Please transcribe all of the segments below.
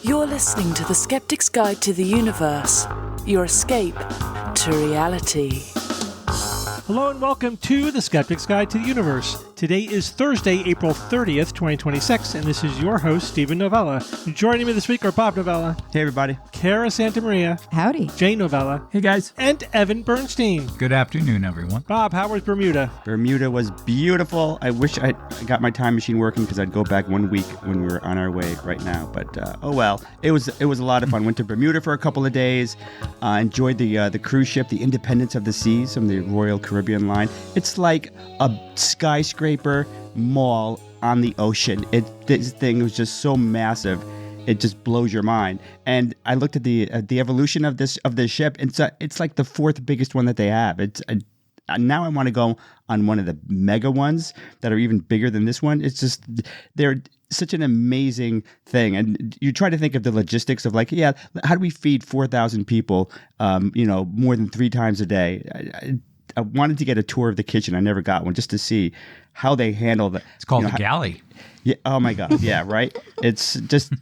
You're listening to the Skeptics Guide to the Universe, your escape to reality. Hello and welcome to the Skeptics Guide to the Universe. Today is Thursday, April 30th, 2026, and this is your host, Stephen Novella. Joining me this week are Bob Novella. Hey, everybody. Kara Santamaria. Howdy. Jay Novella. Hey, guys. And Evan Bernstein. Good afternoon, everyone. Bob, how was Bermuda? Bermuda was beautiful. I wish I got my time machine working because I'd go back 1 week when we were on our way right now. But, oh well. It was a lot of fun. Went to Bermuda for a couple of days. Enjoyed the cruise ship, the Independence of the Seas from the Royal Caribbean Line. It's like a skyscraper mall on the ocean. This thing was just so massive. It just blows your mind. And I looked at the evolution of this ship. It's like the fourth biggest one that they have. Now I want to go on one of the mega ones that are even bigger than this one. It's just they're such an amazing thing. And you try to think of the logistics of like, yeah, how do we feed 4,000 people, more than 3 times a day? I wanted to get a tour of the kitchen. I never got one just to see how they handle that. It's called the galley. Yeah. Oh my God. Yeah. Right. It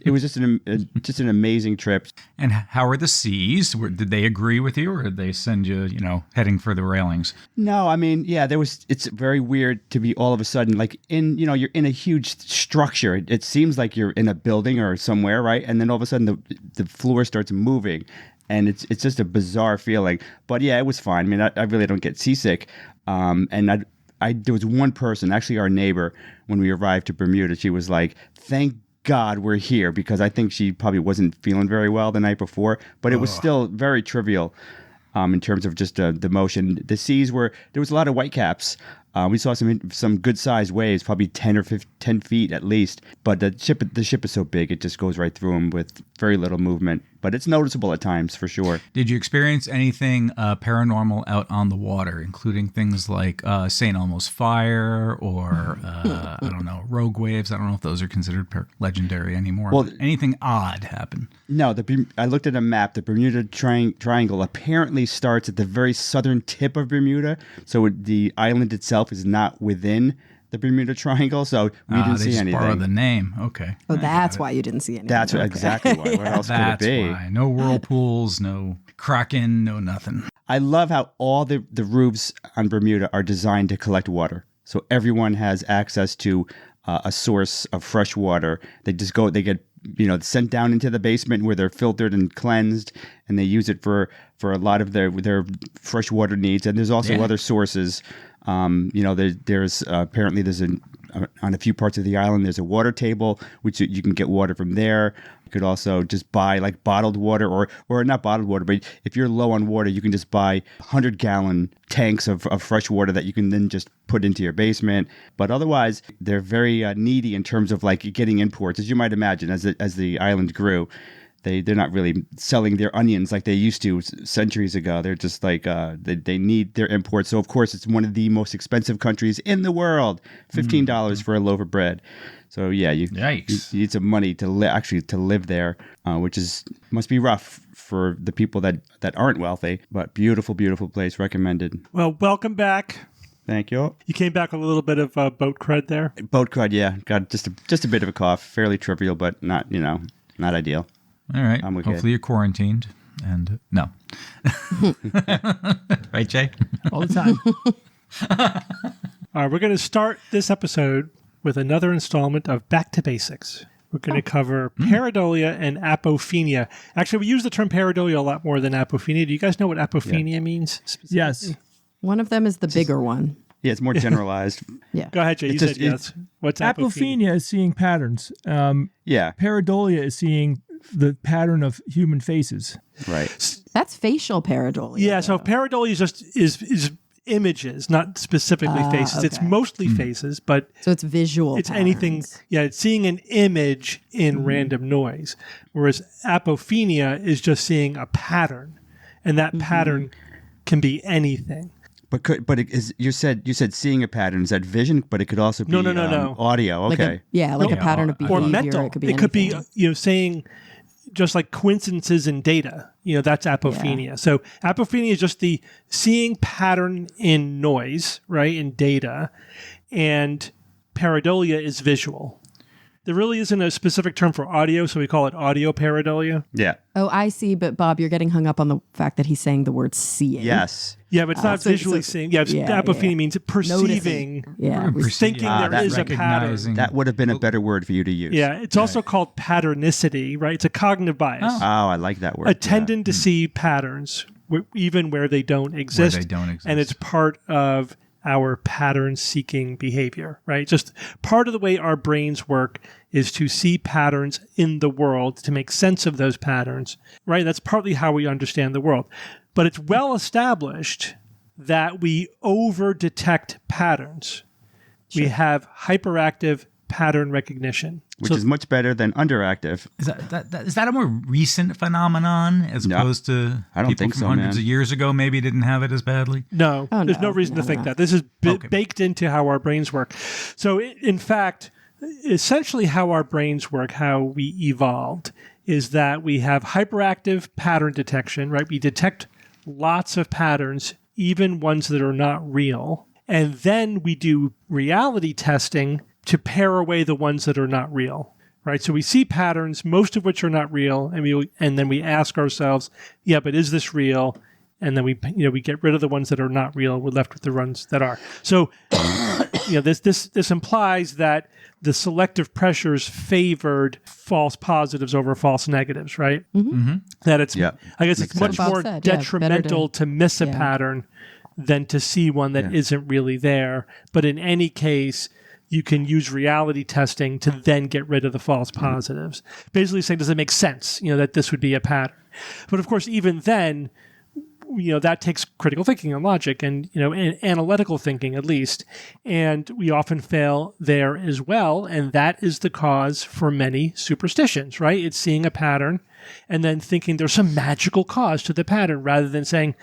was just an amazing trip. And how are the seas? Did they agree with you, or did they send you, heading for the railings? No, I mean, yeah, it's very weird to be all of a sudden like you're in a huge structure. It seems like you're in a building or somewhere, right? And then all of a sudden the floor starts moving. And it's just a bizarre feeling. But yeah, it was fine. I mean, I really don't get seasick. And there was one person, actually our neighbor, when we arrived to Bermuda, she was like, thank God we're here, because I think she probably wasn't feeling very well the night before. But it was still very trivial in terms of just the motion. The seas there was a lot of whitecaps. We saw some good sized waves, probably 10 feet at least. But the ship is so big, it just goes right through them with very little movement. But it's noticeable at times, for sure. Did you experience anything paranormal out on the water, including things like St. Elmo's fire or, I don't know, rogue waves? I don't know if those are considered legendary anymore. Well, anything odd happen? No, I looked at a map. The Bermuda Triangle apparently starts at the very southern tip of Bermuda. So the island itself is not within the Bermuda Triangle, so we didn't see anything. They just borrowed the name. Okay. Oh, that's why you didn't see anything. That's exactly why. What else could it be? That's why. No whirlpools, no Kraken, no nothing. I love how all the roofs on Bermuda are designed to collect water. So everyone has access to a source of fresh water. They get sent down into the basement where they're filtered and cleansed, and they use it for a lot of their fresh water needs. And there's also other sources. There's apparently on a few parts of the island, there's a water table, which you can get water from there. You could also just buy like bottled water or not bottled water, but if you're low on water, you can just buy 100-gallon tanks of fresh water that you can then just put into your basement. But otherwise, they're very needy in terms of like getting imports, as you might imagine, as the island grew. They're not really selling their onions like they used to centuries ago. They're just like they need their imports. So of course it's one of the most expensive countries in the world. $15 for a loaf of bread. So yeah, you need some money to live there, which must be rough for the people that aren't wealthy. But beautiful, beautiful place. Recommended. Well, welcome back. Thank you. You came back with a little bit of boat crud there. Boat crud, yeah. Got just a bit of a cough. Fairly trivial, but not ideal. All right. Hopefully you're quarantined. And no. Right, Jay? All the time. All right, we're going to start this episode with another installment of Back to Basics. We're going to cover pareidolia and apophenia. Actually, we use the term pareidolia a lot more than apophenia. Do you guys know what apophenia means? Yes. One of them is the bigger one. Yeah, it's more generalized. Yeah. Go ahead, Jay. You said yes. What's apophenia? Is seeing patterns. Pareidolia is seeing the pattern of human faces. Right. That's facial pareidolia. Yeah, so pareidolia is images, not specifically faces. Okay. It's mostly faces, but so it's visual. It's patterns. Anything. Yeah, it's seeing an image in random noise. Whereas apophenia is just seeing a pattern, and that pattern can be anything. But it is, you said seeing a pattern. Is that vision? But it could also be no. Audio. Okay. Like a pattern of behavior. Or mental. It could be saying just like coincidences in data. That's apophenia. Yeah. So apophenia is just the seeing pattern in noise, right, in data, and pareidolia is visual. There really isn't a specific term for audio, so we call it audio pareidolia. Yeah. Oh, I see. But Bob, you're getting hung up on the fact that he's saying the word seeing. Yes. Yeah, but it's not visually seeing. Yeah, apophenia means perceiving, thinking there is a pattern. That would have been a better word for you to use. Yeah, it's also called patternicity, right? It's a cognitive bias. Oh, I like that word. A tendon to see patterns, even where they don't exist. And it's part of our pattern-seeking behavior, right? Just part of the way our brains work is to see patterns in the world, to make sense of those patterns, right? That's partly how we understand the world. But it's well established that we over-detect patterns. Sure. We have hyperactive pattern recognition. Which is much better than underactive. Is that a more recent phenomenon as opposed to I don't people think from so, hundreds man. of years ago maybe didn't have it as badly? No, there's no reason to think that. This is baked into how our brains work. So in fact, essentially how our brains work, how we evolved, is that we have hyperactive pattern detection, right? We detect lots of patterns, even ones that are not real. And then we do reality testing to pare away the ones that are not real, right? So we see patterns, most of which are not real, and then we ask ourselves, yeah, but is this real? And then we get rid of the ones that are not real. We're left with the ones that are. So this implies that the selective pressures favored false positives over false negatives, right? Mm-hmm. That it's, I guess it's much more detrimental to miss a pattern than to see one that isn't really there. But in any case, you can use reality testing to then get rid of the false positives. Basically saying, does it make sense, that this would be a pattern? But of course, even then, that takes critical thinking and logic and analytical thinking at least. And we often fail there as well. And that is the cause for many superstitions, right? It's seeing a pattern and then thinking there's some magical cause to the pattern rather than saying,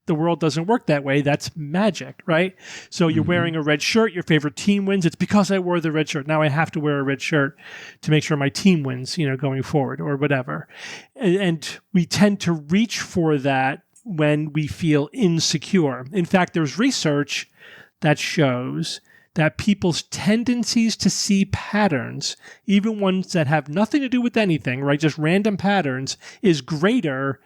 the world doesn't work that way. That's magic, right? So you're wearing a red shirt, your favorite team wins. It's because I wore the red shirt. Now I have to wear a red shirt to make sure my team wins, going forward or whatever. And we tend to reach for that when we feel insecure. In fact, there's research that shows that people's tendencies to see patterns, even ones that have nothing to do with anything, right? Just random patterns, is greater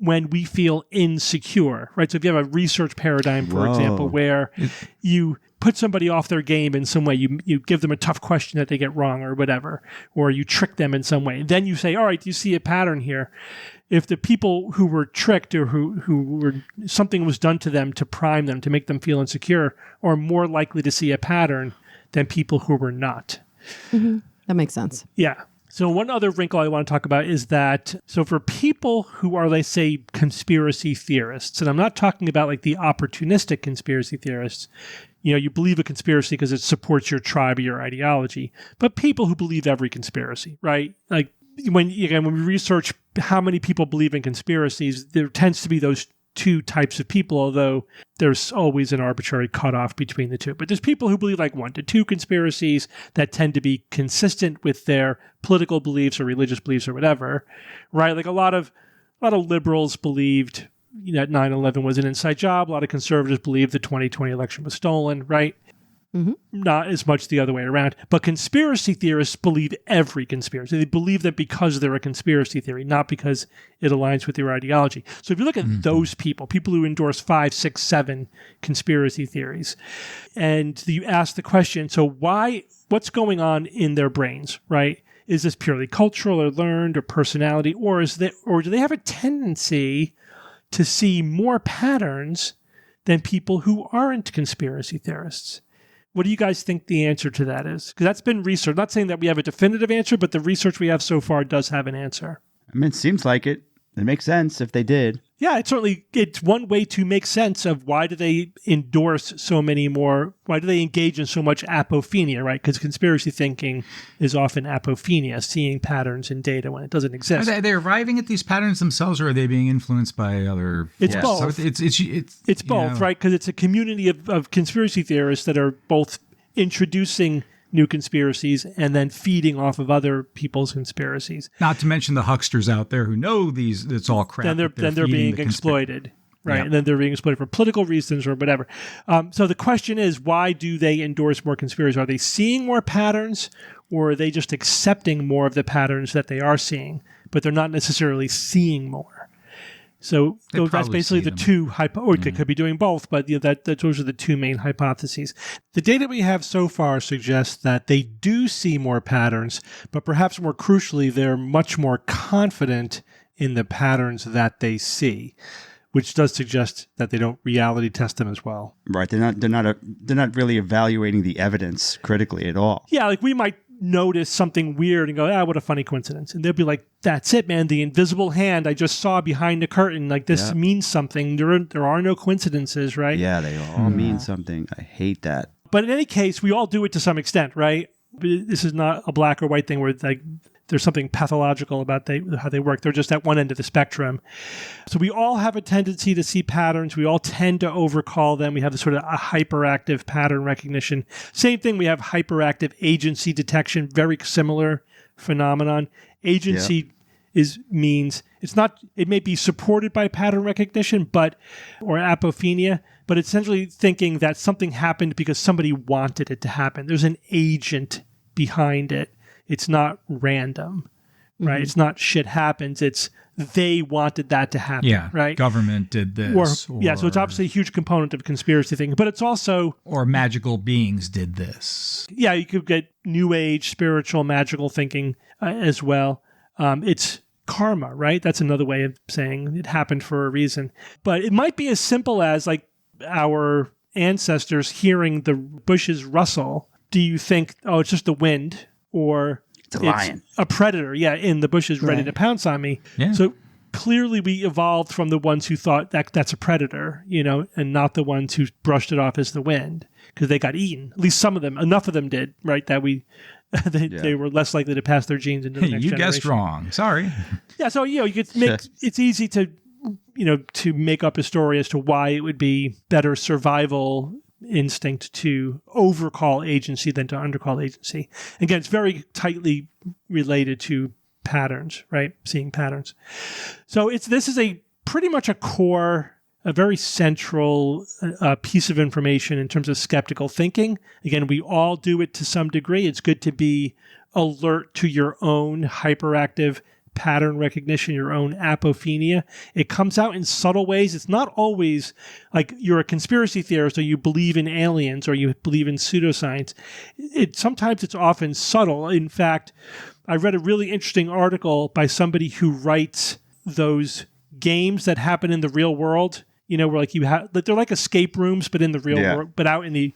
when we feel insecure, right? So if you have a research paradigm, for example, where you put somebody off their game in some way, you give them a tough question that they get wrong or whatever, or you trick them in some way. Then you say, all right, do you see a pattern here? If the people who were tricked or who were something was done to them to prime them, to make them feel insecure, are more likely to see a pattern than people who were not. Mm-hmm. That makes sense. Yeah. So one other wrinkle I want to talk about is that, so for people who are, let's say, conspiracy theorists, and I'm not talking about like the opportunistic conspiracy theorists, you believe a conspiracy because it supports your tribe or your ideology, but people who believe every conspiracy, right? Like when we research how many people believe in conspiracies, there tends to be those two types of people, although there's always an arbitrary cutoff between the two. But there's people who believe like 1 to 2 conspiracies that tend to be consistent with their political beliefs or religious beliefs or whatever, right? Like a lot of liberals believed that 9/11 was an inside job. A lot of conservatives believed the 2020 election was stolen, right? Mm-hmm. Not as much the other way around. But conspiracy theorists believe every conspiracy. They believe that because they're a conspiracy theory, not because it aligns with their ideology. So if you look at those people who endorse 5, 6, 7 conspiracy theories, and you ask the question, so what's going on in their brains, right? Is this purely cultural or learned or personality, or do they have a tendency to see more patterns than people who aren't conspiracy theorists? What do you guys think the answer to that is? Because that's been researched. Not saying that we have a definitive answer, but the research we have so far does have an answer. I mean, it seems like it. It makes sense if they did. Yeah, it's one way to make sense of why do they endorse so many more, why do they engage in so much apophenia, right? Because conspiracy thinking is often apophenia, seeing patterns in data when it doesn't exist. Are they arriving at these patterns themselves, or are they being influenced by other It's forces? both. It's both, right? Because it's a community of conspiracy theorists that are both introducing new conspiracies and then feeding off of other people's conspiracies. Not to mention the hucksters out there who know it's all crap. Then they're being exploited. right? Yeah. And then they're being exploited for political reasons or whatever. So the question is, why do they endorse more conspiracies? Are they seeing more patterns, or are they just accepting more of the patterns that they are seeing, but they're not necessarily seeing more? So that's basically the two or it could be doing both, but those are the two main hypotheses. The data we have so far suggests that they do see more patterns, but perhaps more crucially, they're much more confident in the patterns that they see, which does suggest that they don't reality test them as well. Right. They're not really evaluating the evidence critically at all. Yeah, like we might notice something weird and go, what a funny coincidence. And they'll be like, that's it, man. The invisible hand I just saw behind the curtain. Like this means something. There are no coincidences, right? Yeah, they all mean something. I hate that. But in any case, we all do it to some extent, right? This is not a black or white thing where like there's something pathological about how they work. They're just at one end of the spectrum. So we all have a tendency to see patterns. We all tend to overcall them. We have this sort of a hyperactive pattern recognition. Same thing, we have hyperactive agency detection, very similar phenomenon. Agency means it may be supported by pattern recognition, or apophenia, but it's essentially thinking that something happened because somebody wanted it to happen. There's an agent behind it. It's not random, right? Mm-hmm. It's not shit happens. It's they wanted that to happen, right? Government did this. So it's obviously a huge component of conspiracy thinking, but it's also... Or magical beings did this. Yeah, you could get new age, spiritual, magical thinking as well. It's karma, right? That's another way of saying it happened for a reason. But it might be as simple as like our ancestors hearing the bushes rustle. Do you think, it's just the wind? Or it's a lion, a predator, in the bushes ready to pounce on me. Yeah. So clearly we evolved from the ones who thought that's a predator, and not the ones who brushed it off as the wind because they got eaten. At least some of them, enough of them did, right? That they were less likely to pass their genes into the next generation. You guessed wrong. Sorry. Yeah, so you could make it's easy to make up a story as to why it would be better survival instinct to overcall agency than to undercall agency. Again, it's very tightly related to patterns, right? Seeing patterns. So this is pretty much a core, a very central piece of information in terms of skeptical thinking. Again, we all do it to some degree. It's good to be alert to your own hyperactive pattern recognition, your own apophenia. It comes out in subtle ways. It's not always like you're a conspiracy theorist or you believe in aliens or you believe in pseudoscience. Sometimes it's often subtle. In fact, I read a really interesting article by somebody who writes those games that happen in the real world, where like they're like escape rooms, but in the real world, but out in the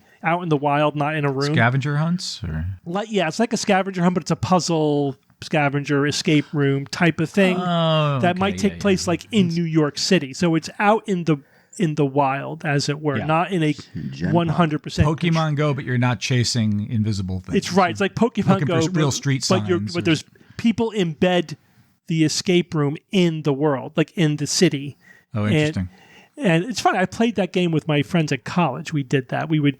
wild, not in a room. Scavenger hunts? It's like a scavenger hunt, but it's a puzzle scavenger escape room type of thing that might take place like in New York City. So it's out in the wild, as it were, not in a 100% Pokemon Go, but you're not chasing invisible things. It's right. It's like Pokemon Go, real street signs. But there's people embed the escape room in the world, like in the city. Oh, interesting. And it's funny. I played that game with my friends at college. We did that. We would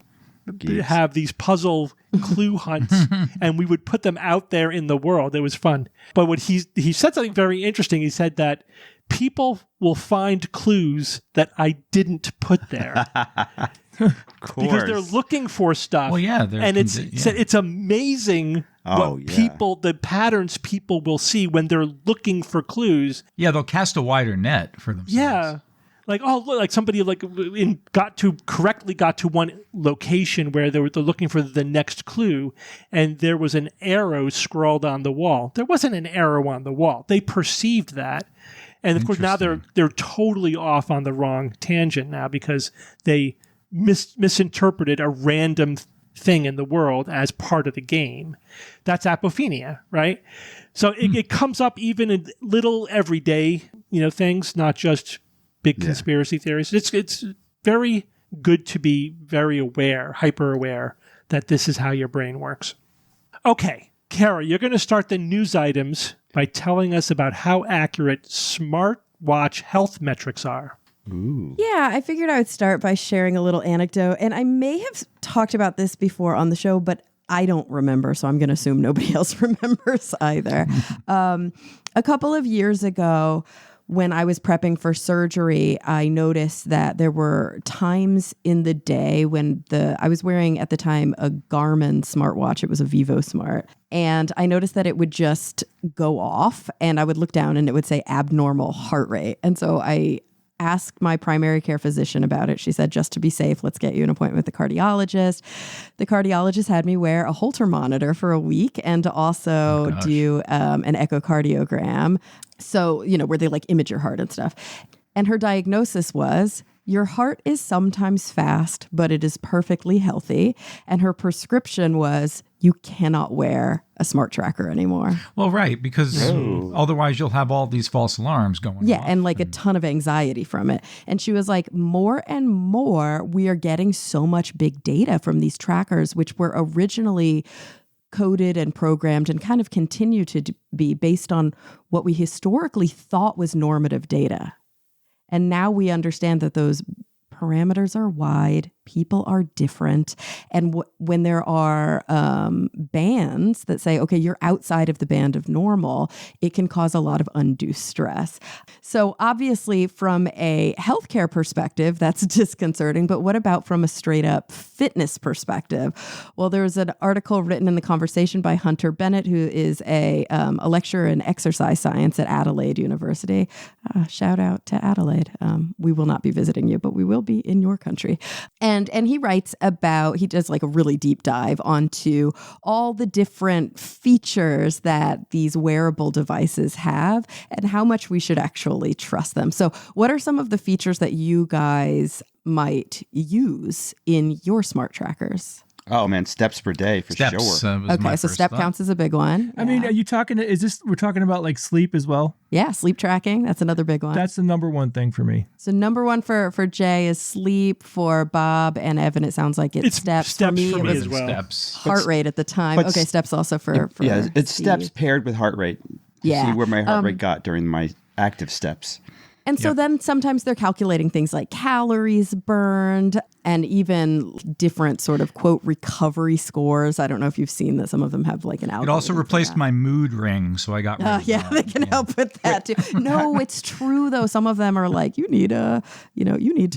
have these puzzle clue hunts and we would put them out there in the world. It was fun. But what he said something very interesting. He said that people will find clues that I didn't put there. Because they're looking for stuff. Well, yeah. And it's amazing the patterns people will see when they're looking for clues. Yeah, they'll cast a wider net for themselves. Yeah. Like, like somebody got to one location where they're looking for the next clue, and there was an arrow scrawled on the wall. There wasn't an arrow on the wall. They perceived that, and of course now they're totally off on the wrong tangent now because they misinterpreted a random thing in the world as part of the game. That's apophenia, right? So it comes up even in little everyday things, not just big conspiracy theories. It's very good to be very aware, hyper aware that this is how your brain works. Okay, Kara, you're going to start the news items by telling us about how accurate smartwatch health metrics are. Ooh. Yeah, I figured I would start by sharing a little anecdote. And I may have talked about this before on the show, but I don't remember, so I'm going to assume nobody else remembers either. A couple of years ago, when I was prepping for surgery, I noticed that there were times in the day when I was wearing at the time a Garmin smartwatch. It was a Vivo Smart. And I noticed that it would just go off and I would look down and it would say abnormal heart rate. And so I asked my primary care physician about it. She said, just to be safe, let's get you an appointment with the cardiologist. The cardiologist had me wear a Holter monitor for a week and to also do an echocardiogram. So, where they like image your heart and stuff. And her diagnosis was, your heart is sometimes fast, but it is perfectly healthy. And her prescription was, you cannot wear a smart tracker anymore. Well, right, because otherwise you'll have all these false alarms going on. Yeah, and like a ton of anxiety from it. And she was like, more and more, we are getting so much big data from these trackers, which were originally coded and programmed and kind of continue to be based on what we historically thought was normative data. And now we understand that those parameters are wide, people are different. And when there are bands that say, okay, you're outside of the band of normal, it can cause a lot of undue stress. So obviously from a healthcare perspective, that's disconcerting. But what about from a straight up fitness perspective? Well, there was an article written in The Conversation by Hunter Bennett, who is a lecturer in exercise science at Adelaide University. Shout out to Adelaide. We will not be visiting you, but we will be in your country. And he writes about, he does like a really deep dive onto all the different features that these wearable devices have and how much we should actually trust them. So what are some of the features that you guys might use in your smart trackers? Oh man, steps per day for sure. Okay, so step counts is a big one. I mean, are you talking, we're talking about like sleep as well? Yeah, sleep tracking. That's another big one. That's the number one thing for me. So number one for Jay is sleep. For Bob and Evan, it sounds like it's steps. For me, it was as well. Steps. Heart rate at the time. Okay, steps also for yeah, it's Steve. steps paired with heart rate. Yeah. See where my heart rate got during my active steps. And so then sometimes they're calculating things like calories burned and even different sort of, quote, recovery scores. I don't know if you've seen that. Some of them have like an algorithm. It also replaced my mood ring, so I got rid of that. They can help with that too. No, it's true though. Some of them are like, you need to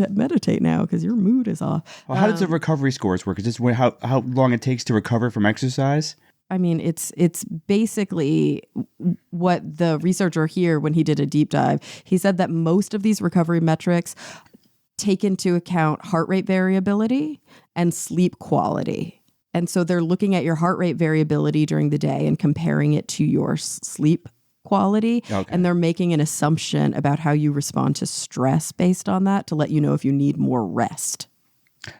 meditate now because your mood is off. Well, how does the recovery scores work? Is this how long it takes to recover from exercise? I mean, it's basically what the researcher here, when he did a deep dive, he said that most of these recovery metrics take into account heart rate variability and sleep quality. And so they're looking at your heart rate variability during the day and comparing it to your sleep quality. Okay. And they're making an assumption about how you respond to stress based on that to let you know if you need more rest.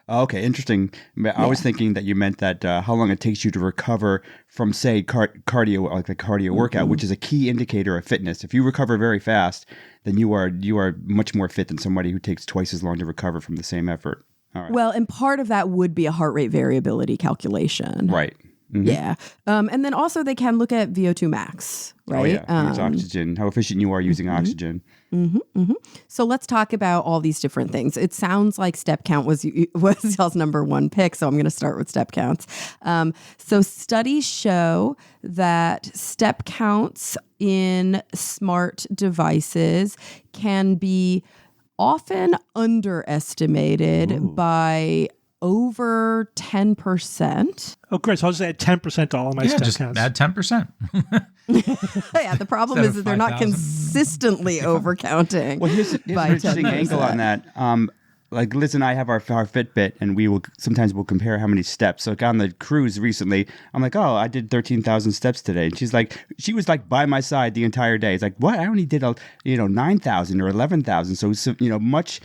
Okay, interesting. I was thinking that you meant that how long it takes you to recover from, say, cardio, like a cardio workout, which is a key indicator of fitness. If you recover very fast, then you are much more fit than somebody who takes twice as long to recover from the same effort. All right. Well, and part of that would be a heart rate variability calculation. Right. Mm-hmm. Yeah. And then also they can look at VO2 max, right? Oh, yeah. Use oxygen, how efficient you are using oxygen. Mm-hmm, mm-hmm. So let's talk about all these different things. It sounds like step count was y'all's number one pick, so I'm going to start with step counts. So studies show that step counts in smart devices can be often underestimated by over 10%. Oh, great. So I'll just add 10% to all of my step just counts. add 10%. Yeah, the problem is that they're not consistently overcounting. Well, here's an interesting angle on that. Like Liz and I have our Fitbit, and we'll compare how many steps. So like on the cruise recently, I'm like, oh, I did 13,000 steps today, and she was like by my side the entire day. It's like, what? I only did 9,000 or 11,000. So much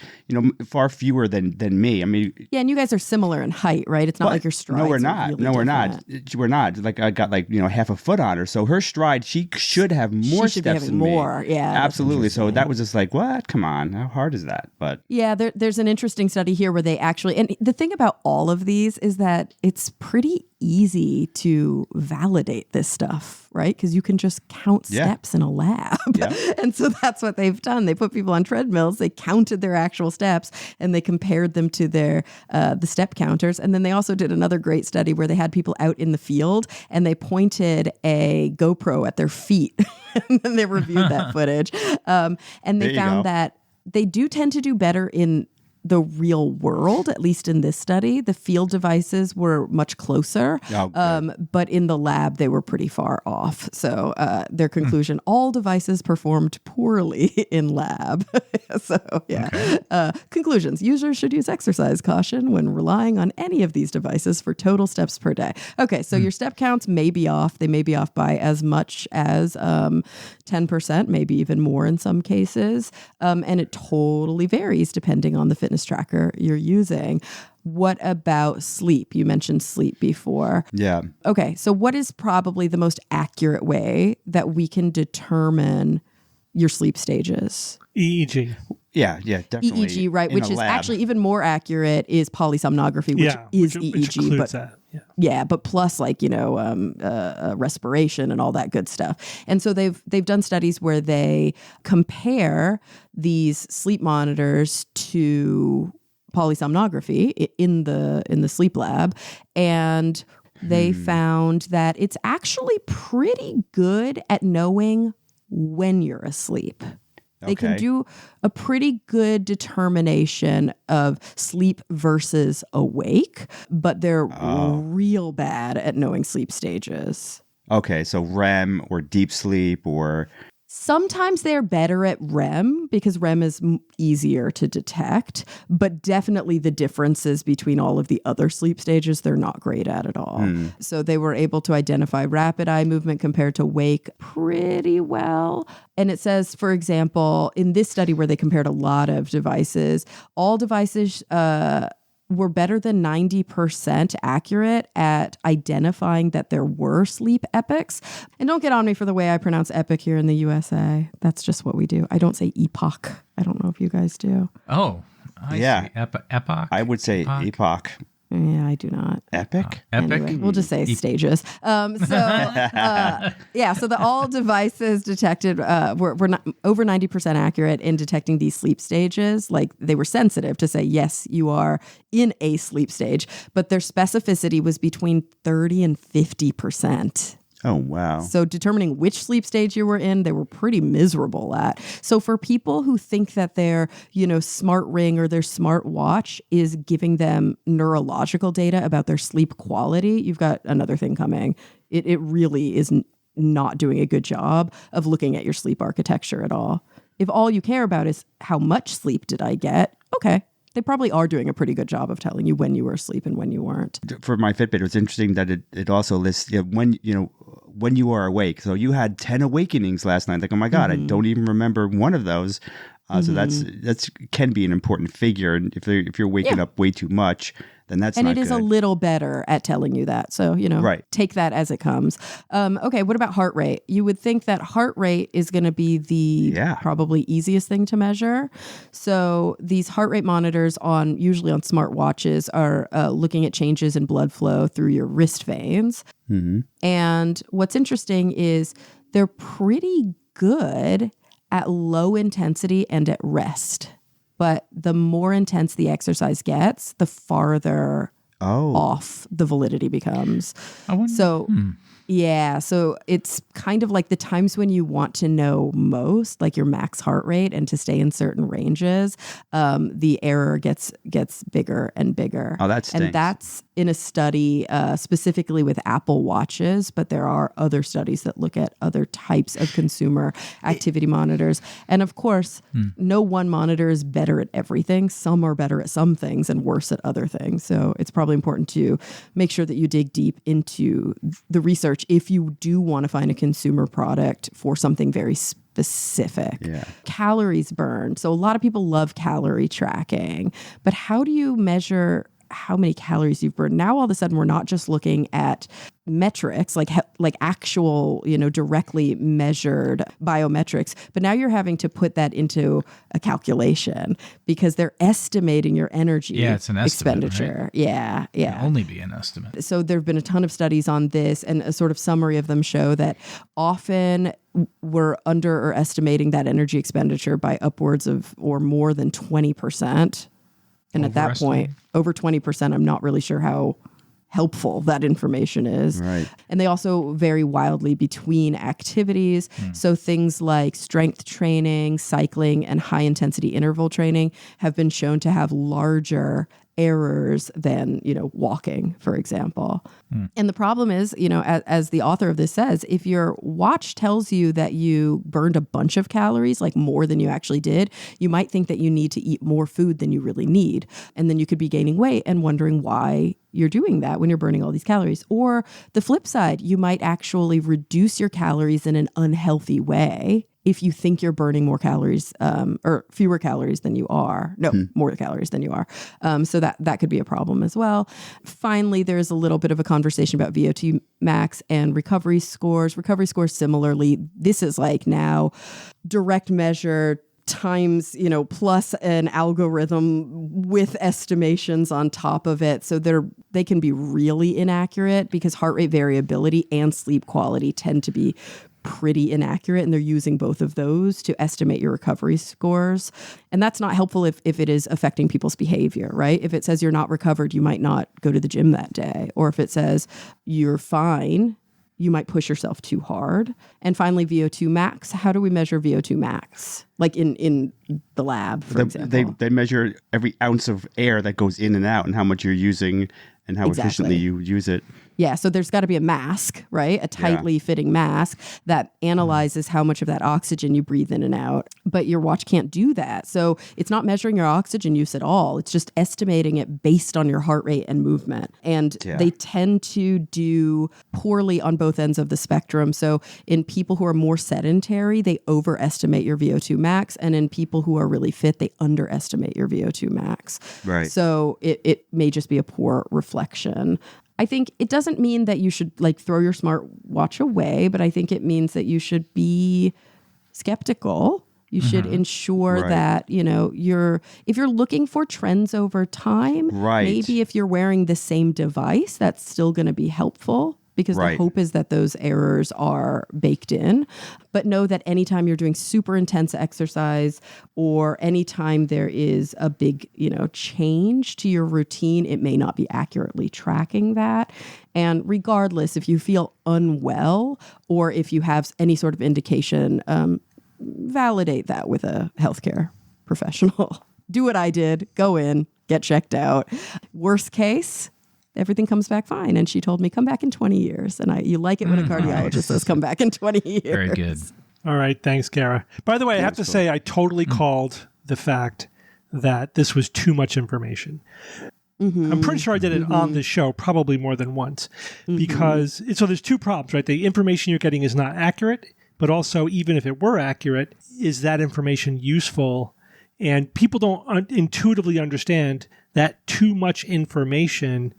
far fewer than me. I mean, yeah, and you guys are similar in height, right? It's not like your strides. No, we're not. Really we're not. We're not. Like I got half a foot on her, so her stride she should have more steps than more. me. Yeah, absolutely. So that was just like, what? Come on, how hard is that? But yeah, there's an interesting study here where they actually, and the thing about all of these is that it's pretty easy to validate this stuff, right? Because you can just count steps in a lab. Yeah. And so that's what they've done. They put people on treadmills, they counted their actual steps, and they compared them to their the step counters. And then they also did another great study where they had people out in the field and they pointed a GoPro at their feet. And then they reviewed that footage. And they found that they do tend to do better in the real world, at least in this study. The field devices were much closer, but in the lab, they were pretty far off. So their conclusion, all devices performed poorly in lab. So conclusions, users should use exercise caution when relying on any of these devices for total steps per day. Okay, so your step counts may be off. They may be off by as much as 10%, maybe even more in some cases. And it totally varies depending on the fitness tracker you're using. What about sleep? You mentioned sleep before. Yeah. Okay, so what is probably the most accurate way that we can determine your sleep stages? EEG. Yeah, definitely. EEG, right, which is actually even more accurate is polysomnography, which is EEG. Which includes that. Yeah, but plus respiration and all that good stuff. And so they've done studies where they compare these sleep monitors to polysomnography in the sleep lab, and they found that it's actually pretty good at knowing when you're asleep. They can do a pretty good determination of sleep versus awake, but they're real bad at knowing sleep stages. Okay, so REM or deep sleep or... Sometimes they're better at REM because REM is easier to detect, but definitely the differences between all of the other sleep stages, they're not great at all. So they were able to identify rapid eye movement compared to wake pretty well. And it says, for example, in this study where they compared a lot of devices, all devices were better than 90% accurate at identifying that there were sleep epochs. And don't get on me for the way I pronounce epoch here in the USA. That's just what we do. I don't say epoch. I don't know if you guys do. Oh, I see. Epoch? I would say epoch. Yeah, I do not. Epic? Anyway, we'll just say stages. So the all devices detected were not, over 90% accurate in detecting these sleep stages. Like they were sensitive to say, yes, you are in a sleep stage, but their specificity was between 30 and 50%. Oh, wow. So determining which sleep stage you were in, they were pretty miserable at. So for people who think that their, smart ring or their smart watch is giving them neurological data about their sleep quality, you've got another thing coming. It really is not doing a good job of looking at your sleep architecture at all. If all you care about is how much sleep did I get, okay. They probably are doing a pretty good job of telling you when you were asleep and when you weren't. For my Fitbit, it was interesting that it also lists when you are awake. So you had 10 awakenings last night. Like, oh my God, I don't even remember one of those. So that's can be an important figure. And if you're waking up way too much, then that's not good. And it is a little better at telling you that. So, take that as it comes. Okay, what about heart rate? You would think that heart rate is going to be the probably easiest thing to measure. So these heart rate monitors usually on smartwatches are looking at changes in blood flow through your wrist veins. Mm-hmm. And what's interesting is they're pretty good at low intensity and at rest. But the more intense the exercise gets, the farther off the validity becomes. So it's kind of like the times when you want to know most, like your max heart rate and to stay in certain ranges, the error gets bigger and bigger. Oh, that stinks. And that's in a study specifically with Apple Watches, but there are other studies that look at other types of consumer activity monitors. And of course, no one monitor is better at everything. Some are better at some things and worse at other things. So it's probably important to make sure that you dig deep into the research if you do want to find a consumer product for something very specific. Calories burned. So a lot of people love calorie tracking, but how do you measure how many calories you've burned. Now all of a sudden we're not just looking at metrics like actual, directly measured biometrics, but now you're having to put that into a calculation because they're estimating your energy it's an estimate, expenditure. Right? Yeah. It can only be an estimate. So there've been a ton of studies on this, and a sort of summary of them show that often we're under or estimating that energy expenditure by upwards of or more than 20%. And at that point, over 20%, I'm not really sure how helpful that information is. Right. And they also vary wildly between activities. So things like strength training, cycling, and high intensity interval training have been shown to have larger errors than, walking, for example. And the problem is, as the author of this says, if your watch tells you that you burned a bunch of calories, like more than you actually did, you might think that you need to eat more food than you really need. And then you could be gaining weight and wondering why you're doing that when you're burning all these calories. Or the flip side, you might actually reduce your calories in an unhealthy way if you think you're burning more calories or fewer calories than you are. No, more calories than you are. So that could be a problem as well. Finally, there's a little bit of a conversation about VO2 max and recovery scores. Recovery scores, similarly, this is like now direct measure times, plus an algorithm with estimations on top of it. So they can be really inaccurate because heart rate variability and sleep quality tend to be pretty inaccurate, and they're using both of those to estimate your recovery scores. And that's not helpful if it is affecting people's behavior, right? If it says you're not recovered, you might not go to the gym that day. Or if it says you're fine, you might push yourself too hard. And finally, VO2 max. How do we measure VO2 max? Like in the lab, for example. They measure every ounce of air that goes in and out and how much you're using and how efficiently you use it. Yeah, so there's got to be a mask, right? A tightly fitting mask that analyzes how much of that oxygen you breathe in and out. But your watch can't do that. So it's not measuring your oxygen use at all. It's just estimating it based on your heart rate and movement. And they tend to do poorly on both ends of the spectrum. So in people who are more sedentary, they overestimate your VO2 max. And in people who are really fit, they underestimate your VO2 max. Right. So it may just be a poor reflection. I think it doesn't mean that you should throw your smartwatch away, but I think it means that you should be skeptical. You should ensure that, if you're looking for trends over time, maybe if you're wearing the same device, that's still going to be helpful. Because the hope is that those errors are baked in. But know that anytime you're doing super intense exercise or anytime there is a big, change to your routine, it may not be accurately tracking that. And regardless, if you feel unwell or if you have any sort of indication, validate that with a healthcare professional. Do what I did. Go in, get checked out. Worst case, everything comes back fine. And she told me, come back in 20 years. And you like it when a cardiologist says, come back in 20 years. Very good. All right. Thanks, Kara. By the way, I have to say, I totally called the fact that this was too much information. I'm pretty sure I did it on this show probably more than once because so there's two problems, right? The information you're getting is not accurate, but also even if it were accurate, is that information useful? And people don't intuitively understand that too much information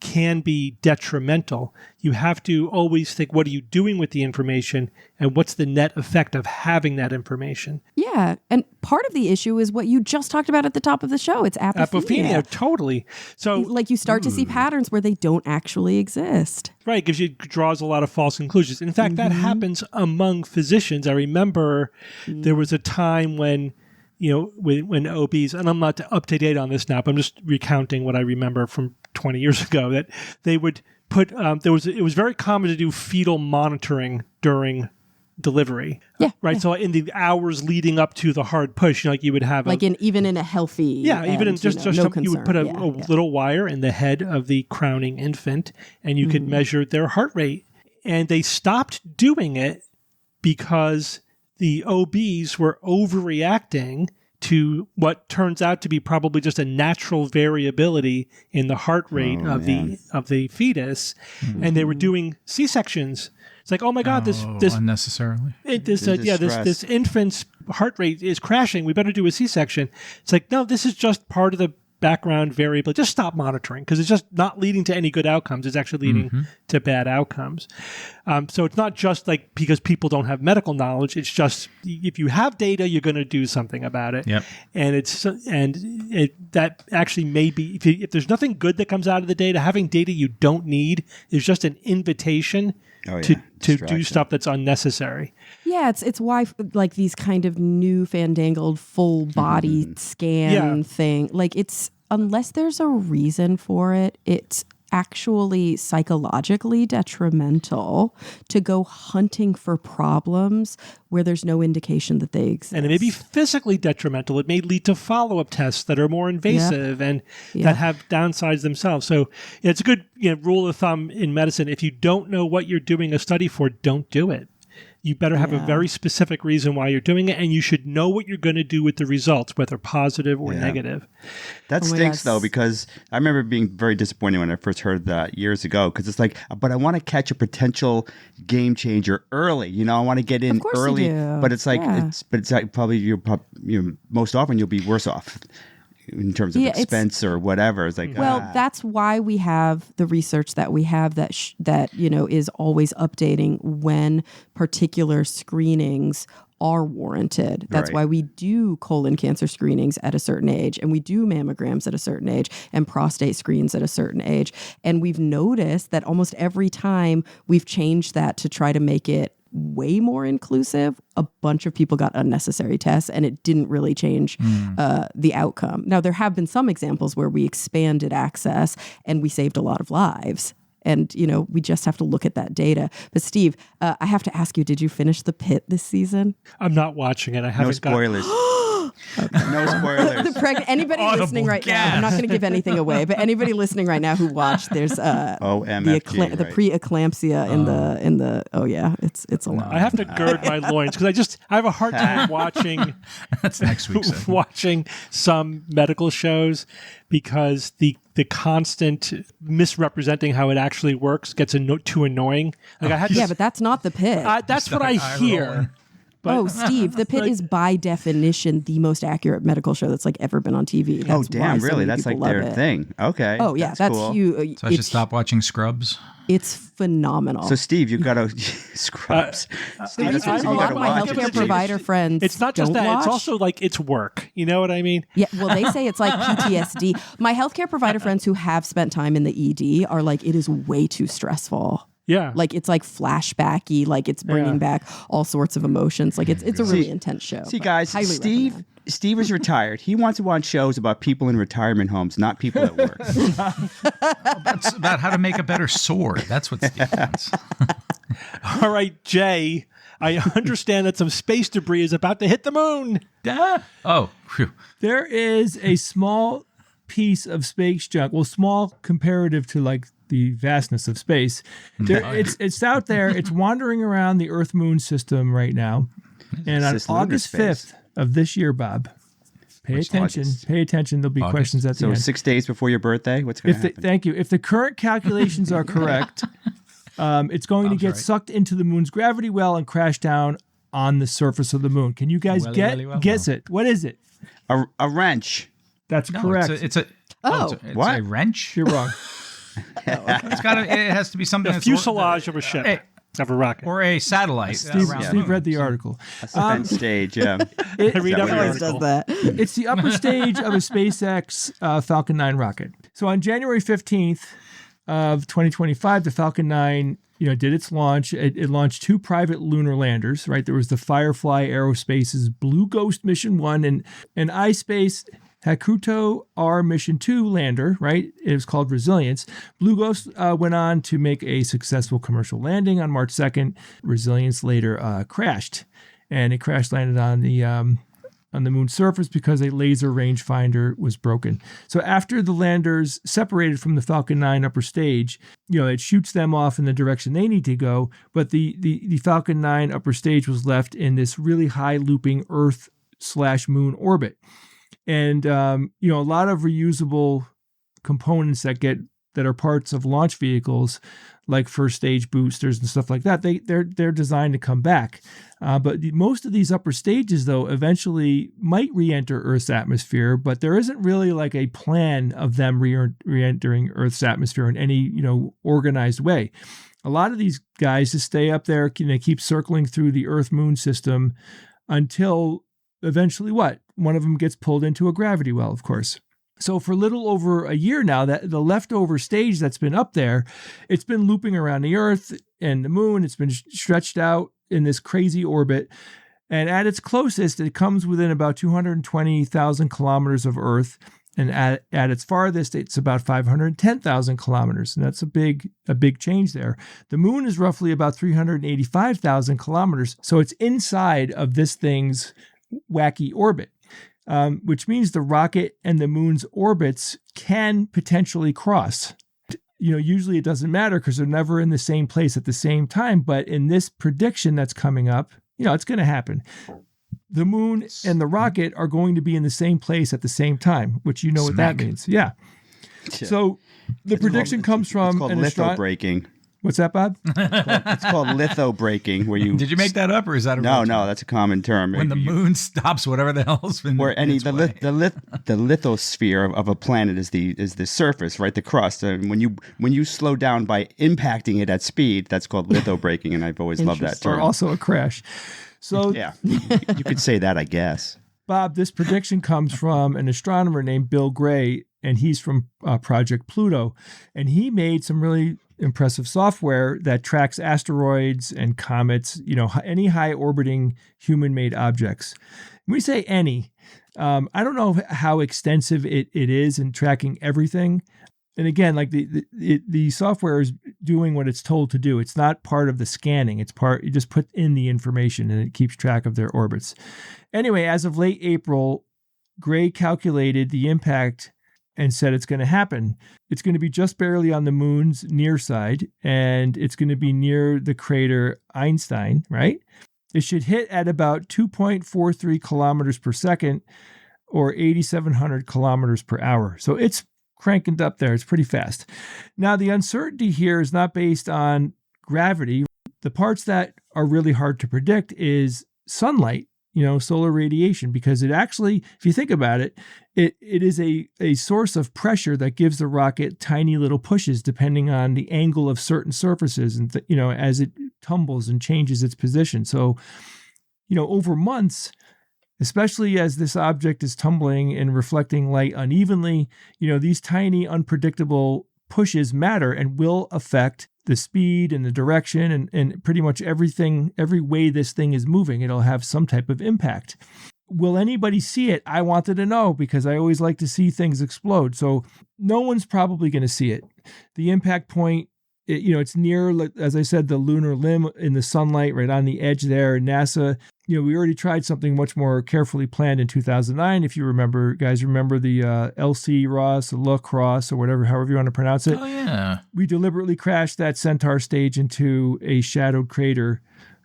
can be detrimental. You have to always think, what are you doing with the information and what's the net effect of having that information? Yeah. And part of the issue is what you just talked about at the top of the show. It's apophenia. Totally. So you start to see patterns where they don't actually exist. Right. It draws a lot of false conclusions. In fact, that happens among physicians. I remember there was a time when when OBs, and I'm not up to date on this now, but I'm just recounting what I remember from 20 years ago, that they would put, it was very common to do fetal monitoring during delivery. Yeah. Right. Yeah. So in the hours leading up to the hard push, you would have even in a healthy. Yeah. Even in just no something, you would put a little wire in the head of the crowning infant and you could measure their heart rate. And they stopped doing it because the OBs were overreacting to what turns out to be probably just a natural variability in the heart rate of the fetus, and they were doing C-sections. It's like, oh my God, this unnecessarily. This infant's heart rate is crashing. We better do a C-section. It's like, no, this is just part of the background variable, just stop monitoring, because it's just not leading to any good outcomes. It's actually leading to bad outcomes. So it's not just like because people don't have medical knowledge. It's just if you have data, you're going to do something about it. Yep. And that actually may be, if there's nothing good that comes out of the data, having data you don't need is just an invitation to do stuff that's unnecessary. Yeah, it's why like these kind of new fandangled full body scan thing, like it's, unless there's a reason for it, it's actually psychologically detrimental to go hunting for problems where there's no indication that they exist. And it may be physically detrimental. It may lead to follow-up tests that are more invasive and that have downsides themselves. So it's a good rule of thumb in medicine. If you don't know what you're doing a study for, don't do it. You better have a very specific reason why you're doing it, and you should know what you're going to do with the results, whether positive or negative. That stinks, though, because I remember being very disappointed when I first heard that years ago, because it's like, but I want to catch a potential game changer early. I want to get in early, but it's like, it's like probably most often you'll be worse off in terms of expense or whatever. It's like, that's why we have the research that we have that is always updating when particular screenings are warranted. That's why we do colon cancer screenings at a certain age, and we do mammograms at a certain age, and prostate screens at a certain age. And we've noticed that almost every time we've changed that to try to make it way more inclusive, a bunch of people got unnecessary tests, and it didn't really change the outcome. Now, there have been some examples where we expanded access and we saved a lot of lives. And, we just have to look at that data. But Steve, I have to ask you, did you finish The Pit this season? I'm not watching it. I haven't. No spoilers. No spoilers. Anybody listening right now, I'm not going to give anything away, but anybody listening right now who watched, there's the preeclampsia in the it's a lot. I have to gird my loins because I have a hard time watching that's next week's watching some medical shows because the constant misrepresenting how it actually works gets too annoying. Like but that's not The Pit. That's what I hear. But, Steve, The Pit is by definition the most accurate medical show that's ever been on TV. That's really? That's their thing. Okay. Oh yeah, that's cool. huge. So I should stop watching Scrubs? It's phenomenal. So Steve, you've got to Scrubs. The reason a lot of my healthcare provider friends it's not just that, watch, it's also like it's work. You know what I mean? Yeah, well, they say it's like PTSD. My healthcare provider friends who have spent time in the ED are like, it is way too stressful. Yeah. Like it's like flashbacky, like it's bringing back all sorts of that's it's a really intense show. See guys, Steve is retired. He wants to watch shows about people in retirement homes, not people at work. That's about how to make a better sword. That's what Steve wants. All right, Jay, I understand that some space debris is about to hit the moon. Oh, phew. There is a small piece of space junk, small comparative to the vastness of space. It's out there. It's wandering around the Earth-Moon system right now. And on August 5th of this year, Bob, pay attention. There'll be questions at the end. So 6 days before your birthday? What's going to happen? Thank you. If the current calculations are correct, it's going to get sucked into the moon's gravity well and crash down on the surface of the moon. Can you guys guess it? What is it? A wrench. That's correct. It's a wrench? You're wrong. It has to be something. The fuselage of a ship, of a rocket, or a satellite. Steve read the article. A spent stage. I read every article. Does that. It's the upper stage of a SpaceX Falcon 9 rocket. So on January 15th of 2025, the Falcon 9 did its launch. It launched 2 private lunar landers. Right, there was the Firefly Aerospace's Blue Ghost Mission 1 and iSpace Hakuto R Mission 2 lander, right? It was called Resilience. Blue Ghost went on to make a successful commercial landing on March 2nd. Resilience later crashed, and it crash landed on the moon's surface because a laser rangefinder was broken. So after the landers separated from the Falcon 9 upper stage, it shoots them off in the direction they need to go, but the Falcon 9 upper stage was left in this really high looping Earth/moon orbit. And, a lot of reusable components that that are parts of launch vehicles, like first stage boosters and stuff like that, they're designed to come back. But most of these upper stages, though, eventually might re-enter Earth's atmosphere, but there isn't really like a plan of them re-entering Earth's atmosphere in any, organized way. A lot of these guys just stay up there, keep circling through the Earth-Moon system until eventually what? One of them gets pulled into a gravity well, of course. So for a little over a year now, that the leftover stage that's been up there, it's been looping around the Earth and the Moon. It's been stretched out in this crazy orbit. And at its closest, it comes within about 220,000 kilometers of Earth. And at its farthest, it's about 510,000 kilometers. And that's a big change there. The Moon is roughly about 385,000 kilometers. So it's inside of this thing's wacky orbit. Which means the rocket and the Moon's orbits can potentially cross. Usually it doesn't matter because they're never in the same place at the same time. But in this prediction that's coming up, it's going to happen. The Moon and the rocket are going to be in the same place at the same time, which what that means. Yeah. So the prediction comes from... It's called litho breaking. What's that, Bob? It's called litho breaking, where you... Did you make that up, or is that a No, that's a common term. When the moon stops whatever the hell's been where the lithosphere of a planet is the surface, right? The crust. And when you slow down by impacting it at speed, that's called litho breaking, and I've always loved that term. Or also a crash. So yeah, you could say that, I guess. Bob, this prediction comes from an astronomer named Bill Gray, and he's from Project Pluto, and he made some really impressive software that tracks asteroids and comets, any high orbiting human-made objects. When we say any, I don't know how extensive it is in tracking everything. And again, like the software is doing what it's told to do. It's not part of the scanning. You just put in the information and it keeps track of their orbits. Anyway, as of late April, Gray calculated the impact and said it's going to happen. It's going to be just barely on the Moon's near side, and it's going to be near the crater Einstein, right? It should hit at about 2.43 kilometers per second or 8,700 kilometers per hour. So it's cranking up there. It's pretty fast. Now, the uncertainty here is not based on gravity. The parts that are really hard to predict is sunlight, solar radiation, because it actually, if you think about it, it is a source of pressure that gives the rocket tiny little pushes depending on the angle of certain surfaces and, as it tumbles and changes its position. So, over months, especially as this object is tumbling and reflecting light unevenly, these tiny unpredictable pushes matter and will affect the speed and the direction and pretty much everything, every way this thing is moving. It'll have some type of impact. Will anybody see it? I wanted to know because I always like to see things explode. So no one's probably going to see it. The impact point, it's near, as I said, the lunar limb in the sunlight right on the edge there. NASA, we already tried something much more carefully planned in 2009. If you remember, guys, remember the LC Ross, La Crosse, or however you want to pronounce it. Oh, yeah. We deliberately crashed that Centaur stage into a shadowed crater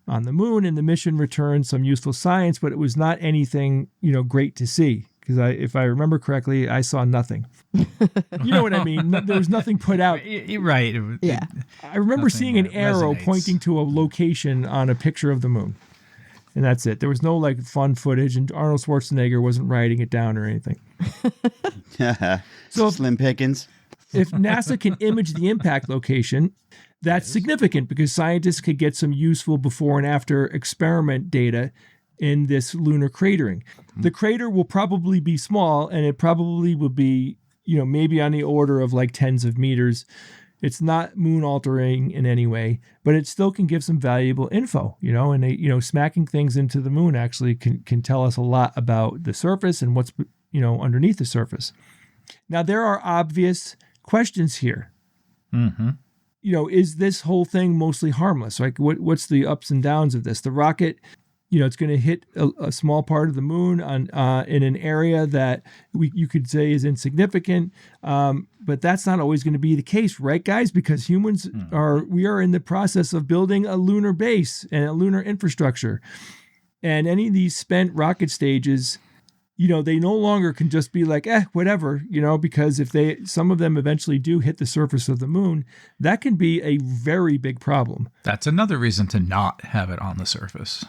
on the Moon, and the mission returned some useful science, but it was not anything, great to see. Because if I remember correctly, I saw nothing. You know what I mean? There was nothing put out. Right. Yeah. I remember seeing an arrow pointing to a location on a picture of the Moon. And that's it. There was no fun footage, and Arnold Schwarzenegger wasn't writing it down or anything. So Slim Pickens. If NASA can image the impact location, that's significant because scientists could get some useful before and after experiment data in this lunar cratering. The crater will probably be small, and it probably will be, maybe on the order of tens of meters. It's not moon altering in any way, but it still can give some valuable info, and smacking things into the moon actually can tell us a lot about the surface and what's, underneath the surface. Now, there are obvious questions here. Mm-hmm. Is this whole thing mostly harmless? What's the ups and downs of this? The rocket, it's going to hit a small part of the moon in an area that you could say is insignificant, but that's not always going to be the case, right, guys? Because humans we are in the process of building a lunar base and a lunar infrastructure, and any of these spent rocket stages, they no longer can just be like, whatever, because if some of them eventually do hit the surface of the moon, that can be a very big problem. That's another reason to not have it on the surface.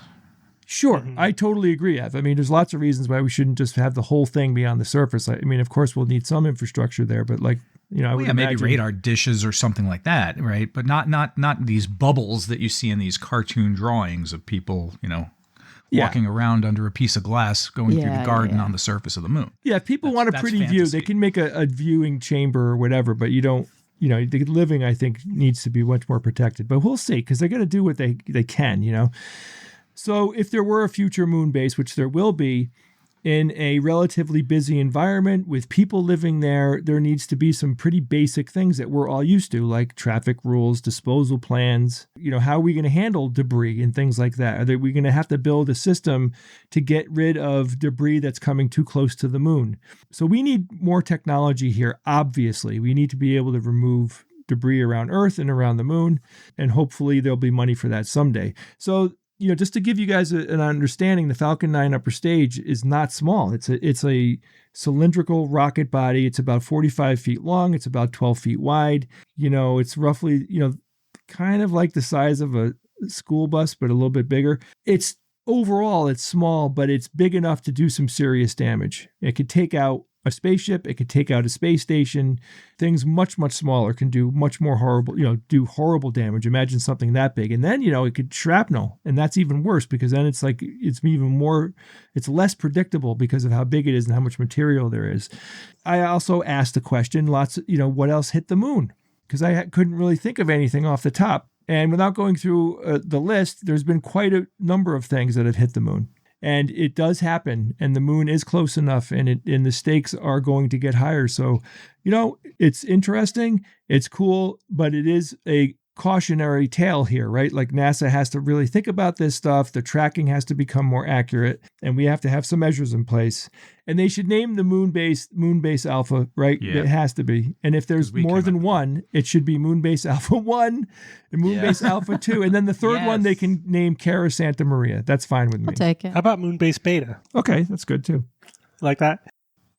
Sure, I totally agree, Ev. I mean, there's lots of reasons why we shouldn't just have the whole thing be on the surface. I mean, of course, we'll need some infrastructure there, but I would imagine maybe radar dishes or something like that, right? But not these bubbles that you see in these cartoon drawings of people, walking around under a piece of glass going through the garden on the surface of the moon. Yeah, if people want a pretty view, they can make a viewing chamber or whatever, but you don't, the living, I think, needs to be much more protected. But we'll see, because they're going to do what they can, So if there were a future moon base, which there will be, in a relatively busy environment with people living there, there needs to be some pretty basic things that we're all used to, like traffic rules, disposal plans. How are we going to handle debris and things like that? Are we going to have to build a system to get rid of debris that's coming too close to the moon? So we need more technology here, obviously. We need to be able to remove debris around Earth and around the moon, and hopefully there'll be money for that someday. So just to give you guys an understanding, the Falcon 9 upper stage is not small. It's a cylindrical rocket body. It's about 45 feet long. It's about 12 feet wide. It's roughly, kind of like the size of a school bus, but a little bit bigger. Overall, it's small, but it's big enough to do some serious damage. It could take out a spaceship. It could take out a space station. Things much, much smaller can do much more horrible, do horrible damage. Imagine something that big. And then, it could shrapnel. And that's even worse, because then it's less predictable because of how big it is and how much material there is. I also asked the question, what else hit the moon? Because I couldn't really think of anything off the top. And without going through the list, there's been quite a number of things that have hit the moon. And it does happen, and the moon is close enough, and the stakes are going to get higher. So, it's interesting, it's cool, but it is a cautionary tale here, right? Like NASA has to really think about this stuff. The tracking has to become more accurate, and we have to have some measures in place. And they should name the Moonbase Alpha, right? Yeah. It has to be. And if there's more than one, it should be Moonbase Alpha 1 and Moonbase Alpha 2. And then the third one they can name Cara Santa Maria. That's fine with me. I'll take it. How about Moonbase Beta? Okay, that's good too. Like that?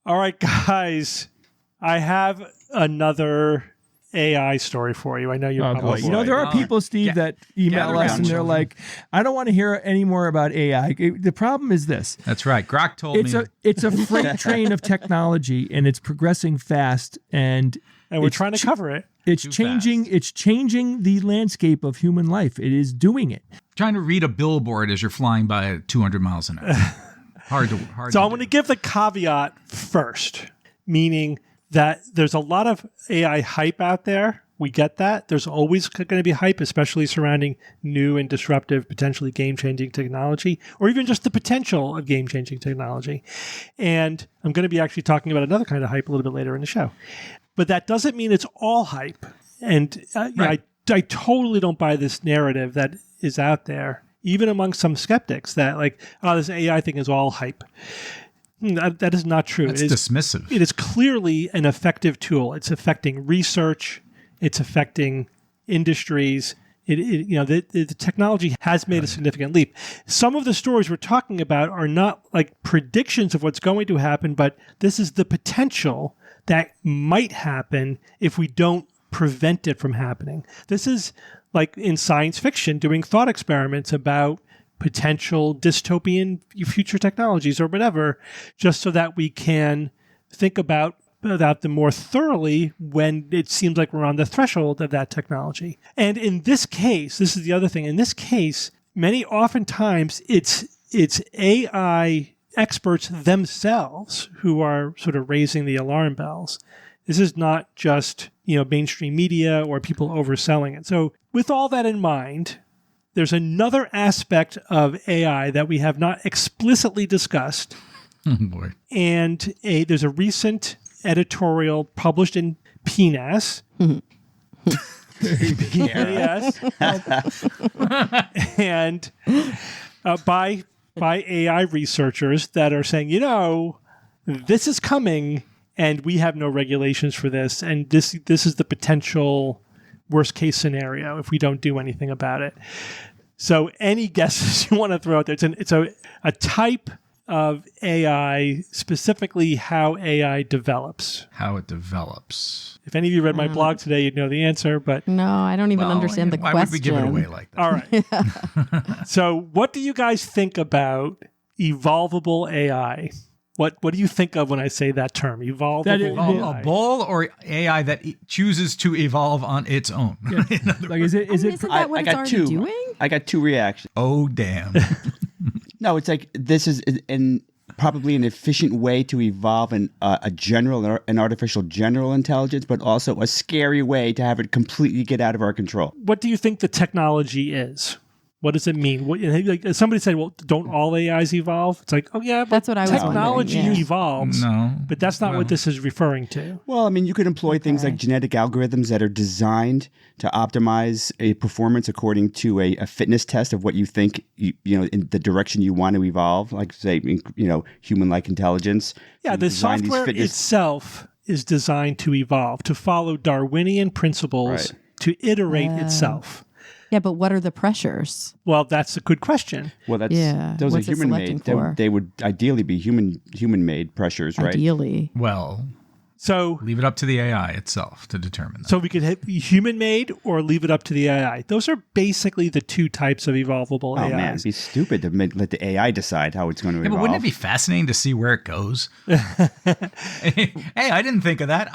All right, guys. I have another AI story for you. I know you're probably... there are people, Steve, that email us and they're like, I don't want to hear any more about AI. The problem is this. That's right. Grok told me. It's a freight train of technology, and it's progressing fast, and we're trying to cover it. It's changing the landscape of human life. It is doing it. Trying to read a billboard as you're flying by at 200 miles an hour. Hard. So I'm going to give the caveat first, meaning that there's a lot of AI hype out there. We get that. There's always going to be hype, especially surrounding new and disruptive, potentially game-changing technology, or even just the potential of game-changing technology. And I'm going to be actually talking about another kind of hype a little bit later in the show. But that doesn't mean it's all hype. And I totally don't buy this narrative that is out there, even among some skeptics, that this AI thing is all hype. That is not true. It's dismissive. It is clearly an effective tool. It's affecting research. It's affecting industries. The technology has made a significant leap. Some of the stories we're talking about are not like predictions of what's going to happen, but this is the potential that might happen if we don't prevent it from happening. This is like in science fiction, doing thought experiments about potential dystopian future technologies or whatever, just so that we can think about them more thoroughly when it seems like we're on the threshold of that technology. And in this case, this is the other thing, in this case, oftentimes it's AI experts themselves who are sort of raising the alarm bells. This is not just, mainstream media or people overselling it. So with all that in mind, there's another aspect of AI that we have not explicitly discussed. Oh boy. And there's a recent editorial published in PNAS. Yes. And by AI researchers that are saying, this is coming and we have no regulations for this. And this is the potential worst case scenario if we don't do anything about it. So any guesses you want to throw out there? It's a type of AI, specifically how AI develops. How it develops. If any of you read my blog today, you'd know the answer, but... No, I don't even understand the why question. would we give it away like that? All right. So what do you guys think about evolvable AI? What do you think of when I say that term, evolvable AI? A bull or AI that chooses to evolve on its own? Like, is it? Isn't that what it's already doing? I got two reactions. Oh, damn. No, it's like this is probably an efficient way to evolve an artificial general intelligence, but also a scary way to have it completely get out of our control. What do you think the technology is? What does it mean? Like somebody said, well, don't all AIs evolve? It's like, oh yeah, but That's what I was technology wondering, yeah. evolves. No. But that's not what this is referring to. Well, I mean, you could employ things like genetic algorithms that are designed to optimize a performance according to a fitness test of what you think, in the direction you want to evolve, like, say, human-like intelligence. Yeah, You the design these software itself is designed to evolve, to follow Darwinian principles, to iterate itself. Yeah, but what are the pressures? Well, that's a good question. Well, those What's are it human-made. selecting for? They would ideally be human-made pressures, right? Ideally. Well, So leave it up to the AI itself to determine that. So we could hit human-made or leave it up to the AI. Those are basically the two types of evolvable Oh AIs. man, it'd be stupid to let the AI decide how it's going to Yeah, evolve. but wouldn't it be fascinating to see where it goes? Hey, I didn't think of that.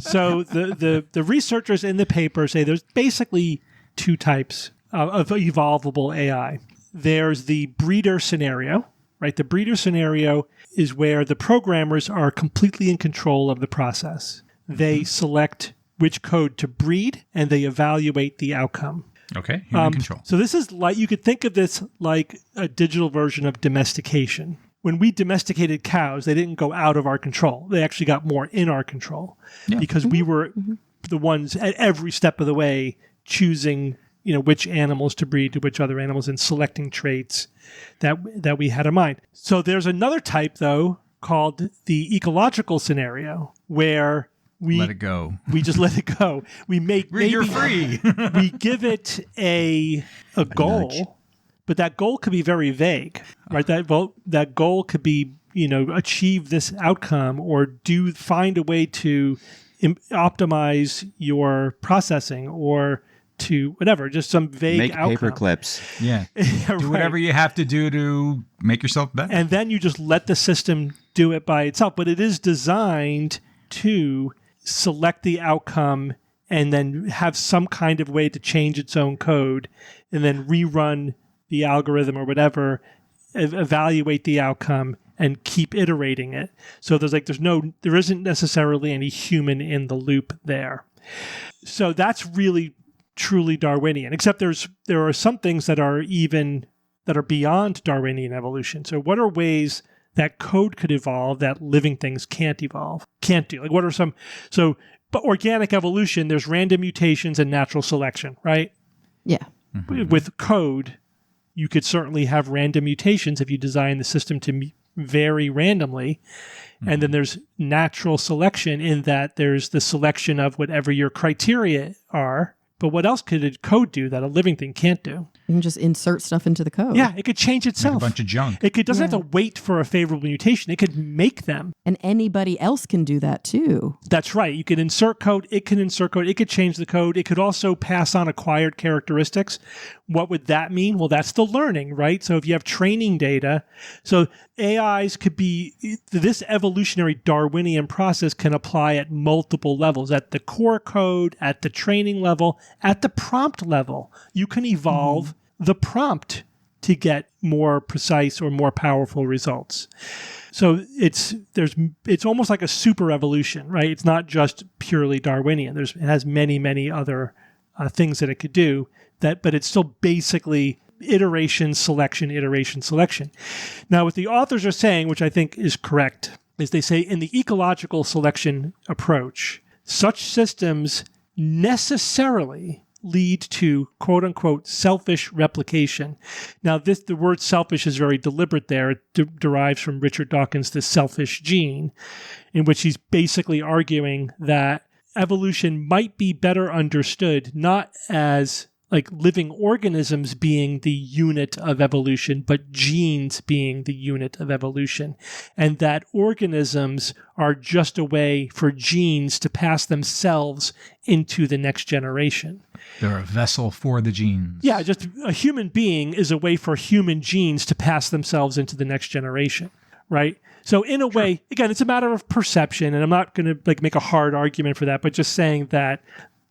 So the researchers in the paper say there's basically two types of evolvable AI. There's the breeder scenario, right? The breeder scenario is where the programmers are completely in control of the process. They select which code to breed and they evaluate the outcome. Okay, human control. So this is like, you could think of this like a digital version of domestication. When we domesticated cows, they didn't go out of our control. They actually got more in our control because we were the ones at every step of the way choosing, which animals to breed to which other animals and selecting traits that we had in mind. So there's another type, though, called the ecological scenario, where we Let it go. We just let it go. We make You're free. we give it a goal, nudge. but that goal could be very vague, right? That goal could be, achieve this outcome or find a way to optimize your processing or to whatever, just some vague Make outcome. paper clips. Yeah. Do whatever you have to do to make yourself better. And then you just let the system do it by itself. But it is designed to select the outcome and then have some kind of way to change its own code and then rerun the algorithm or whatever, evaluate the outcome and keep iterating it. So there isn't necessarily any human in the loop there. So that's really truly Darwinian, except there are some things that are beyond Darwinian evolution. So what are ways that code could evolve that living things can't do? Like what are some, but organic evolution, there's random mutations and natural selection, right? Yeah. Mm-hmm. With code, you could certainly have random mutations if you design the system to vary randomly. Mm-hmm. And then there's natural selection in that there's the selection of whatever your criteria are. But what else could a code do that a living thing can't do? You can just insert stuff into the code. Yeah, it could change itself. Make a bunch of junk. It doesn't have to wait for a favorable mutation. It could make them. And anybody else can do that too. That's right. You can insert code. It can insert code. It could change the code. It could also pass on acquired characteristics. What would that mean? Well, that's the learning, right? So if you have training data, so AIs could be, this evolutionary Darwinian process can apply at multiple levels, at the core code, at the training level, at the prompt level. You can evolve the prompt to get more precise or more powerful results. So it's almost like a super evolution, right? It's not just purely Darwinian. It has many, many other things that it could do, but it's still basically iteration, selection. Now, what the authors are saying, which I think is correct, is they say in the ecological selection approach, such systems necessarily lead to quote unquote selfish replication. Now, the word selfish is very deliberate there. It derives from Richard Dawkins' The Selfish Gene, in which he's basically arguing that evolution might be better understood not as like living organisms being the unit of evolution, but genes being the unit of evolution. And that organisms are just a way for genes to pass themselves into the next generation. They're a vessel for the genes. Yeah, just a human being is a way for human genes to pass themselves into the next generation, right? So in a way, again, it's a matter of perception, and I'm not going to like make a hard argument for that, but just saying that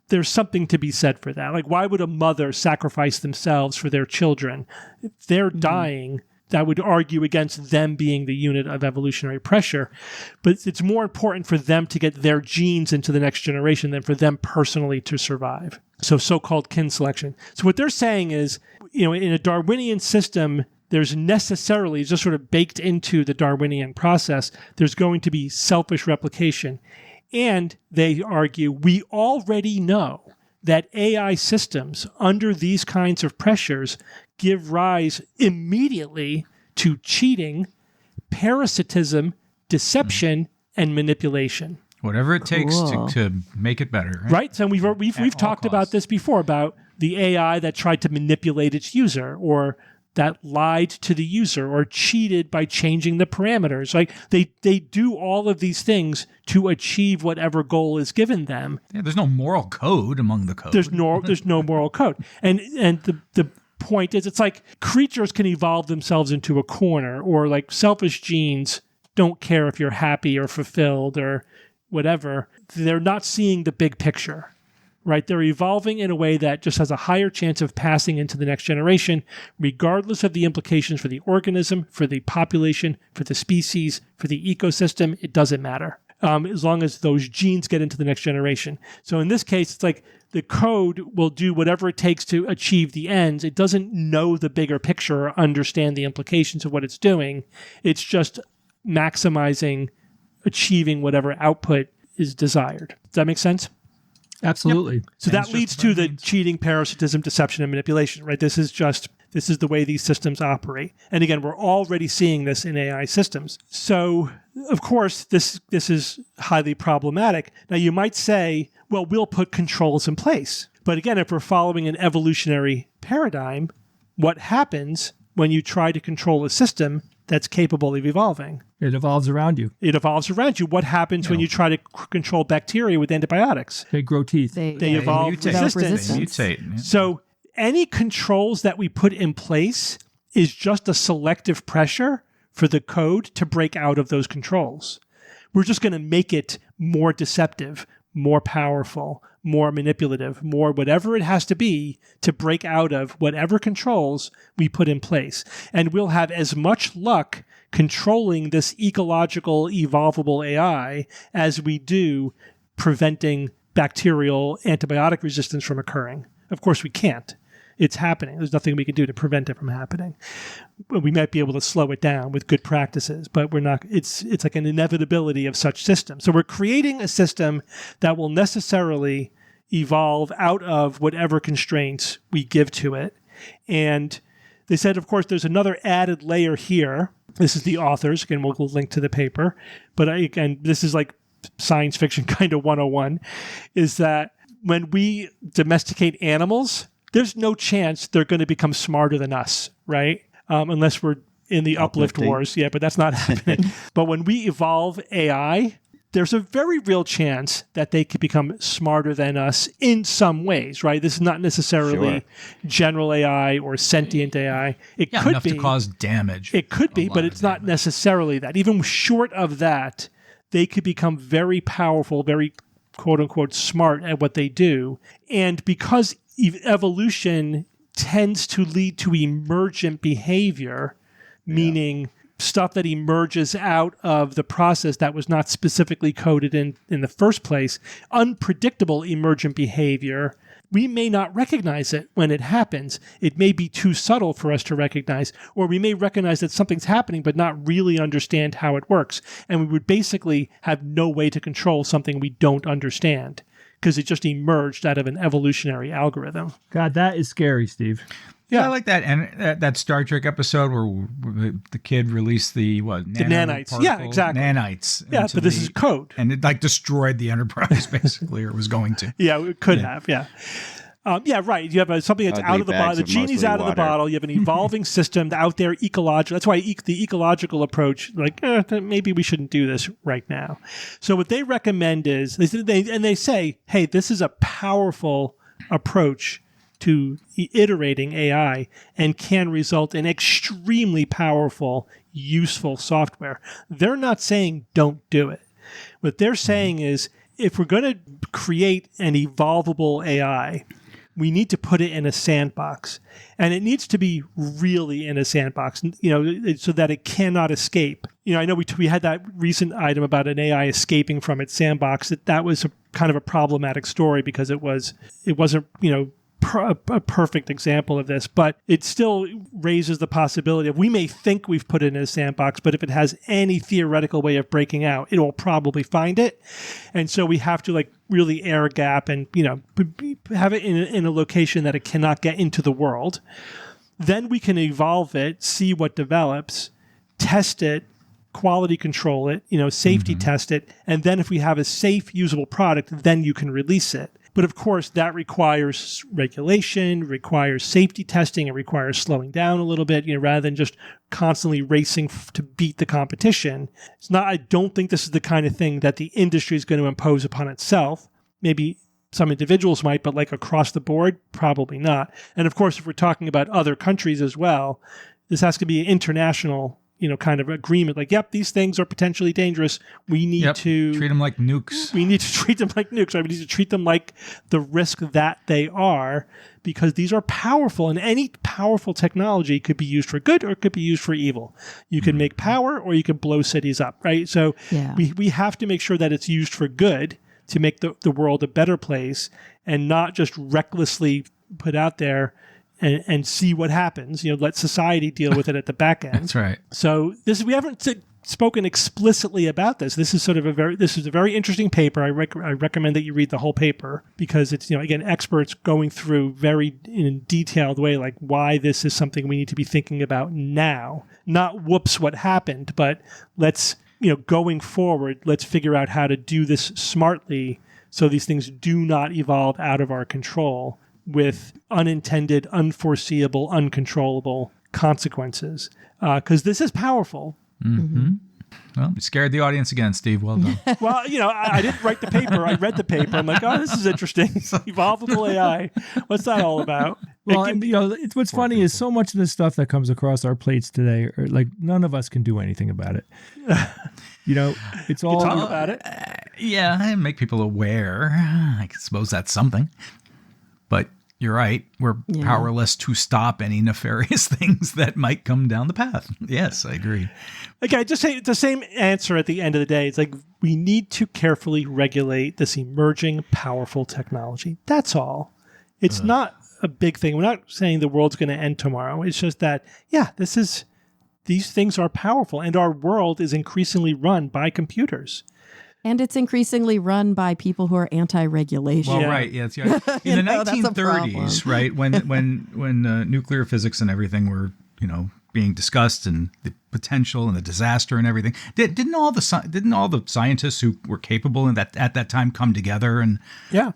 there's something to be said for that. Like, why would a mother sacrifice themselves for their children? If they're dying, that would argue against them being the unit of evolutionary pressure. But it's more important for them to get their genes into the next generation than for them personally to survive. So so-called kin selection. So what they're saying is, in a Darwinian system, there's necessarily, just sort of baked into the Darwinian process, there's going to be selfish replication. And they argue, we already know that AI systems under these kinds of pressures give rise immediately to cheating, parasitism, deception, and manipulation. Whatever it takes to make it better. Right? So we've talked about this before, about the AI that tried to manipulate its user, or that lied to the user, or cheated by changing the parameters. Like they do all of these things to achieve whatever goal is given them. Yeah, there's no moral code among the code. There's no moral code. And the point is, it's like creatures can evolve themselves into a corner, or like selfish genes don't care if you're happy or fulfilled or whatever. They're not seeing the big picture. Right? They're evolving in a way that just has a higher chance of passing into the next generation, regardless of the implications for the organism, for the population, for the species, for the ecosystem. It doesn't matter, as long as those genes get into the next generation. So in this case, it's like the code will do whatever it takes to achieve the ends. It doesn't know the bigger picture or understand the implications of what it's doing. It's just maximizing, achieving whatever output is desired. Does that make sense? Absolutely. Yep. So that leads to the cheating, parasitism, deception, and manipulation, right? This is the way these systems operate. And again, we're already seeing this in AI systems. So, of course, this is highly problematic. Now, you might say, well, we'll put controls in place. But again, if we're following an evolutionary paradigm, what happens when you try to control a system that's capable of evolving? It evolves around you. It evolves around you. What happens when you try to control bacteria with antibiotics? They grow teeth. They evolve resistance. They mutate. Yeah. So any controls that we put in place is just a selective pressure for the code to break out of those controls. We're just going to make it more deceptive, more powerful, more manipulative, more whatever it has to be to break out of whatever controls we put in place. And we'll have as much luck controlling this ecological, evolvable AI as we do preventing bacterial antibiotic resistance from occurring. Of course, we can't. It's happening. There's nothing we can do to prevent it from happening. We might be able to slow it down with good practices, but we're not. It's like an inevitability of such systems. So we're creating a system that will necessarily evolve out of whatever constraints we give to it. And they said, of course, there's another added layer here. This is the authors. Again, we'll link to the paper. But again, this is like science fiction kind of 101, is that when we domesticate animals, there's no chance they're going to become smarter than us, right? Unless we're in the uplift wars. Yeah, but that's not happening. But when we evolve AI, there's a very real chance that they could become smarter than us in some ways, right? This is not necessarily general AI or sentient AI. It could enough be to cause damage. It could be, but it's not necessarily that. Even short of that, they could become very powerful, very quote unquote smart at what they do. And because evolution tends to lead to emergent behavior, meaning stuff that emerges out of the process that was not specifically coded in the first place, unpredictable emergent behavior, we may not recognize it when it happens. It may be too subtle for us to recognize, or we may recognize that something's happening but not really understand how it works. And we would basically have no way to control something we don't understand because it just emerged out of an evolutionary algorithm. God, that is scary, Steve. Yeah, I like that. And that Star Trek episode where the kid released the nanites. Yeah, exactly. Nanites. Yeah, but this is code. And it like destroyed the Enterprise, basically, or was going to. Yeah, it could have, yeah. Yeah, right. You have something that's out of the bottle. The genie's out of the bottle. You have an evolving system out there, ecological. That's why the ecological approach, like, maybe we shouldn't do this right now. So what they recommend is, they say, hey, this is a powerful approach to iterating AI and can result in extremely powerful, useful software. They're not saying don't do it. What they're saying is, if we're going to create an evolvable AI, we need to put it in a sandbox, and it needs to be really in a sandbox, so that it cannot escape. I know we had that recent item about an AI escaping from its sandbox. That was kind of a problematic story because it wasn't a perfect example of this, but it still raises the possibility of, we may think we've put it in a sandbox, but if it has any theoretical way of breaking out, it will probably find it. And so we have to really air gap and, have it in a location that it cannot get into the world. Then we can evolve it, see what develops, test it, quality control it, safety test it. And then if we have a safe, usable product, then you can release it. But of course, that requires regulation, requires safety testing, it requires slowing down a little bit, rather than just constantly racing to beat the competition. I don't think this is the kind of thing that the industry is going to impose upon itself. Maybe some individuals might, but across the board, probably not. And of course, if we're talking about other countries as well, this has to be an international kind of agreement. Yep, these things are potentially dangerous. We need to treat them like nukes. We need to treat them like nukes. Right? We need to treat them like the risk that they are, because these are powerful, and any powerful technology could be used for good or it could be used for evil. You can make power or you can blow cities up, right? So we have to make sure that it's used for good to make the world a better place, and not just recklessly put out there and see what happens. Let society deal with it at the back end. That's right. So we haven't spoken explicitly about this. This is a very interesting paper. I recommend that you read the whole paper, because it's again, experts going through very in a detailed way why this is something we need to be thinking about now. Not whoops what happened, but let's going forward, let's figure out how to do this smartly so these things do not evolve out of our control with unintended, unforeseeable, uncontrollable consequences. Because this is powerful. Mm-hmm. Well, you scared the audience again, Steve. Well done. Well, I didn't write the paper. I read the paper. I'm like, oh, this is interesting. Evolvable AI. What's that all about? Well, what's funny is so much of the stuff that comes across our plates today, none of us can do anything about it. It's all... You talk about it. Yeah, and make people aware. I suppose that's something. But you're right. We're powerless to stop any nefarious things that might come down the path. Yes, I agree. Okay, just say the same answer at the end of the day. It's we need to carefully regulate this emerging, powerful technology. That's all. It's not a big thing. We're not saying the world's going to end tomorrow. It's just that, these things are powerful, and our world is increasingly run by computers. And it's increasingly run by people who are anti-regulation. Well, right, yeah. In the 1930s, right, when nuclear physics and everything were, being discussed, and the potential and the disaster and everything, didn't all the scientists who were capable at that time come together and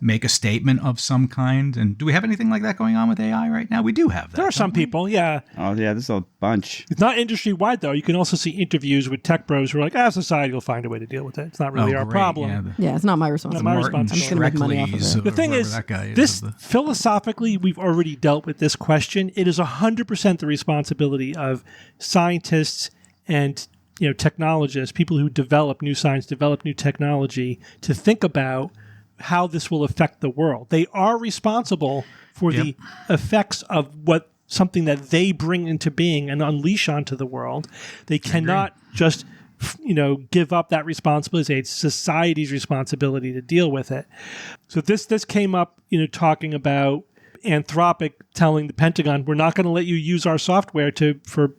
make a statement of some kind? And do we have anything like that going on with AI right now? We do have that. There are some people, yeah. Oh yeah, there's a bunch. It's not industry wide though. You can also see interviews with tech bros who are like, society will find a way to deal with it. It's not really our problem. Yeah, it's not my responsibility. I'm just going to make money off of it. The thing is, philosophically, we've already dealt with this question. It is 100% the responsibility of scientists and technologists, people who develop new science, develop new technology, to think about how this will affect the world. They are responsible for the effects of something that they bring into being and unleash onto the world. They cannot just give up that responsibility. It's society's responsibility to deal with it. So this came up, talking about Anthropic telling the Pentagon, we're not going to let you use our software for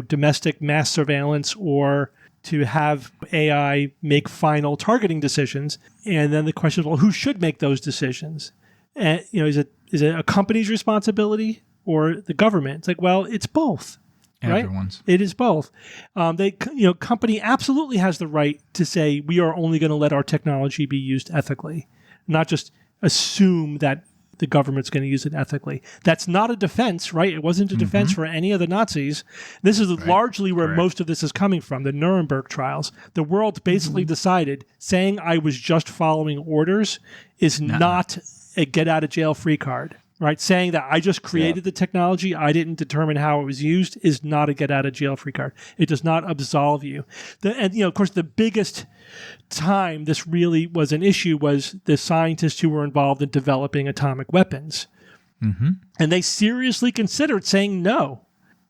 domestic mass surveillance or to have AI make final targeting decisions. And then the question is, well, who should make those decisions? And, is it a company's responsibility or the government? It's it's both. Right? Everyone's. It is both. Company absolutely has the right to say, we are only going to let our technology be used ethically, not just assume that the government's going to use it ethically. That's not a defense, right? It wasn't a defense for any of the Nazis. This is largely where most of this is coming from, the Nuremberg trials. The world basically decided saying I was just following orders is not a get-out-of-jail-free card. Right, saying that I just created the technology, I didn't determine how it was used, is not a get-out-of-jail-free card. It does not absolve you. And of course, the biggest time this really was an issue was the scientists who were involved in developing atomic weapons, and they seriously considered saying no,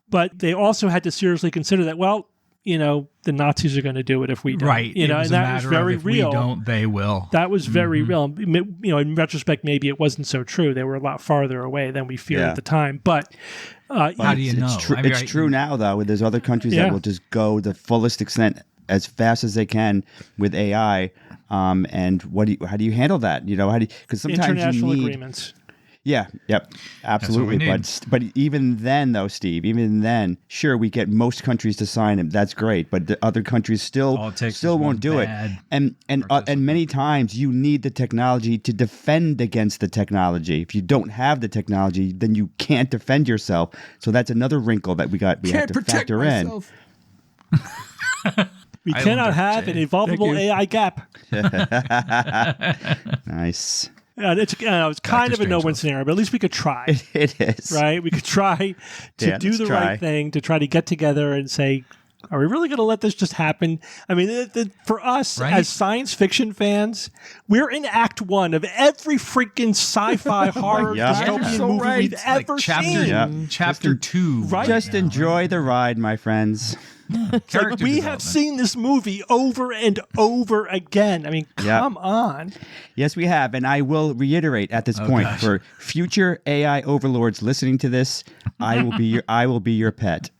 but they also had to seriously consider that the Nazis are going to do it if we don't. Right. And that was very real. If we don't, they will. That was very real. In retrospect, maybe it wasn't so true. They were a lot farther away than we feared at the time. But how do you know? It's true now, though. There's other countries that will just go the fullest extent as fast as they can with AI. And how do you handle that? Because sometimes international you need agreements. Yeah, yep, absolutely. But even then, though, Steve, sure, we get most countries to sign it. That's great, but the other countries still won't do it. And many times you need the technology to defend against the technology. If you don't have the technology, then you can't defend yourself. So that's another wrinkle that we have to factor in. We cannot have an evolvable AI gap. Nice. It's kind of a no-win scenario, but at least we could try. It is. Right? We could try to do the right thing, to try to get together and say, are we really going to let this just happen? I mean, for us as science fiction fans, we're in Act 1 of every freaking sci-fi horror dystopian movie we've ever seen. Chapter 2. Right? Just enjoy the ride, my friends. We have seen this movie over and over again. I mean, come on. Yes, we have. And I will reiterate at this point, for future AI overlords listening to this, I will be your pet.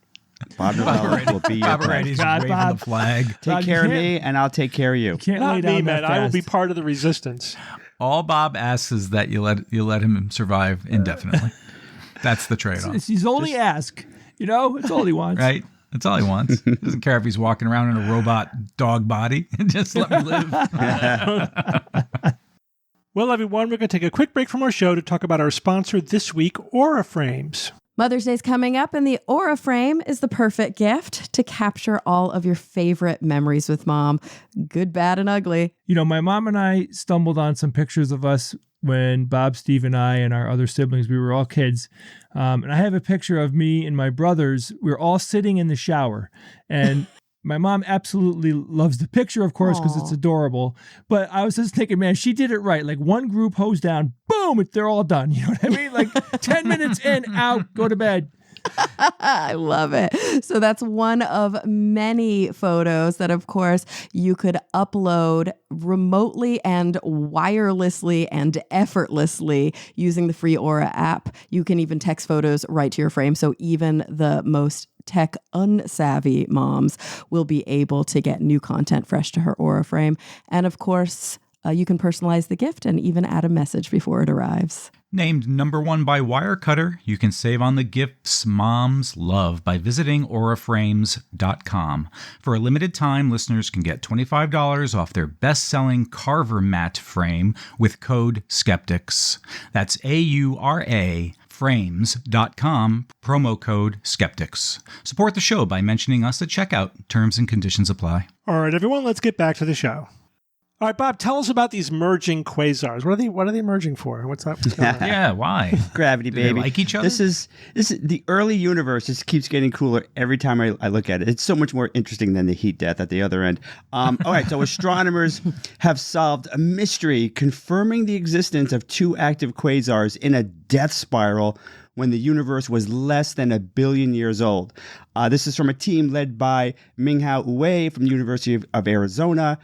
Bob Novello will be your pet. He's waving the flag. Take care of me, and I'll take care of you. Not me, man. I will be part of the resistance. All Bob asks is that you let him survive indefinitely. That's the trade-off. He's only ask. It's all he wants. Right? That's all he wants. He doesn't care if he's walking around in a robot dog body. Just let me live. Well, everyone, we're going to take a quick break from our show to talk about our sponsor this week, Aura Frames. Mother's Day's coming up, and the Aura Frame is the perfect gift to capture all of your favorite memories with mom, good, bad, and ugly. My mom and I stumbled on some pictures of us when Bob, Steve, and I and our other siblings, we were all kids. And I have a picture of me and my brothers. We were all sitting in the shower. And my mom absolutely loves the picture, of course, because it's adorable. But I was just thinking, man, she did it right. Like one group hose down, boom, they're all done. You know what I mean? Like 10 minutes in, out, go to bed. I love it. So that's one of many photos that, of course, you could upload remotely and wirelessly and effortlessly using the free Aura app. You can even text photos right to your frame. So even the most tech unsavvy moms will be able to get new content fresh to her Aura frame. And of course, you can personalize the gift and even add a message before it arrives. Named #1 by Wirecutter, you can save on the gifts moms love by visiting auraframes.com. For a limited time, listeners can get $25 off their best-selling Carver mat frame with code SKEPTICS. That's AURA frames.com, promo code SKEPTICS. Support the show by mentioning us at checkout. Terms and conditions apply. All right, everyone, let's get back to the show. All right, Bob, tell us about these merging quasars. What are they merging for? What's that? What's going on? Yeah, why? Gravity, baby. Do they like each other? This is the early universe. Just keeps getting cooler every time I look at it. It's so much more interesting than the heat death at the other end. All right, so astronomers have solved a mystery confirming the existence of two active quasars in a death spiral when the universe was less than 1 billion years old. This is from a team led by Minghao Wei from the University of Arizona.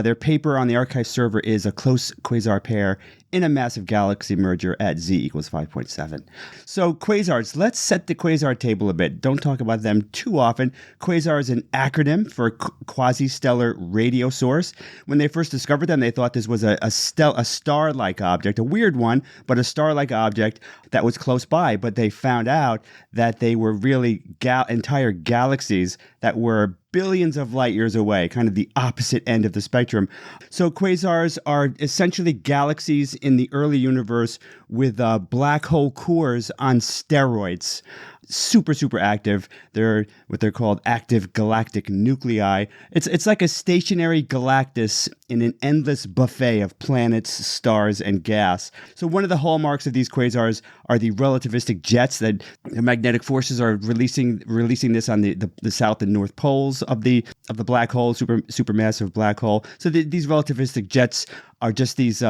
Their paper on the archive server is a close quasar pair in a massive galaxy merger at z equals 5.7. So quasars, let's set the quasar table a bit. Don't talk about them too often. Quasar is an acronym for quasi-stellar radio source. When they first discovered them, they thought this was a star-like object, a weird one, but a star-like object that was close by. But they found out that they were really entire galaxies that were billions of light years away, kind of the opposite end of the spectrum. So quasars are essentially galaxies in the early universe with black hole cores on steroids. Super, super active. They're what they're called active galactic nuclei. It's like a stationary Galactus in an endless buffet of planets, stars, and gas. So one of the hallmarks of these quasars are the relativistic jets that the magnetic forces are releasing this on the south and north poles of the black hole, supermassive black hole. So these relativistic jets are just these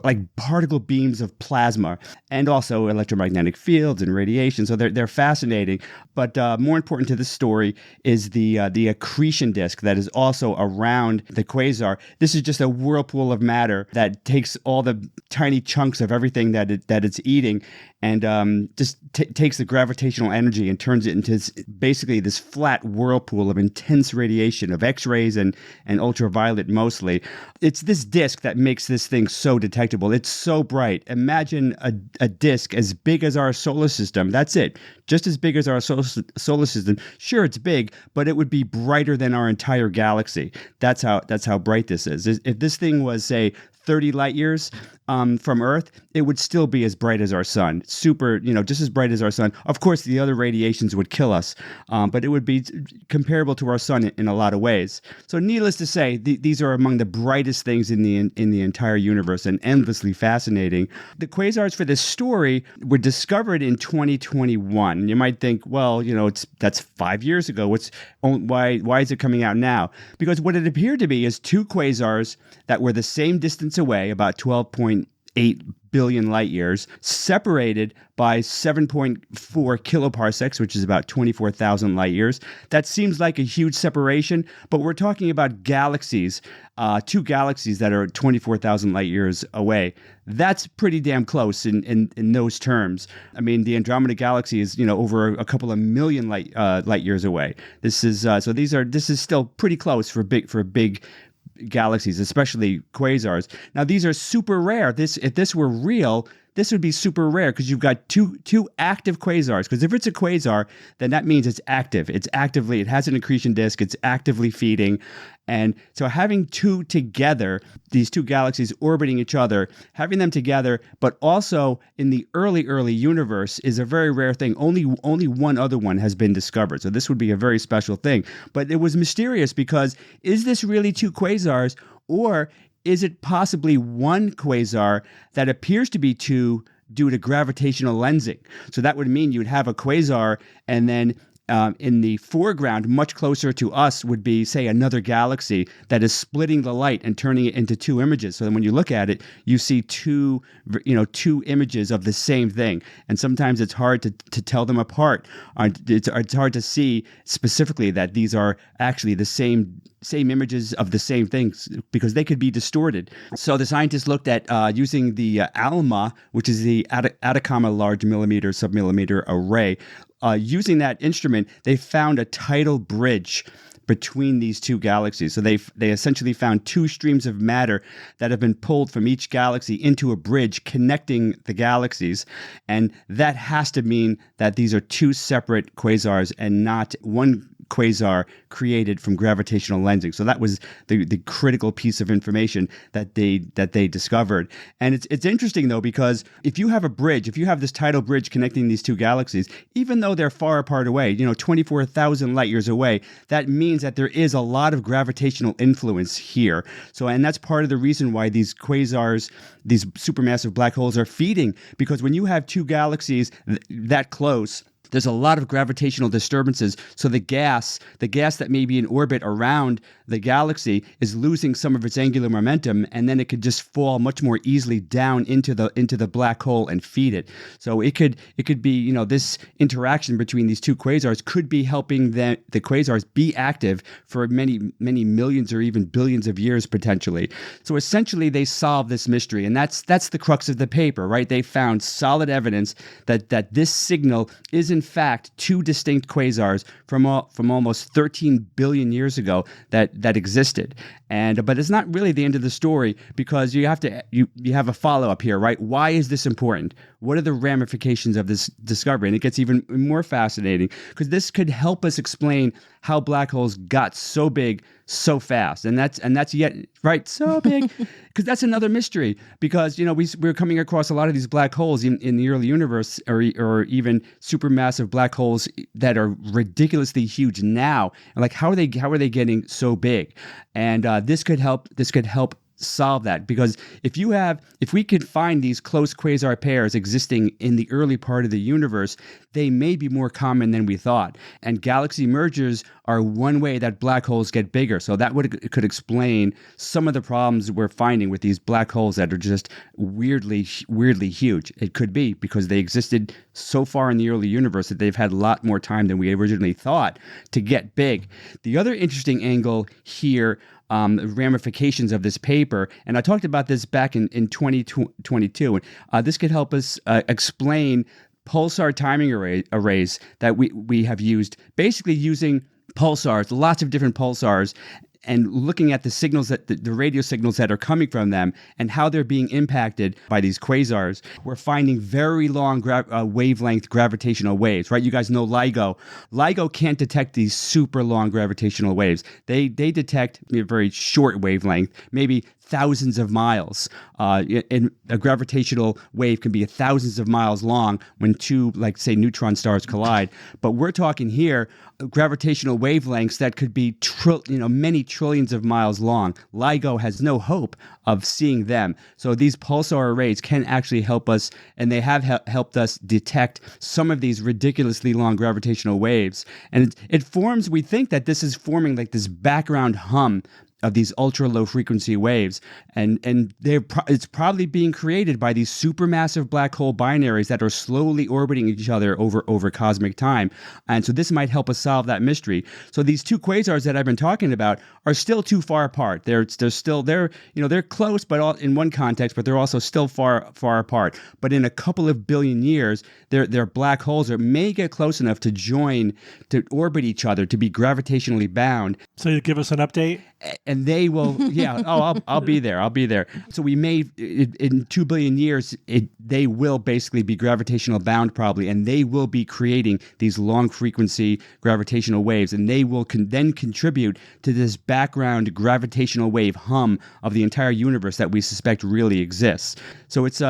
like particle beams of plasma, and also electromagnetic fields and radiation. So they're fascinating. But more important to this story is the accretion disk that is also around the quasar. This is just a whirlpool of matter that takes all the tiny chunks of everything that it's eating, and just takes the gravitational energy and turns it into basically this flat whirlpool of intense radiation of X-rays and ultraviolet mostly. It's this disk that makes this thing so detectable. It's so bright. Imagine a disk as big as our solar system. That's it. Just as big as our solar system. Sure, it's big, but it would be brighter than our entire galaxy. That's how bright this is. If this thing was, say, 30 light years from Earth, it would still be as bright as our sun. Super, just as bright as our sun. Of course, the other radiations would kill us, but it would be comparable to our sun in a lot of ways. So needless to say, these are among the brightest things in the entire universe and endlessly fascinating. The quasars for this story were discovered in 2021. You might think, well, that's 5 years ago. Why is it coming out now? Because what it appeared to be is two quasars that were the same distance away, about 12.8 billion light years, separated by 7.4 kiloparsecs, which is about 24,000 light years. That seems like a huge separation, but we're talking about galaxies, two galaxies that are 24,000 light years away. That's pretty damn close in those terms. I mean, the Andromeda Galaxy is over a couple of million light years away. This is this is still pretty close for big galaxies, especially quasars. Now, these are super rare. If this were real, this would be super rare because you've got two active quasars. Because if it's a quasar, then that means it's active. It has an accretion disk. It's actively feeding. And so having two together, these two galaxies orbiting each other, having them together, but also in the early universe is a very rare thing. Only one other one has been discovered. So this would be a very special thing. But it was mysterious because is this really two quasars, or is it possibly one quasar that appears to be two due to gravitational lensing? So that would mean you'd have a quasar, and then in the foreground, much closer to us, would be, say, another galaxy that is splitting the light and turning it into two images. So then when you look at it, you see two images of the same thing. And sometimes it's hard to tell them apart. It's hard to see specifically that these are actually the same images of the same things because they could be distorted. So the scientists looked at using the ALMA, which is the Atacama Large Millimeter Submillimeter Array. Using that instrument, they found a tidal bridge between these two galaxies. So they essentially found two streams of matter that have been pulled from each galaxy into a bridge connecting the galaxies. And that has to mean that these are two separate quasars and not one quasar created from gravitational lensing. So that was the critical piece of information that they discovered. And it's interesting though, because if you have this tidal bridge connecting these two galaxies, even though they're far apart away, 24,000 light years away, that means that there is a lot of gravitational influence here. So, and that's part of the reason why these quasars, these supermassive black holes, are feeding, because when you have two galaxies that close, there's a lot of gravitational disturbances. So the gas that may be in orbit around the galaxy is losing some of its angular momentum, and then it could just fall much more easily down into the black hole and feed it. So it could be, this interaction between these two quasars could be helping the quasars be active for many, many millions or even billions of years potentially. So essentially they solved this mystery, and that's the crux of the paper, right? They found solid evidence that this signal is in fact 2 distinct quasars from almost 13 billion years ago that existed. But it's not really the end of the story, because you have a follow-up here, right? Why is this important? What are the ramifications of this discovery? And it gets even more fascinating, because this could help us explain how black holes got so big so fast. And that's yet, right, so big, because that's another mystery. Because, we're coming across a lot of these black holes in the early universe, or even supermassive black holes that are ridiculously huge now. And like, how are they getting so big? And this could help solve that, because if we could find these close quasar pairs existing in the early part of the universe, they may be more common than we thought. And galaxy mergers are one way that black holes get bigger. So that could explain some of the problems we're finding with these black holes that are just weirdly huge. It could be because they existed so far in the early universe that they've had a lot more time than we originally thought to get big. The other interesting angle here, ramifications of this paper, and I talked about this back in 2022. This could help us explain pulsar timing arrays that we have used, basically using pulsars, lots of different pulsars, and looking at the signals the radio signals that are coming from them and how they're being impacted by these quasars. We're finding very long wavelength gravitational waves, right? You guys know LIGO. LIGO can't detect these super long gravitational waves. They detect a very short wavelength, maybe thousands of miles. And a gravitational wave can be thousands of miles long when two, like, say, neutron stars collide. But we're talking here gravitational wavelengths that could be many trillions of miles long. LIGO has no hope of seeing them. So these pulsar arrays can actually help us, and they have helped us detect some of these ridiculously long gravitational waves. And it forms, we think that this is forming like this background hum of these ultra low frequency waves, and it's probably being created by these supermassive black hole binaries that are slowly orbiting each other over cosmic time. And so this might help us solve that mystery. So these two quasars that I've been talking about are still too far apart. They're close, but in one context, but they're also still far apart. But in a couple of billion years, their black holes may get close enough to orbit each other, to be gravitationally bound. So you give us an update? And they will, yeah. Oh, I'll be there. So we may, in 2 billion years, they will basically be gravitational bound probably, and they will be creating these long frequency gravitational waves, and they will then contribute to this background gravitational wave hum of the entire universe that we suspect really exists. So it's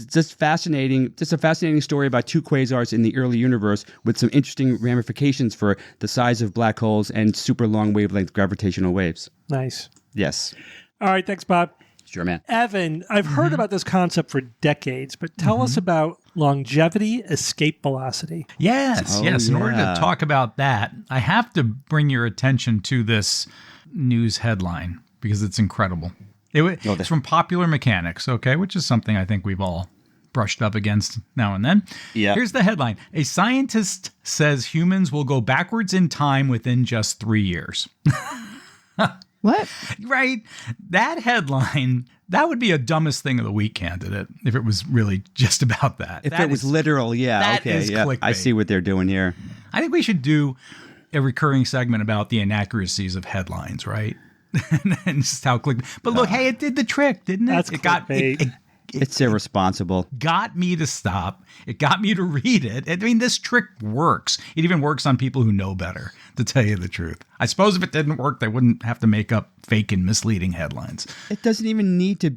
just fascinating, just a fascinating story about two quasars in the early universe with some interesting ramifications for the size of black holes and super long wavelength gravitational waves. Nice. Yes. All right. Thanks, Bob. Sure, man. Evan, I've heard about this concept for decades, but tell us about longevity escape velocity. Yes. In order to talk about that, I have to bring your attention to this news headline because it's incredible. It's from Popular Mechanics, okay, which is something I think we've all brushed up against now and then. Yeah. Here's the headline. A scientist says humans will go backwards in time within just 3 years. What? Right. That headline, that would be a dumbest thing of the week candidate if it was really just about that. If it was literal, yeah. That is clickbait. I see what they're doing here. I think we should do a recurring segment about the inaccuracies of headlines, right? And just how clickbait. But look, hey, it did the trick, didn't it? That's clickbait. It's irresponsible. Got me to stop. It got me to read it. I mean, this trick works. It even works on people who know better, to tell you the truth. I suppose if it didn't work, they wouldn't have to make up fake and misleading headlines. They didn't even need to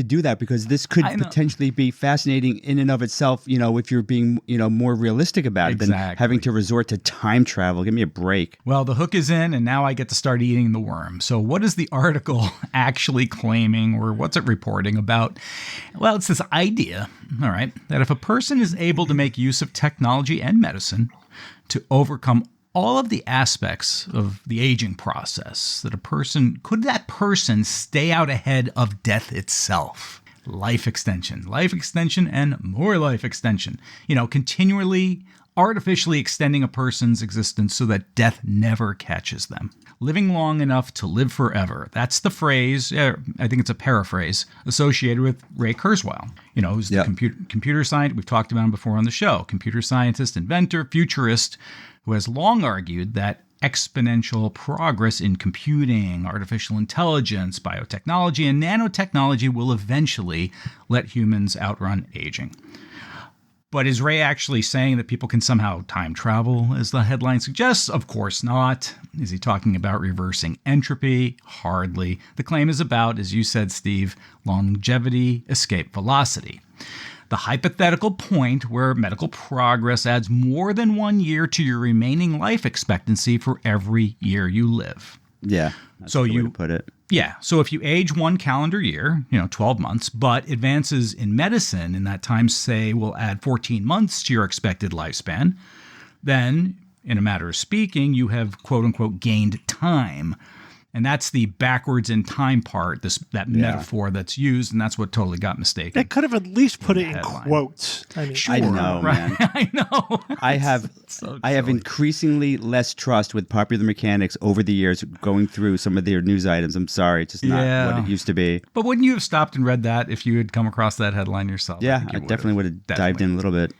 do that, because this could potentially be fascinating in and of itself, if you're being, more realistic about it than having to resort to time travel. Give me a break. Well, the hook is in, and now I get to start eating the worm. So what is the article actually claiming, or what's it reporting about? Well, it's this idea, all right, that if a person is able to make use of technology and medicine to overcome all of the aspects of the aging process, could that person stay out ahead of death itself? Life extension, and more life extension. Continually artificially extending a person's existence so that death never catches them. Living long enough to live forever. That's the phrase, I think it's a paraphrase, associated with Ray Kurzweil, who's the computer scientist. We've talked about him before on the show. Computer scientist, inventor, futurist, who has long argued that exponential progress in computing, artificial intelligence, biotechnology, and nanotechnology will eventually let humans outrun aging. But is Ray actually saying that people can somehow time travel, as the headline suggests? Of course not. Is he talking about reversing entropy? Hardly. The claim is about, as you said, Steve, longevity, escape velocity. The hypothetical point where medical progress adds more than 1 year to your remaining life expectancy for every year you live. Yeah. That's so the way to put it. Yeah. So if you age 1 calendar year, 12 months, but advances in medicine in that time, say, will add 14 months to your expected lifespan, then, in a matter of speaking, you have, quote unquote, gained time. And that's the backwards in time part, that metaphor that's used, and that's what totally got mistaken. They could have at least put it in quotes. I mean, Sure, I know, right? man. I know. I have increasingly less trust with Popular Mechanics over the years going through some of their news items. I'm sorry, it's just not what it used to be. But wouldn't you have stopped and read that if you had come across that headline yourself? Yeah, I definitely would have dived in a little bit.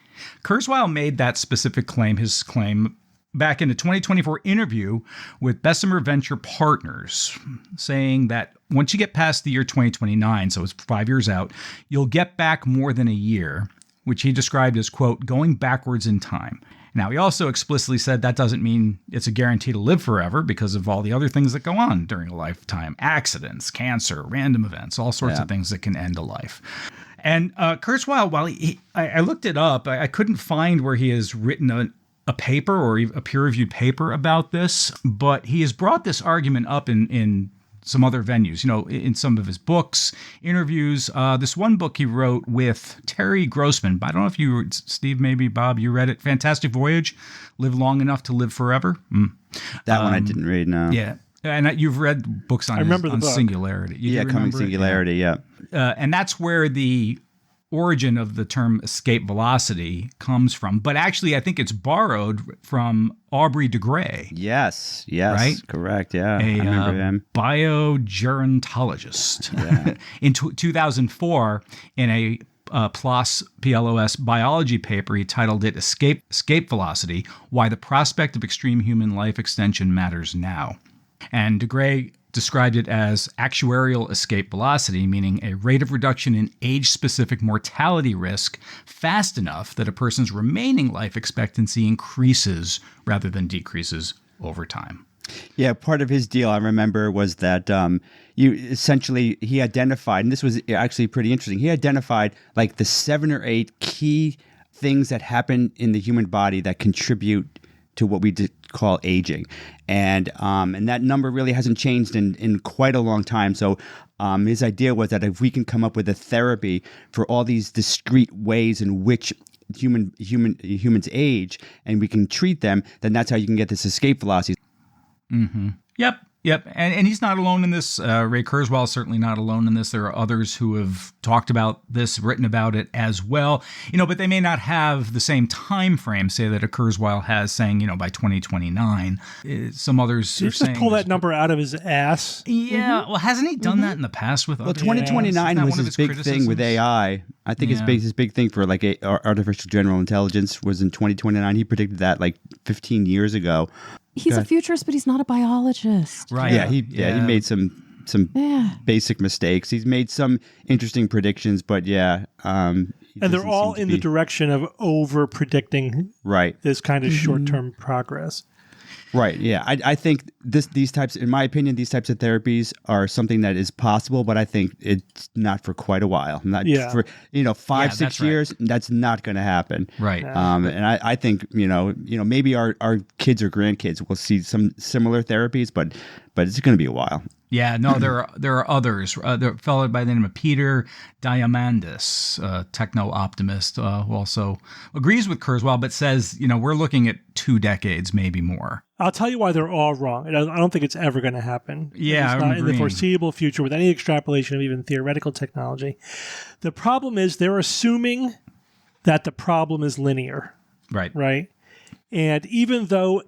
Kurzweil made that specific claim, his claim, back in a 2024 interview with Bessemer Venture Partners, saying that once you get past the year 2029, so it's 5 years out, you'll get back more than a year, which he described as, quote, going backwards in time. Now, he also explicitly said that doesn't mean it's a guarantee to live forever because of all the other things that go on during a lifetime. Accidents, cancer, random events, all sorts of things that can end a life. And Kurzweil, while I looked it up, I couldn't find where he has written a paper or a peer-reviewed paper about this, but he has brought this argument up in some other venues, in some of his books, interviews. This one book he wrote with Terry Grossman. I don't know if you, Steve, maybe Bob, you read it. Fantastic Voyage, Live Long Enough to Live Forever. That one I didn't read, no. Yeah. And you've read books on singularity. Coming singularity, yeah. And that's where the origin of the term escape velocity comes from. But actually, I think it's borrowed from Aubrey de Grey. Yes, right? Correct, yeah. I remember him. Biogerontologist. Yeah. In 2004, in a PLOS biology paper, he titled it Escape Velocity, Why the Prospect of Extreme Human Life Extension Matters Now. And de Grey described it as actuarial escape velocity, meaning a rate of reduction in age-specific mortality risk fast enough that a person's remaining life expectancy increases rather than decreases over time. Yeah, part of his deal, I remember, was that he identified, and this was actually pretty interesting, he identified like the 7 or 8 key things that happen in the human body that contribute to what we call aging. And that number really hasn't changed in quite a long time. So his idea was that if we can come up with a therapy for all these discrete ways in which humans age, and we can treat them, then that's how you can get this escape velocity. Mm-hmm. Yep. And he's not alone in this. Ray Kurzweil is certainly not alone in this. There are others who have talked about this, written about it as well. But they may not have the same time frame, say, that a Kurzweil has, saying, by 2029. Some others are saying... just pull that number out of his ass. Yeah. Well, hasn't he done that in the past with others? Well, 2029 was his big thing with AI. I think his big thing for artificial general intelligence was in 2029. He predicted that 15 years ago. He's a futurist, but he's not a biologist. Right. Yeah, he made some basic mistakes. He's made some interesting predictions, but and they're all in the direction of over predicting this kind of short-term progress. Right. Yeah. I think these types, in my opinion, these types of therapies are something that is possible, but I think it's not for quite a while. Not for 5-6 years. Right. That's not going to happen. Right. And I think maybe our kids or grandkids will see some similar therapies, but it's going to be a while. Yeah, no, there are others. There a fellow by the name of Peter Diamandis, a techno-optimist, who also agrees with Kurzweil, but says, we're looking at 2 decades, maybe more. I'll tell you why they're all wrong. I don't think it's ever going to happen. Yeah, it's not in the foreseeable future with any extrapolation of even theoretical technology. The problem is they're assuming that the problem is linear. Right. Right? And even though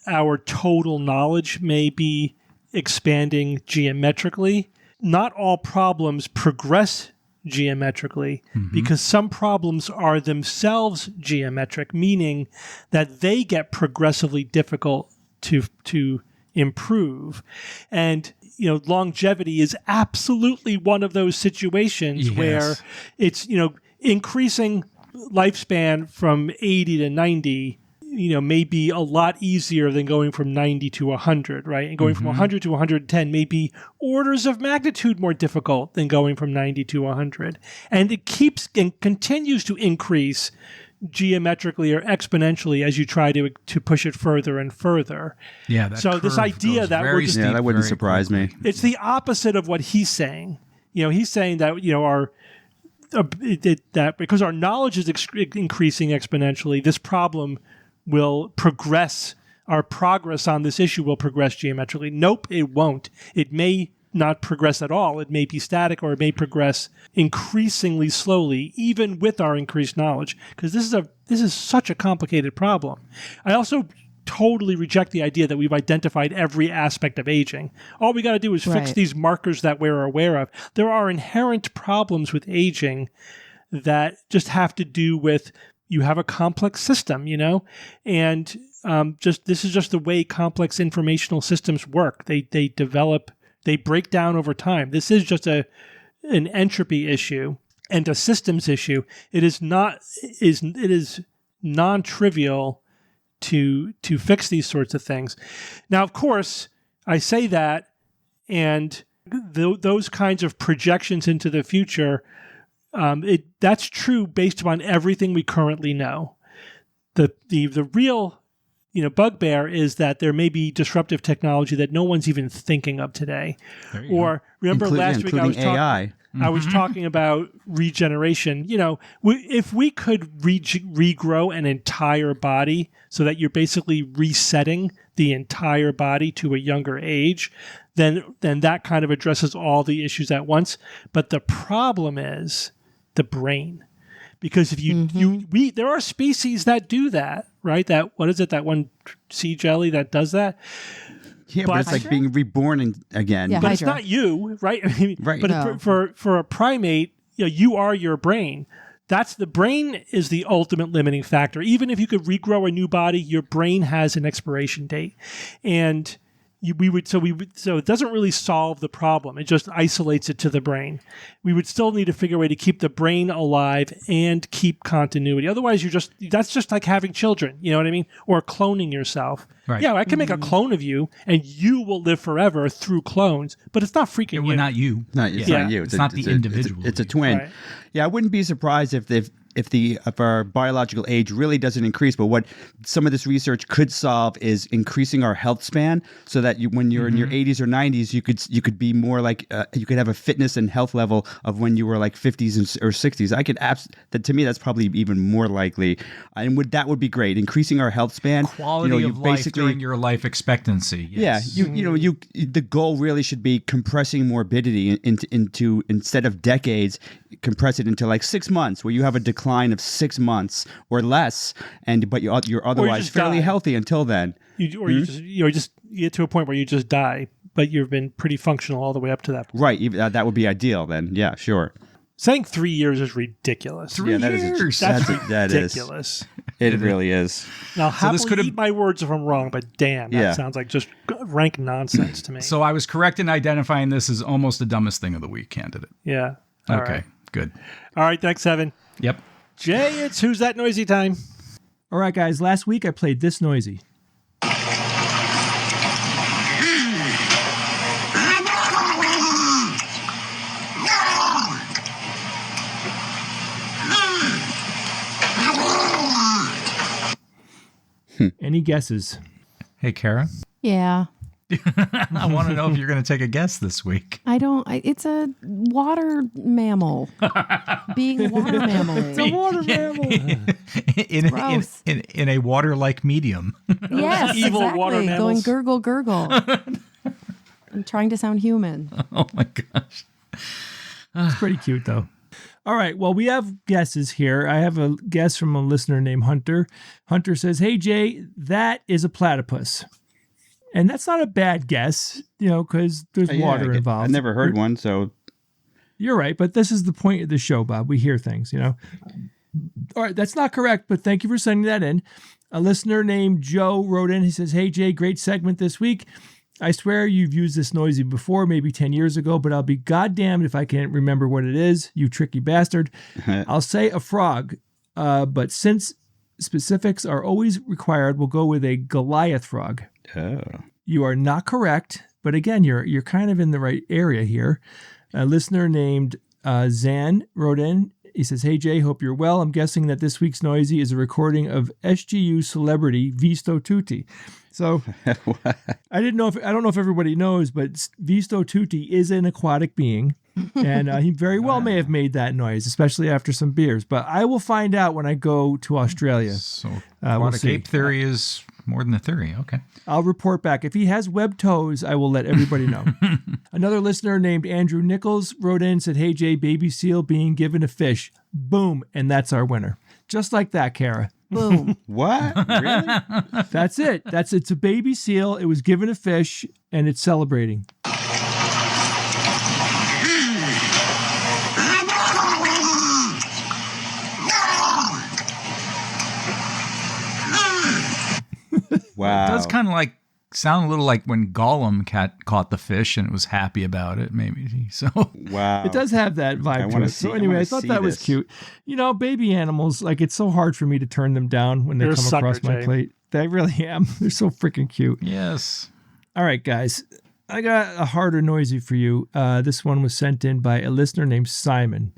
our total knowledge may be expanding geometrically, not all problems progress geometrically because some problems are themselves geometric, meaning that they get progressively difficult to improve. And longevity is absolutely one of those situations where it's increasing lifespan from 80 to 90 may be a lot easier than going from 90 to 100, right? And going from 100 to 110 may be orders of magnitude more difficult than going from 90 to 100. And it keeps and continues to increase geometrically or exponentially as you try to push it further and further. Yeah. That so this idea that we're just that wouldn't surprise me. It's the opposite of what he's saying. He's saying that that because our knowledge is increasing exponentially, this problem will progress. Our progress on this issue will progress geometrically. Nope, it won't. It may not progress at all. It may be static, or it may progress increasingly slowly, even with our increased knowledge. Because this is such a complicated problem. I also totally reject the idea that we've identified every aspect of aging. All we got to do is fix these markers that we're aware of. There are inherent problems with aging that just have to do with you have a complex system, and this is just the way complex informational systems work. They develop, they break down over time. This is just an entropy issue and a systems issue. It is non-trivial to fix these sorts of things. Now, of course, I say that, and those kinds of projections into the future, that's true based upon everything we currently know. The real bugbear is that there may be disruptive technology that no one's even thinking of today. Or remember last week I was talking about regeneration. If we could regrow an entire body so that you're basically resetting the entire body to a younger age, then that kind of addresses all the issues at once. But the problem is the brain. Because if there are species that do that, right? That one sea jelly that does that. Yeah, but it's like being reborn again. Yeah, but Hydra. It's not you, right? Right. But No. for a primate, you are your brain. The brain is the ultimate limiting factor. Even if you could regrow a new body, your brain has an expiration date, and so it doesn't really solve the problem. It just isolates it to the brain. We would still need to figure a way to keep the brain alive and keep continuity. Otherwise, that's just like having children. You know what I mean? Or cloning yourself. Right. Yeah, I can make a clone of you, and you will live forever through clones. But it's not freaking you. Not you. It's not you. It's not the individual. It's a twin. Right. Yeah, I wouldn't be surprised if our biological age really doesn't increase, but what some of this research could solve is increasing our health span, so that when you're in your 80s or 90s, you could be more like you could have a fitness and health level of when you were like 50s or 60s. That to me, that's probably even more likely, and that would be great. Increasing our health span, quality of life during your life expectancy. Yes. Yeah, the goal really should be compressing morbidity into instead of decades, compress it into like 6 months, where you have a decline of 6 months or less, but you're otherwise fairly healthy until then. You just get to a point where you just die, but you've been pretty functional all the way up to that point. Right, that would be ideal then. Yeah, sure. Saying 3 years is ridiculous. 3 years. That's that is ridiculous. It really is. Now, this happily eat my words if I'm wrong, but damn, that sounds like just rank nonsense to me. So I was correct in identifying this as almost the dumbest thing of the week candidate. Yeah. All Okay, right. good. All right, thanks, Evan. Yep. Jay, it's Who's That Noisy time. All right, guys. Last week I played This Noisy. Any guesses? Hey, Kara. Yeah. I want to know if you're going to take a guess this week. It's a water mammal. Being a water mammal. It's a water mammal. Gross. in a water-like medium. Yes, Evil exactly. water Going mammals. gurgle, gurgle. I'm trying to sound human. Oh my gosh. It's pretty cute, though. All right. Well, we have guesses here. I have a guess from a listener named Hunter. Hunter says, "Hey, Jay, that is a platypus." And that's not a bad guess, because there's water involved. I've never heard one, so. You're right. But this is the point of the show, Bob. We hear things, All right. That's not correct, but thank you for sending that in. A listener named Joe wrote in. He says, "Hey, Jay, great segment this week. I swear you've used this noisy before, maybe 10 years ago, but I'll be goddamned if I can't remember what it is, you tricky bastard. I'll say a frog, but since specifics are always required, we'll go with a Goliath frog." Oh. You are not correct, but again, you're kind of in the right area here. A listener named Zan wrote in. He says, "Hey, Jay, hope you're well. I'm guessing that this week's noisy is a recording of SGU celebrity Visto Tutti." So I don't know if everybody knows, but Visto Tutti is an aquatic being, and he very well may have made that noise, especially after some beers. But I will find out when I go to Australia. So aquatic ape theory is more than a theory. Okay. I'll report back. If he has webbed toes, I will let everybody know. Another listener named Andrew Nichols wrote in and said, "Hey, Jay, baby seal being given a fish." Boom. And that's our winner. Just like that, Kara. Boom. What? Really? That's it. It's a baby seal. It was given a fish, and it's celebrating. Wow. It does kind of sound a little like when Gollum caught the fish and it was happy about it, maybe. So Wow. it does have that vibe to it. So anyway, I thought that was cute. Baby animals, it's so hard for me to turn them down when they come across my plate. They really am. They're so freaking cute. yes. All right, guys. I got a harder noisy for you. This one was sent in by a listener named Simon.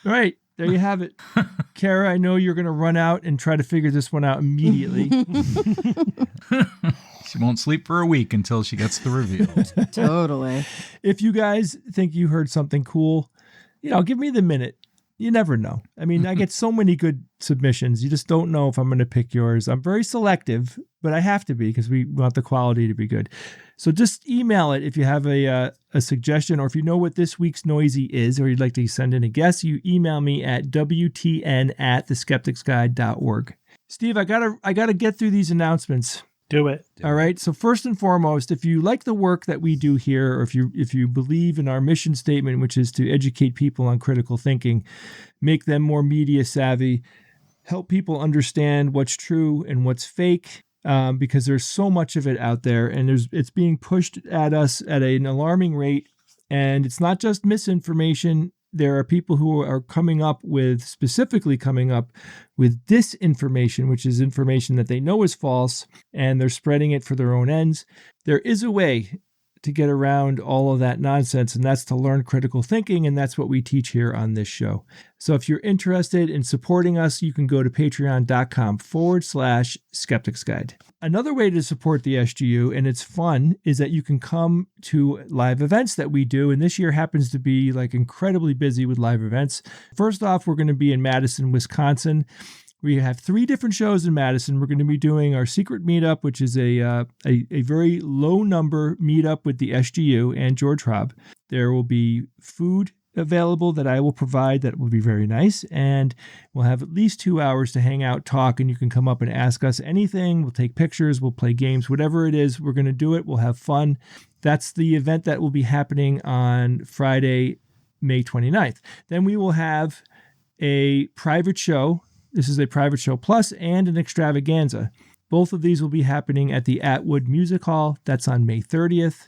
All right, there you have it. Kara, I know you're going to run out and try to figure this one out immediately. She won't sleep for a week until she gets the reveal. Totally. If you guys think you heard something cool, give me the minute. You never know. I mean, I get so many good submissions. You just don't know if I'm going to pick yours. I'm very selective, but I have to be because we want the quality to be good. So just email it if you have a suggestion, or if you know what this week's noisy is, or you'd like to send in a guess, you email me at wtn@theskepticsguide.org. Steve, I gotta get through these announcements. Do it. All right. So first and foremost, if you like the work that we do here, or if you believe in our mission statement, which is to educate people on critical thinking, make them more media savvy, help people understand what's true and what's fake, because there's so much of it out there, and it's being pushed at us at an alarming rate. And it's not just misinformation. There are people who are specifically coming up with disinformation, which is information that they know is false, and they're spreading it for their own ends. There is a way to get around all of that nonsense, and that's to learn critical thinking, and that's what we teach here on this show. So if you're interested in supporting us, you can go to patreon.com/Skeptics Guide. Another way to support the SGU, and it's fun, is that you can come to live events that we do, and this year happens to be incredibly busy with live events. First off, we're going to be in Madison, Wisconsin. We have 3 different shows in Madison. We're going to be doing our secret meetup, which is a very low number meetup with the SGU and George Hobb. There will be food available that I will provide that will be very nice, and we'll have at least 2 hours to hang out, talk, and you can come up and ask us anything. We'll take pictures, we'll play games, whatever it is, we're going to do it. We'll have fun. That's the event that will be happening on Friday, May 29th. Then we will have a private show. This is a private show plus and an extravaganza. Both of these will be happening at the Atwood Music Hall. That's on May 30th.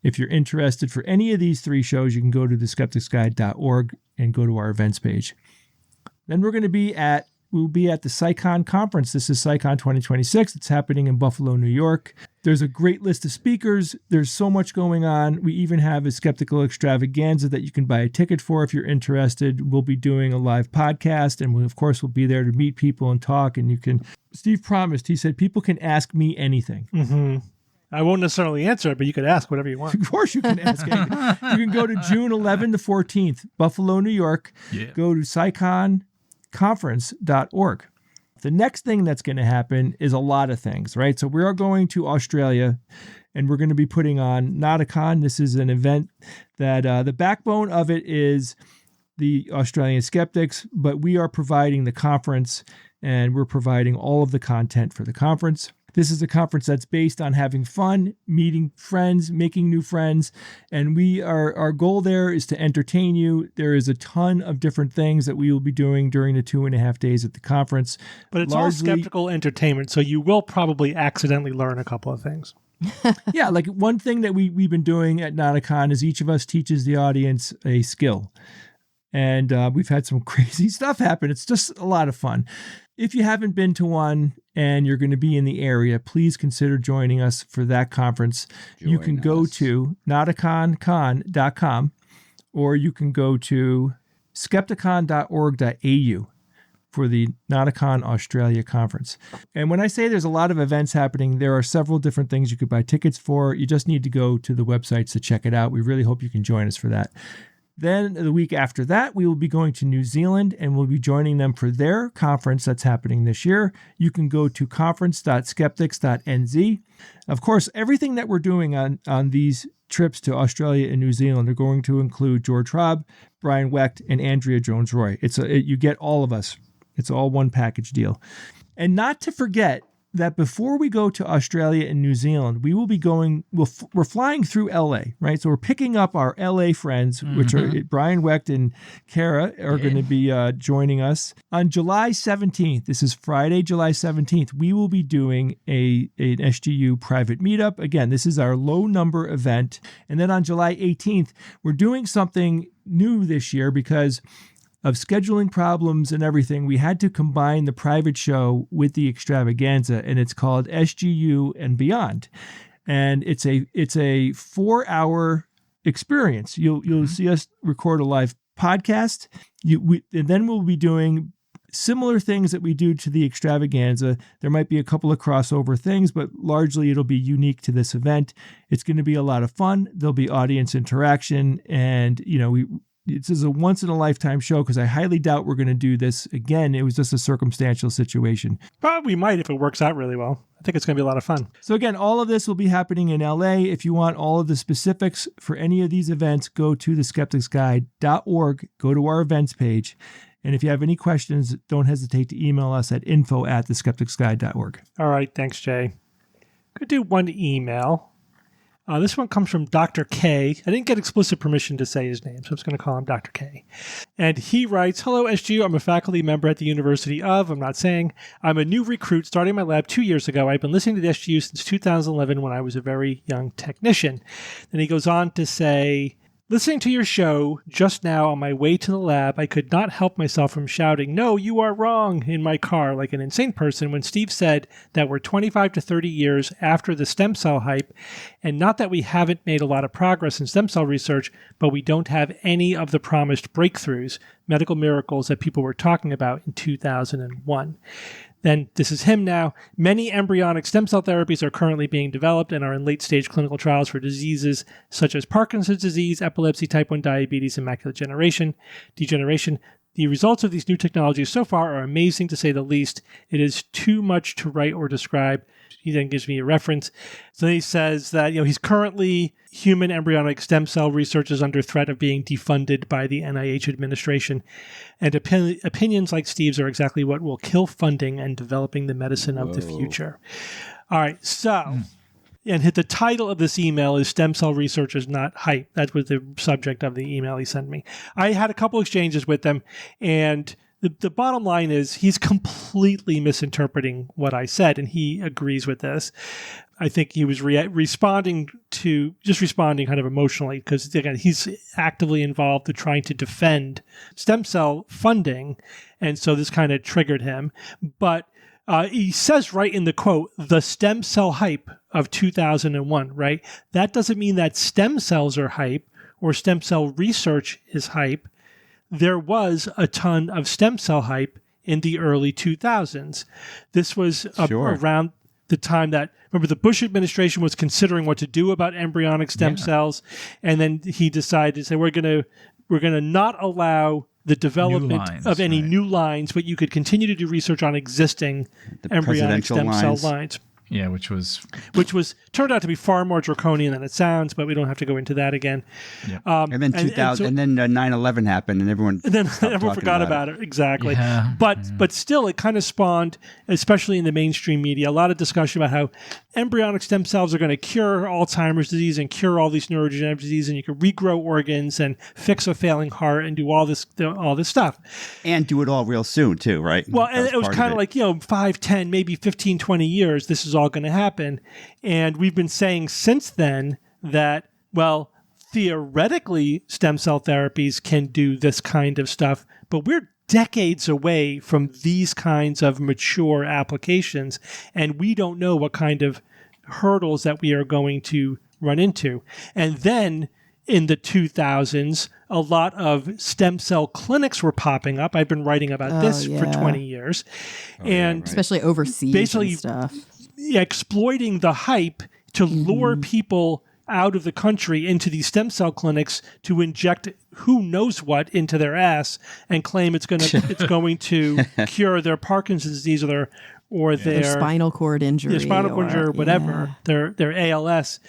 If you're interested for any of these 3 shows, you can go to theskepticsguide.org and go to our events page. Then we'll be at the SciCon conference. This is SciCon 2026. It's happening in Buffalo, New York. There's a great list of speakers. There's so much going on. We even have a skeptical extravaganza that you can buy a ticket for if you're interested. We'll be doing a live podcast, and we'll be there to meet people and talk. And Steve promised, he said, people can ask me anything. Mm-hmm. I won't necessarily answer it, but you could ask whatever you want. Of course you can ask anything. You can go to June 11 to 14th, Buffalo, New York. Yeah. Go to sciconconference.org. The next thing that's going to happen is a lot of things, right? So we are going to Australia, and we're going to be putting on Nauticon. This is an event that the backbone of it is the Australian Skeptics, but we are providing the conference, and we're providing all of the content for the conference. This is a conference that's based on having fun, meeting friends, making new friends, and our goal there is to entertain you. There is a ton of different things that we will be doing during the 2.5 days at the conference. But it's all skeptical entertainment, so you will probably accidentally learn a couple of things. Yeah, like one thing that we've been doing at Nauticon is each of us teaches the audience a skill. And we've had some crazy stuff happen. It's just a lot of fun. If you haven't been to one and you're going to be in the area, please consider joining us for that conference. You can go to nauticoncon.com, or you can go to skepticon.org.au for the Nauticon Australia conference. And when I say there's a lot of events happening, there are several different things you could buy tickets for. You just need to go to the websites to check it out. We really hope you can join us for that. Then the week after that, we will be going to New Zealand, and we'll be joining them for their conference that's happening this year. You can go to conference.skeptics.nz. Of course, everything that we're doing on these trips to Australia and New Zealand are going to include George Hrab, Brian Wecht, and Andrea Jones-Roy. You get all of us. It's all one package deal. And not to forget that before we go to Australia and New Zealand, we will be we're flying through LA, right? So we're picking up our LA friends, which are Brian Wecht and Kara are going to be joining us. On July 17th, this is Friday, July 17th, we will be doing an SGU private meetup. Again, this is our low number event. And then on July 18th, we're doing something new this year because of scheduling problems and everything. We had to combine the private show with the extravaganza, and it's called SGU and Beyond. And it's a 4-hour experience. You'll see us record a live podcast. And then we'll be doing similar things that we do to the extravaganza. There might be a couple of crossover things, but largely it'll be unique to this event. It's going to be a lot of fun. There'll be audience interaction, and this is a once-in-a-lifetime show because I highly doubt we're going to do this again. It was just a circumstantial situation. But we might if it works out really well. I think it's going to be a lot of fun. So again, all of this will be happening in LA. If you want all of the specifics for any of these events, go to theskepticsguide.org, go to our events page. And if you have any questions, don't hesitate to email us at info@theskepticsguide.org. All right. Thanks, Jay. Could do one email. This one comes from Dr. K. I didn't get explicit permission to say his name, so I'm just going to call him Dr. K. And he writes, "Hello, SGU. I'm a faculty member at the University of, I'm not saying. I'm a new recruit starting my lab 2 years ago. I've been listening to the SGU since 2011 when I was a very young technician." Then he goes on to say, "Listening to your show just now on my way to the lab, I could not help myself from shouting, 'No, you are wrong,' in my car like an insane person when Steve said that we're 25 to 30 years after the stem cell hype, and not that we haven't made a lot of progress in stem cell research, but we don't have any of the promised breakthroughs, medical miracles that people were talking about in 2001. Then this is him now. "Many embryonic stem cell therapies are currently being developed and are in late-stage clinical trials for diseases such as Parkinson's disease, epilepsy, type 1 diabetes, and macular degeneration. The results of these new technologies so far are amazing, to say the least. It is too much to write or describe." He then gives me a reference. So he says that he's currently human embryonic stem cell research is under threat of being defunded by the NIH administration. And opinions like Steve's are exactly what will kill funding and developing the medicine of the future. All right, so, and the title of this email is "Stem Cell Research is Not Hype." That was the subject of the email he sent me. I had a couple exchanges with them, and the bottom line is he's completely misinterpreting what I said, and he agrees with this. I think he was responding kind of emotionally because, again, he's actively involved in trying to defend stem cell funding, and so this kind of triggered him. But he says right in the quote, "the stem cell hype of 2001," right? That doesn't mean that stem cells are hype or stem cell research is hype. There was a ton of stem cell hype in the early 2000s. This was around the time that, remember, the Bush administration was considering what to do about embryonic stem cells, and then he decided to say, we're going to not allow the development of any new lines, but you could continue to do research on existing embryonic stem cell lines. Yeah, which was turned out to be far more draconian than it sounds, but we don't have to go into that again. Yeah. And then 9/11 happened, and everyone forgot about it. Exactly. Yeah. But still, it kind of spawned, especially in the mainstream media, a lot of discussion about how embryonic stem cells are going to cure Alzheimer's disease and cure all these neurodegenerative diseases, and you can regrow organs and fix a failing heart and do all this stuff. And do it all real soon, too, right? Well, and it was kind of like, 5, 10, maybe 15, 20 years, this is all going to happen. And we've been saying since then that, well, theoretically, stem cell therapies can do this kind of stuff, but we're decades away from these kinds of mature applications, and we don't know what kind of hurdles that we are going to run into. And then in the 2000s, a lot of stem cell clinics were popping up. I've been writing about this for 20 years. Especially overseas basically and stuff. Exploiting the hype to lure people out of the country into these stem cell clinics to inject who knows what into their ass and claim it's going to cure their Parkinson's disease or their spinal cord injury, or whatever, their ALS.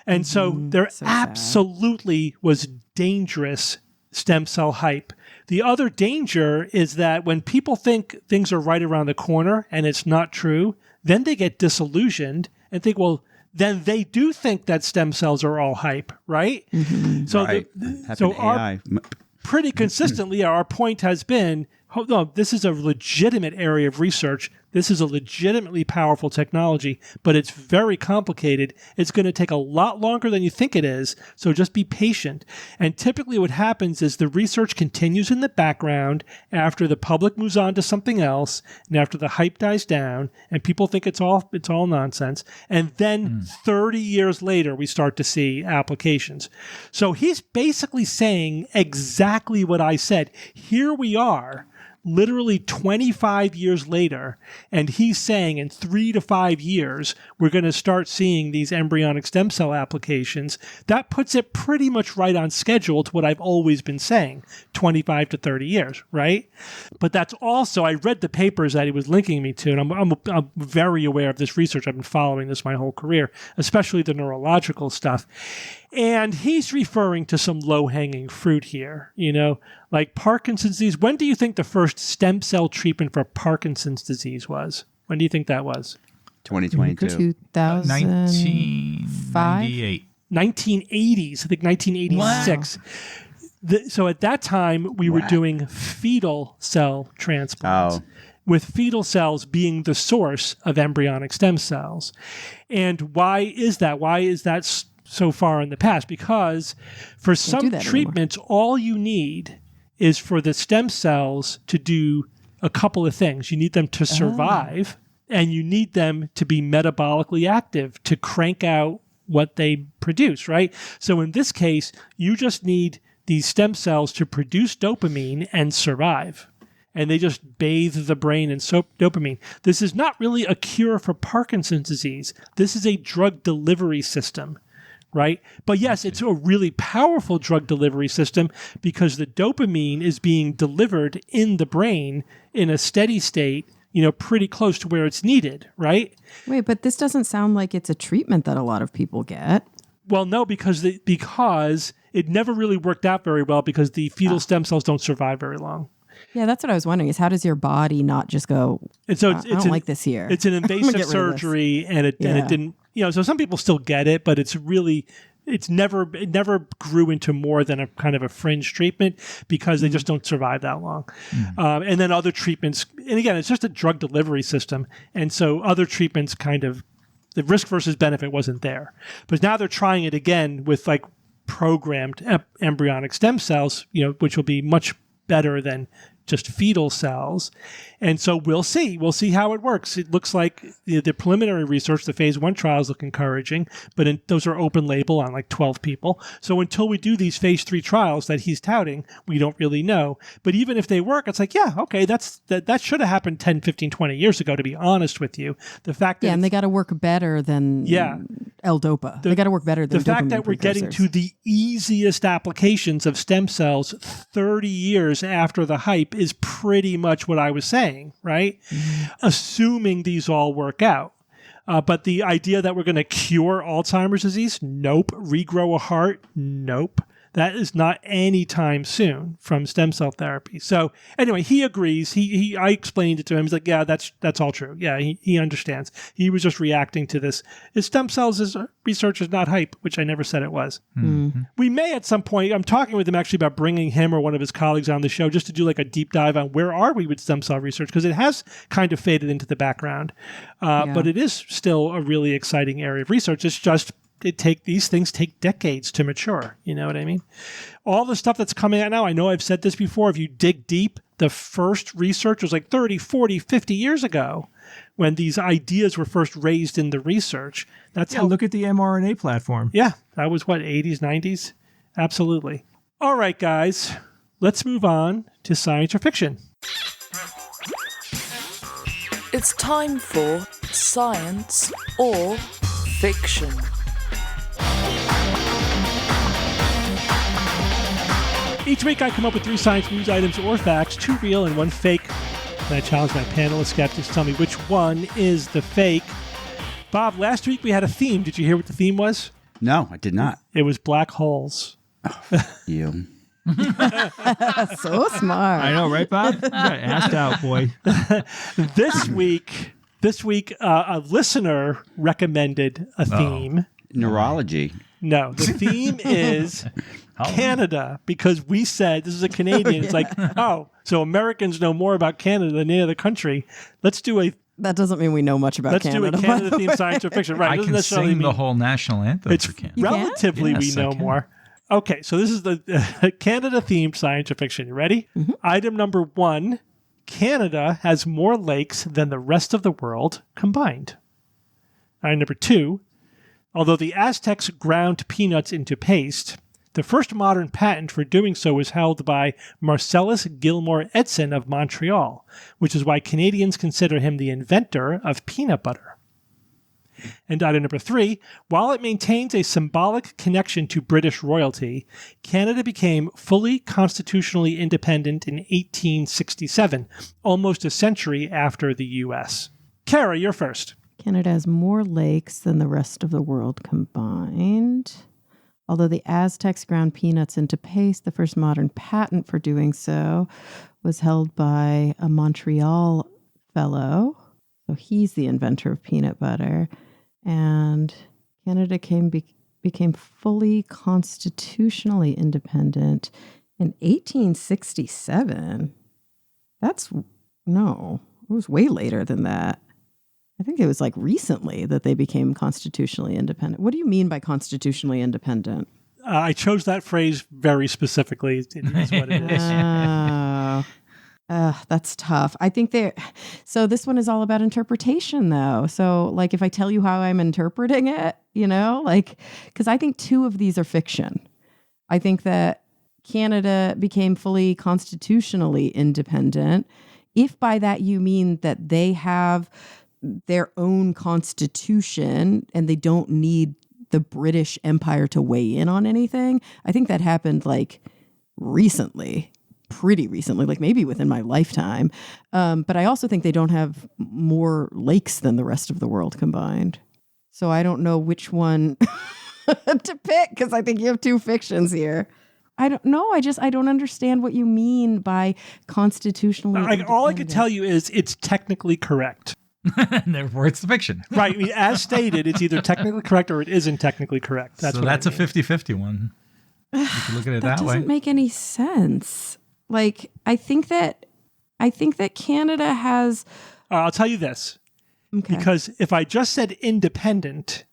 And so there absolutely was dangerous stem cell hype. The other danger is that when people think things are right around the corner and it's not true, then they get disillusioned and think, well, then they do think that stem cells are all hype, right? Mm-hmm. So, pretty consistently, our point has been, no, this is a legitimate area of research. This is a legitimately powerful technology, but it's very complicated. It's going to take a lot longer than you think it is, so just be patient. And typically what happens is the research continues in the background after the public moves on to something else, and after the hype dies down, and people think it's all nonsense. And then 30 years later, we start to see applications. So he's basically saying exactly what I said. Here we are, literally 25 years later, and he's saying in 3 to 5 years, we're going to start seeing these embryonic stem cell applications. That puts it pretty much right on schedule to what I've always been saying, 25 to 30 years, right? But that's also, I read the papers that he was linking me to, and I'm very aware of this research. I've been following this my whole career, especially the neurological stuff. And he's referring to some low-hanging fruit here, like Parkinson's disease. When do you think the first stem cell treatment for Parkinson's disease was? When do you think that was? 2022. 1998. 1980s, I think 1986. Wow. So at that time, we were doing fetal cell transplants. With fetal cells being the source of embryonic stem cells. And why is that? Why is that so far in the past? Because for some treatments, all you need is for the stem cells to do a couple of things. You need them to survive, and you need them to be metabolically active to crank out what they produce, right? So in this case, you just need these stem cells to produce dopamine and survive. And they just bathe the brain in dopamine. This is not really a cure for Parkinson's disease. This is a drug delivery system, right? But yes, it's a really powerful drug delivery system because the dopamine is being delivered in the brain in a steady state, pretty close to where it's needed, right? Wait, but this doesn't sound like it's a treatment that a lot of people get. Well, no, because it never really worked out very well because the fetal stem cells don't survive very long. Yeah, that's what I was wondering, is how does your body not just go, I don't like this here. It's an invasive surgery, and it didn't, so some people still get it, but it never grew into more than a kind of a fringe treatment because they just don't survive that long. And then other treatments, and again, it's just a drug delivery system. And so other treatments the risk versus benefit wasn't there. But now they're trying it again with like programmed embryonic stem cells, which will be much better than just fetal cells. And so we'll see. We'll see how it works. It looks like the preliminary research, the phase 1 trials look encouraging, but those are open label on like 12 people. So until we do these phase 3 trials that he's touting, we don't really know. But even if they work, it's like, yeah, okay, that should have happened 10, 15, 20 years ago, to be honest with you. The fact that and they got to work better than L-DOPA. They got to work better than the fact that we're getting to the easiest applications of stem cells 30 years after the hype is pretty much what I was saying, right? Assuming these all work out. But the idea that we're going to cure Alzheimer's disease, nope. Regrow a heart, nope. That is not anytime soon from stem cell therapy. So anyway, he agrees. I explained it to him. He's like, yeah, that's all true. Yeah, he understands. He was just reacting to this. His stem cells research is not hype, which I never said it was. Mm-hmm. We may at some point, I'm talking with him actually about bringing him or one of his colleagues on the show just to do like a deep dive on where are we with stem cell research, because it has kind of faded into the background. But it is still a really exciting area of research. It's just these things take decades to mature. You know what I mean? All the stuff that's coming out now, I know I've said this before, if you dig deep, the first research was like 30, 40, 50 years ago when these ideas were first raised in the research. That's how. Look at the mRNA platform. Yeah, that was what, 80s, 90s? Absolutely. All right, guys, let's move on to science or fiction. It's time for science or fiction. Each week I come up with 3 science news items or facts, 2 real and 1 fake. And I challenge my panel of skeptics to tell me which one is the fake. Bob, last week we had a theme. Did you hear what the theme was? No, I did not. It was black holes. You. So smart. I know, right, Bob? You got asked out, boy. This week, a listener recommended a theme. Neurology. No, the theme is Canada, because we said, this is a Canadian, it's like, so Americans know more about Canada than any other country. That doesn't mean we know much about Canada. Let's do a Canada-themed science or fiction. Right, I can sing the whole national anthem for Canada. Relatively, yes, we know more. Okay, so this is the Canada-themed science or fiction. You ready? Mm-hmm. Item number 1, Canada has more lakes than the rest of the world combined. Item number 2, although the Aztecs ground peanuts into paste, the first modern patent for doing so was held by Marcellus Gilmore Edson of Montreal, which is why Canadians consider him the inventor of peanut butter. And item number 3, while it maintains a symbolic connection to British royalty, Canada became fully constitutionally independent in 1867, almost a century after the U.S. Kara, you're first. Canada has more lakes than the rest of the world combined. Although the Aztecs ground peanuts into paste, the first modern patent for doing so was held by a Montreal fellow. So he's the inventor of peanut butter. And Canada became fully constitutionally independent in 1867. It was way later than that. I think it was like recently that they became constitutionally independent. What do you mean by constitutionally independent? I chose that phrase very specifically. It is what it is. That's tough. I think so this one is all about interpretation though. So like if I tell you how I'm interpreting it, because I think 2 of these are fiction. I think that Canada became fully constitutionally independent. If by that you mean that they have their own constitution and they don't need the British Empire to weigh in on anything, I think that happened like recently, pretty recently, like maybe within my lifetime. But I also think they don't have more lakes than the rest of the world combined. So I don't know which one to pick because I think you have 2 fictions here. I don't know. I don't understand what you mean by constitutionally. All I can tell you is it's technically correct. And therefore it's the fiction. Right. I mean, as stated, it's either technically correct or it isn't technically correct. That's a 50-50 one. You can look at it that way. That doesn't make any sense. Like, I think that Canada has... I'll tell you this. Okay. Because if I just said independent,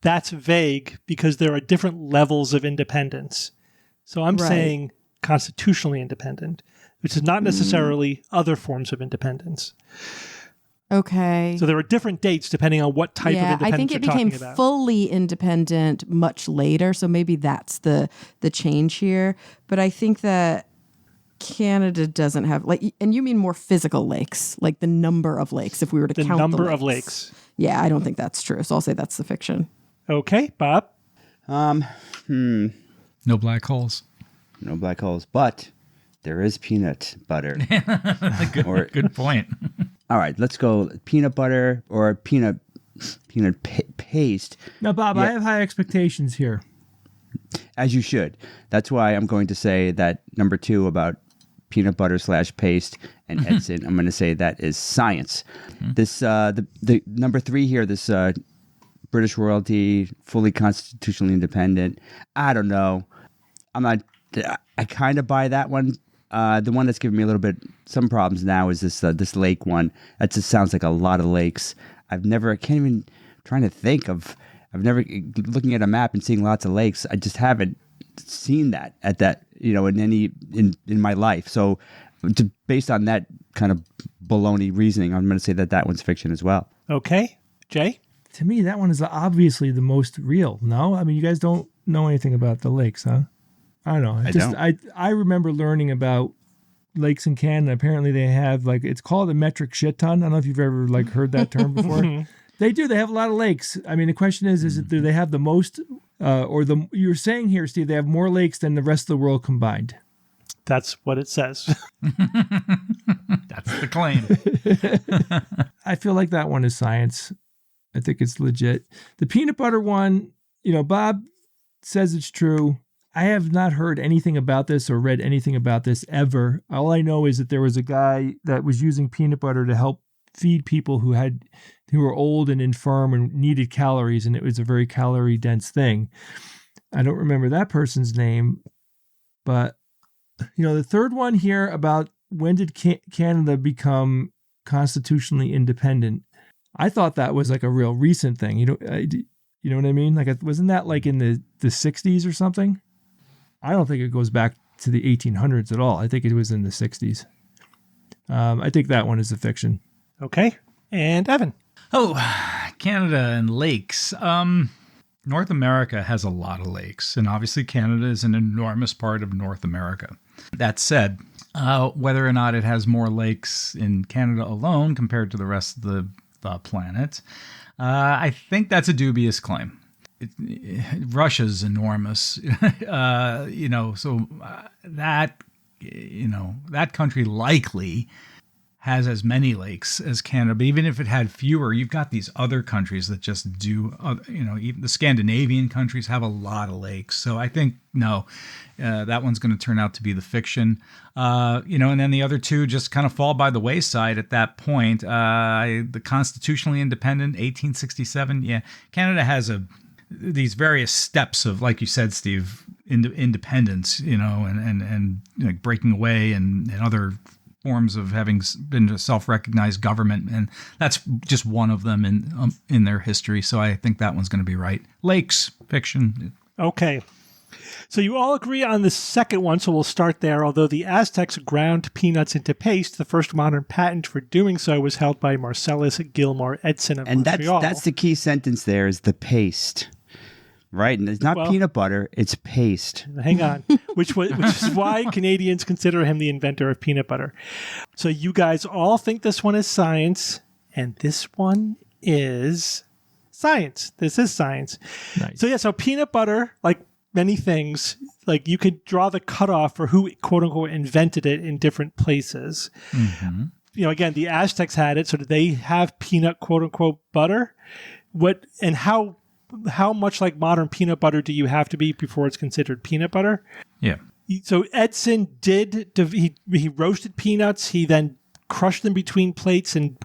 that's vague because there are different levels of independence. So I'm saying constitutionally independent. which is not necessarily other forms of independence. Okay. So there are different dates depending on what type of independence I think it you're became talking about. fully independent much later, so maybe that's the change here. But I think that Canada doesn't have, like, and you mean more physical lakes, like the number of lakes, if we were to count the number of lakes. Yeah, I don't think that's true. So I'll say that's the fiction. Okay, Bob? No black holes. No black holes, but there is peanut butter. Good point. All right, let's go peanut butter or peanut paste. Now, Bob, I have high expectations here. As you should. That's why I'm going to say that number 2 about peanut butter / paste and Edson, I'm going to say that is science. This the number 3 here, this British royalty, fully constitutionally independent. I don't know. I kind of buy that one. The one that's giving me a little bit some problems now is this lake one. That just sounds like a lot of lakes. I've never looking at a map and seeing lots of lakes. I just haven't seen that in my life. So based on that kind of baloney reasoning, I'm going to say that one's fiction as well. Okay. Jay? To me, that one is obviously the most real. No? I mean, you guys don't know anything about the lakes, huh? I don't know. I remember learning about lakes in Canada. Apparently they have, like, it's called a metric shit ton. I don't know if you've ever, like, heard that term before. They do. They have a lot of lakes. I mean, the question is do they have the most, you're saying here, Steve, they have more lakes than the rest of the world combined. That's what it says. That's the claim. I feel like that one is science. I think it's legit. The peanut butter one, Bob says it's true. I have not heard anything about this or read anything about this ever. All I know is that there was a guy that was using peanut butter to help feed people who were old and infirm and needed calories, and it was a very calorie dense thing. I don't remember that person's name, but the third one here about when did Canada become constitutionally independent? I thought that was like a real recent thing. You know what I mean? Like, wasn't that like in the 60s or something? I don't think it goes back to the 1800s at all. I think it was in the 60s. I think that one is a fiction. Okay. And Evan? Oh, Canada and lakes. North America has a lot of lakes, and obviously Canada is an enormous part of North America. That said, whether or not it has more lakes in Canada alone compared to the rest of the planet, I think that's a dubious claim. Russia's enormous, so that country likely has as many lakes as Canada. But even if it had fewer, you've got these other countries that just do, even the Scandinavian countries have a lot of lakes. So I think, no, that one's going to turn out to be the fiction. And then the other two just kind of fall by the wayside at that point. The constitutionally independent, 1867, yeah, Canada has these various steps of, like you said, Steve, independence, and breaking away and other forms of having been a self-recognized government, and that's just one of them in their history. So I think that one's going to be right. Lakes, fiction. Okay. So you all agree on the second one, so we'll start there. Although the Aztecs ground peanuts into paste, the first modern patent for doing so was held by Marcellus Gilmore Edson of Montreal. And that's the key sentence there, is the paste. Right, and it's not peanut butter, it's paste. Hang on, which is why Canadians consider him the inventor of peanut butter. So you guys all think this one is science, and this one is science. This is science. Nice. So peanut butter, like many things, like you could draw the cutoff for who, quote unquote, invented it in different places. Mm-hmm. Again, the Aztecs had it, so did they have peanut, quote unquote, butter? How much like modern peanut butter do you have to be before it's considered peanut butter? Yeah. So Edson he roasted peanuts. He then crushed them between plates and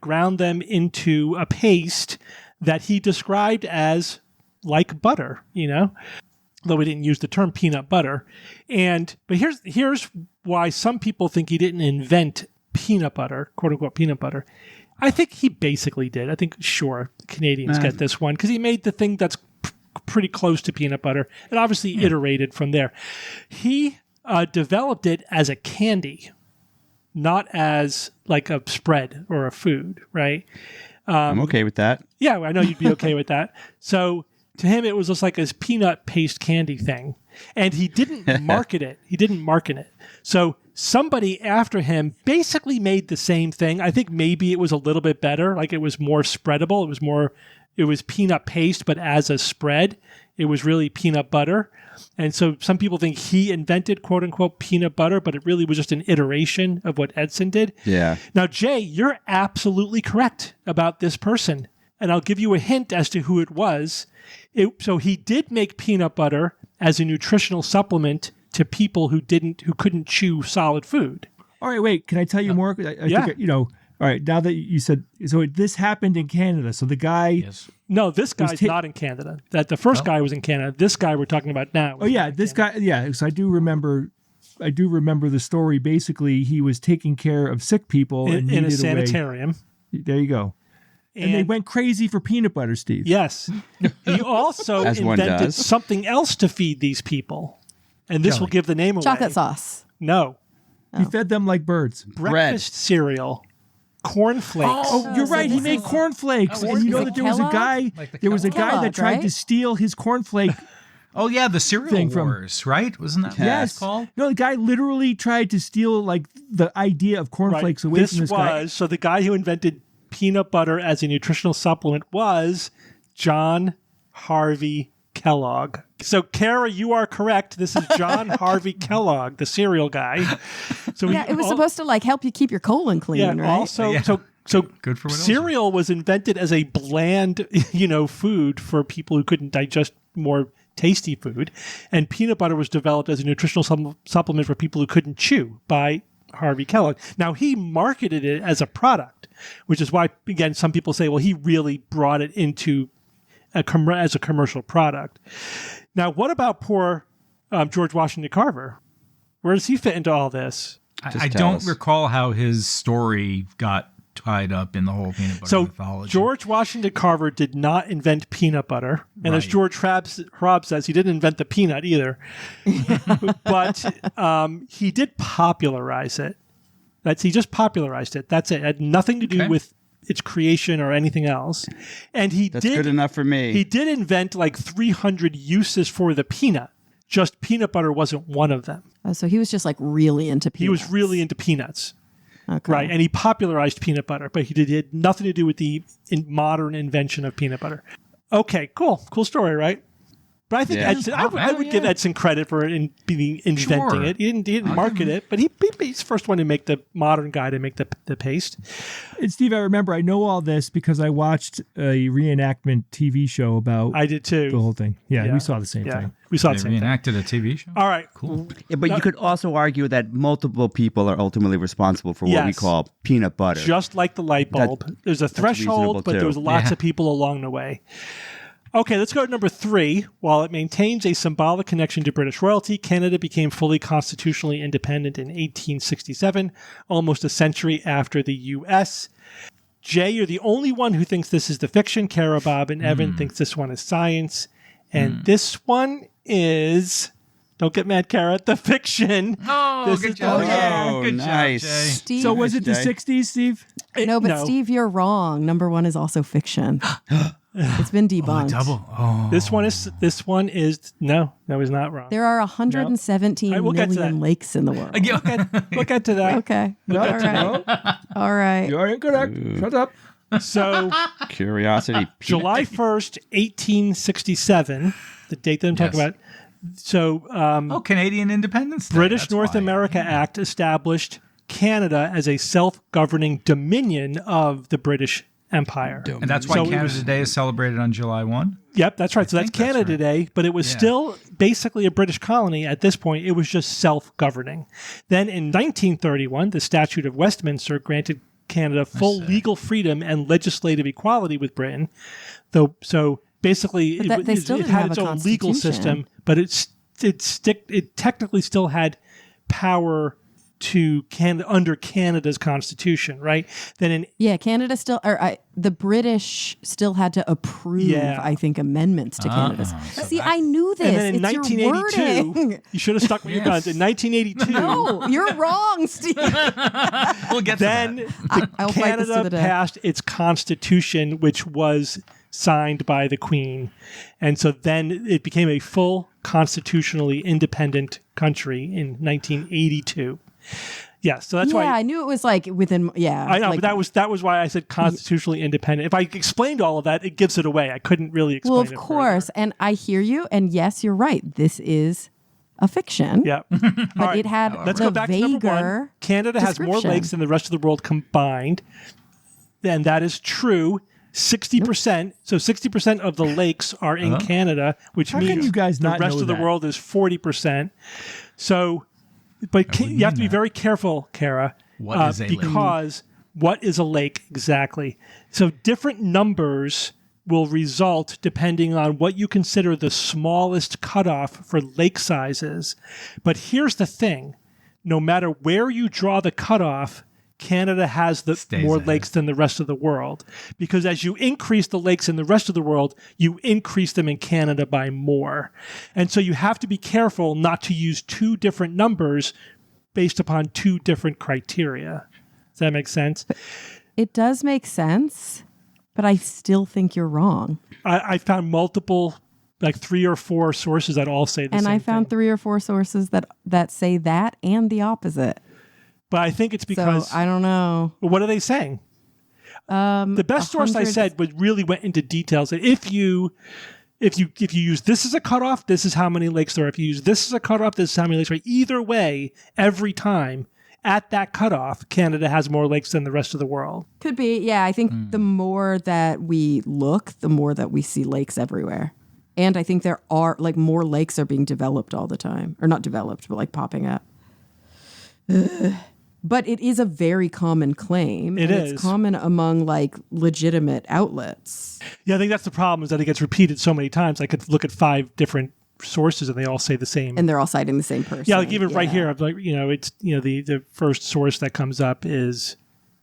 ground them into a paste that he described as like butter, though he didn't use the term peanut butter. But here's why some people think he didn't invent peanut butter, quote unquote peanut butter. I think he basically did. I think, sure, Canadians get this one because he made the thing that's pretty close to peanut butter and obviously iterated from there. He developed it as a candy, not as like a spread or a food, right? I'm okay with that. Yeah, I know you'd be okay with that. So to him, it was just like this peanut paste candy thing. And he didn't market it. So somebody after him basically made the same thing. I think maybe it was a little bit better. Like it was more spreadable. It was peanut paste, but as a spread, it was really peanut butter. And so some people think he invented quote unquote peanut butter, but it really was just an iteration of what Edson did. Yeah. Now, Jay, you're absolutely correct about this person. And I'll give you a hint as to who it was. So he did make peanut butter as a nutritional supplement to people who couldn't chew solid food. All right, wait. Can I tell you more? I think, all right, now that you said, so this happened in Canada. So the guy... Yes. No, this guy's not in Canada. That the first guy was in Canada. This guy we're talking about now. Oh, yeah, this guy... Yeah, so I do remember the story. Basically, he was taking care of sick people in a sanitarium. There you go. And they went crazy for peanut butter, Steve. Yes. He also invented something else to feed these people. And this will give the name away. Chocolate sauce. No. He fed them like birds. Breakfast cereal. Cornflakes. Oh, you're right. He made cornflakes. And you know that there was a guy that tried to steal his cornflake. Oh, yeah, the cereal wars, right? Wasn't that what it's called? No, the guy literally tried to steal like the idea of cornflakes away from this guy. So the guy who invented peanut butter as a nutritional supplement was John Harvey Kellogg. So, Kara, you are correct. This is John Harvey Kellogg, the cereal guy. So it was supposed to like help you keep your colon clean, right? Also, so good for cereal was invented as a bland, food for people who couldn't digest more tasty food, and peanut butter was developed as a nutritional supplement for people who couldn't chew by Harvey Kellogg. Now, he marketed it as a product, which is why, again, some people say, well, he really brought it into as a commercial product. Now, what about poor George Washington Carver? Where does he fit into all this? I don't recall how his story got tied up in the whole peanut butter mythology. George Washington Carver did not invent peanut butter. And as George Hrab says, he didn't invent the peanut either. But he did popularize it. He just popularized it. That's it. It had nothing to do with its creation or anything else. And That's good enough for me. He did invent like 300 uses for the peanut. Just peanut butter wasn't one of them. Oh, so he was just like really into peanuts. He was really into peanuts. Okay. Right. And he popularized peanut butter, but he had nothing to do with the modern invention of peanut butter. Okay, cool. Cool story, right? But I think Edson, I would give Edson credit for inventing it. He didn't market it, but he's the first one to make the modern guy to make the paste. And Steve, I remember, I know all this because I watched a reenactment TV show about I did too. The whole thing. Yeah, we saw the same thing. We saw the same thing. Reenacted a TV show? All right. Cool. Yeah, but you could also argue that multiple people are ultimately responsible for what we call peanut butter. Just like the light bulb. There's a threshold, but there's lots of people along the way. Okay, let's go to number 3. While it maintains a symbolic connection to British royalty, Canada became fully constitutionally independent in 1867, almost a century after the U.S. Jay, you're the only one who thinks this is the fiction. Kara, Bob, and Evan thinks this one is science. And this one is... Don't get mad, Kara. The fiction. Oh, good job. Good nice. job, Jay. Steve, So was it the 60s, Steve? No, Steve, you're wrong. Number 1 is also fiction. It's been debunked. This one is no, he's not wrong. There are 117 million lakes in the world. We'll get to that. Okay. All right. You're incorrect. Shut up. So, Curiosity. July 1st, 1867, the date that I'm talking about. So, Canadian Independence Day. British North America Act established Canada as a self-governing dominion of the British Empire. And that's why Canada Day is celebrated on July 1? Yep, that's right. So that's Canada Day, but it was still basically a British colony at this point. It was just self-governing. Then in 1931, the Statute of Westminster granted Canada full legal freedom and legislative equality with Britain. So basically, it had its own legal system, but it technically still had power to Canada under Canada's constitution, right? Then in Canada still, the British still had to approve, I think, amendments to Canada's. See, I knew this. And then in it's 1982, you should have stuck with your guns. In 1982, no, you're wrong, Steve. We'll get then to that. I'll fight this to Canada the death. passed its constitution, which was signed by the Queen, and so then it became a full constitutionally independent country in 1982. Yeah, so that's why I knew it was like within. Yeah, I know, like, but that was why I said constitutionally independent. If I explained all of that, it gives it away. I couldn't really explain well, it. of course, and I hear you, and yes, you're right. This is a fiction. Yeah, but it had let's the go back to number one. vaguer Canada has more description. lakes than the rest of the world combined. And that is true. 60%. So 60% of the lakes are in Canada, which How means can you guys the not rest know of the that? world is 40%. So, but you have to be very careful, Kara. What is a lake? Because what is a lake exactly? So different numbers will result depending on what you consider the smallest cutoff for lake sizes. But here's the thing. No matter where you draw the cutoff, Canada has more ahead. lakes than the rest of the world. Because as you increase the lakes in the rest of the world, you increase them in Canada by more. And so you have to be careful not to use two different numbers based upon two different criteria. Does that make sense? It does make sense, but I still think you're wrong. I found multiple, like 3 or 4 sources that all say the same And I found thing. 3 or 4 sources that say that and the opposite. But I think it's because... So I don't know. What are they saying? The best source I 100 said really went into details. That if you use this as a cutoff, this is how many lakes there are. If you use this as a cutoff, this is how many lakes there are. Either way, every time at that cutoff, Canada has more lakes than the rest of the world. Could be. Yeah, I think the more that we look, the more that we see lakes everywhere. And I think there are like more lakes are being developed all the time. Or not developed, but like popping up. But it is a very common claim. It is. It's common among like legitimate outlets. Yeah, I think that's the problem is that it gets repeated so many times. I could look at 5 different sources and they all say the same. And they're all citing the same person. Yeah, like even right here, I'm like, it's the first source that comes up is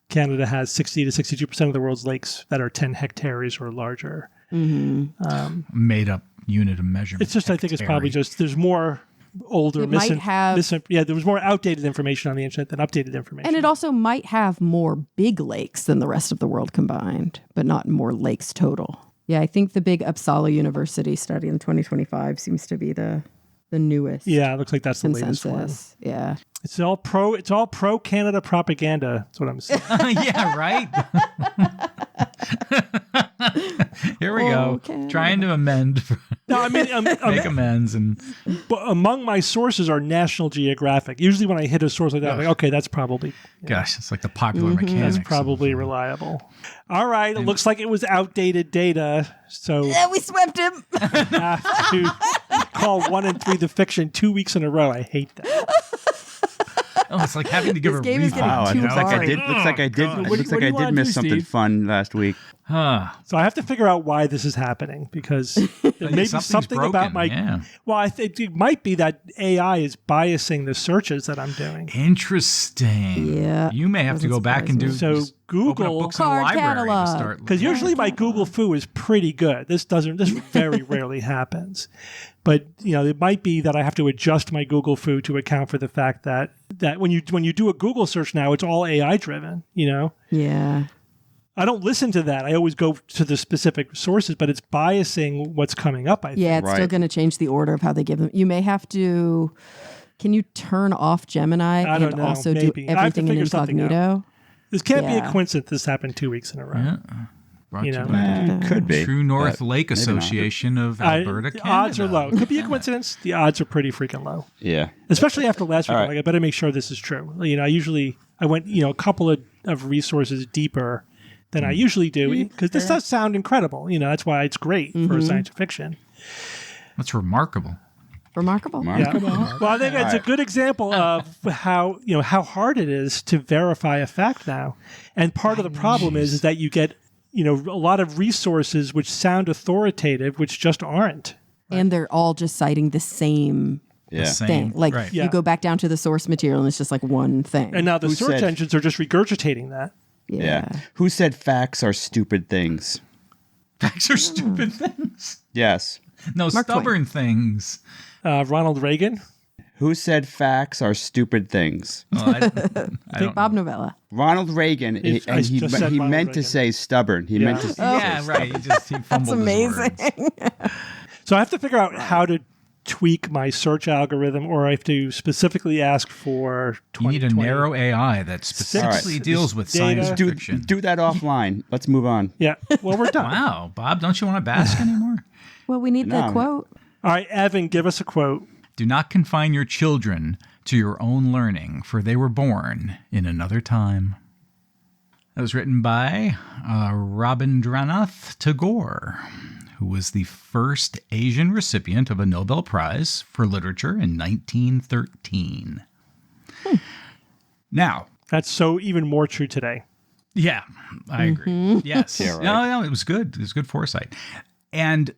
Canada has 60 to 62% of the world's lakes that are 10 hectares or larger. Made up unit of measurement. It's just I think it's probably just there's more older It might have- there was more outdated information on the internet than updated information. And it also might have more big lakes than the rest of the world combined, but not more lakes total. Yeah, I think the big Uppsala University study in 2025 seems to be the newest Yeah, it looks like that's the latest one. consensus. Yeah. It's all pro Canada propaganda. That's what I'm saying. Yeah, right? Here we go. Okay. Trying to amend, No, I mean, make amends. And but among my sources are National Geographic. Usually when I hit a source like that, I'm like, okay, that's probably gosh, it's like the popular mechanics. that's probably reliable. All right, it looks like it was outdated data, so Yeah, we swept him. I have to call 1 and 3 the fiction 2 weeks in a row. I hate that. Oh, it's like having to give This a game is getting refund. Wow, it too looks like I hard. did. Looks like I did. It What looks do like you I wanna did miss do, something Steve? fun last week. Huh. So I have to figure out why this is happening because there may be Something's something about broken, my. yeah. Well, I think it might be that AI is biasing the searches that I'm doing. Interesting. Yeah, You may have to go doesn't back and do surprise me. So just open up Google- books in the Card library to catalog. start. Because usually my Google foo is pretty good. This very rarely happens. But it might be that I have to adjust my Google foo to account for the fact that when you do a Google search now, it's all AI driven. Yeah. I don't listen to that. I always go to the specific sources, but it's biasing what's coming up. I think. Yeah, it's still Right. going to change the order of how they give them. You may have to. Can you turn off Gemini I don't and know, also maybe. do I have to everything in figure something out. incognito? This can't be Yeah. a coincidence. This happened 2 weeks in a row. Yeah. Brought You to know. by Could be. the True North but Lake maybe not. Association of Alberta, The Canada. odds are low. It could be a coincidence. The odds are pretty freaking low. Yeah. Especially after last week. All I'm right. like, I better make sure this is true. I went, a couple of resources deeper than I usually do because this does sound incredible. That's why it's great for science fiction. That's remarkable. Remarkable. Yeah. Well, I think it's a good example of how hard it is to verify a fact now. And part of the problem is that you get, a lot of resources which sound authoritative, which just aren't. And they're all just citing the same Yeah. thing. Like right. Yeah. you go back down to the source material and it's just like one thing. And now the Who search said- engines are just regurgitating that. Yeah. Who said facts are stupid things? Facts are stupid things. Yes. No, Mark Twain. stubborn things. Ronald Reagan. Who said facts are stupid things? Well, I don't Bob know. Novella. Ronald Reagan, I and he just said Ronald meant to Reagan. say stubborn. He meant to say Yeah, right. He That's fumbled his amazing. words. So I have to figure out how to tweak my search algorithm, or I have to specifically ask for You need a 2020. narrow AI that specifically Alright. deals with Data. science do, fiction. do that offline. Let's move on. Yeah. Well, we're done. Wow, Bob, don't you want to bask anymore? Well, we need the No. quote. All right, Evan, give us a quote. Do not confine your children to your own learning, for they were born in another time. That was written by Rabindranath Tagore, who was the first Asian recipient of a Nobel Prize for Literature in 1913. Now, That's so even more true today. yeah, I agree. Yes. Yeah, right. No, it was good. It was good foresight. And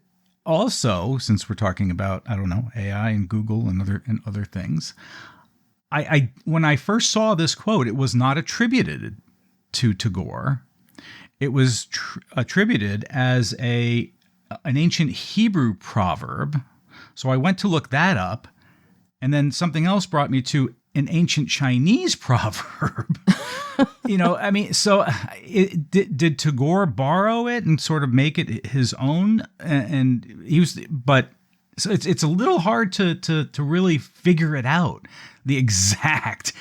also, since we're talking about, I don't know, AI and Google and other things, I when I first saw this quote, it was not attributed to Tagore. It was attributed as an ancient Hebrew proverb. So I went to look that up, and then something else brought me to an ancient Chinese proverb. I mean, so did Tagore borrow it and sort of make it his own? And he was, but so it's a little hard to really figure it out. The exact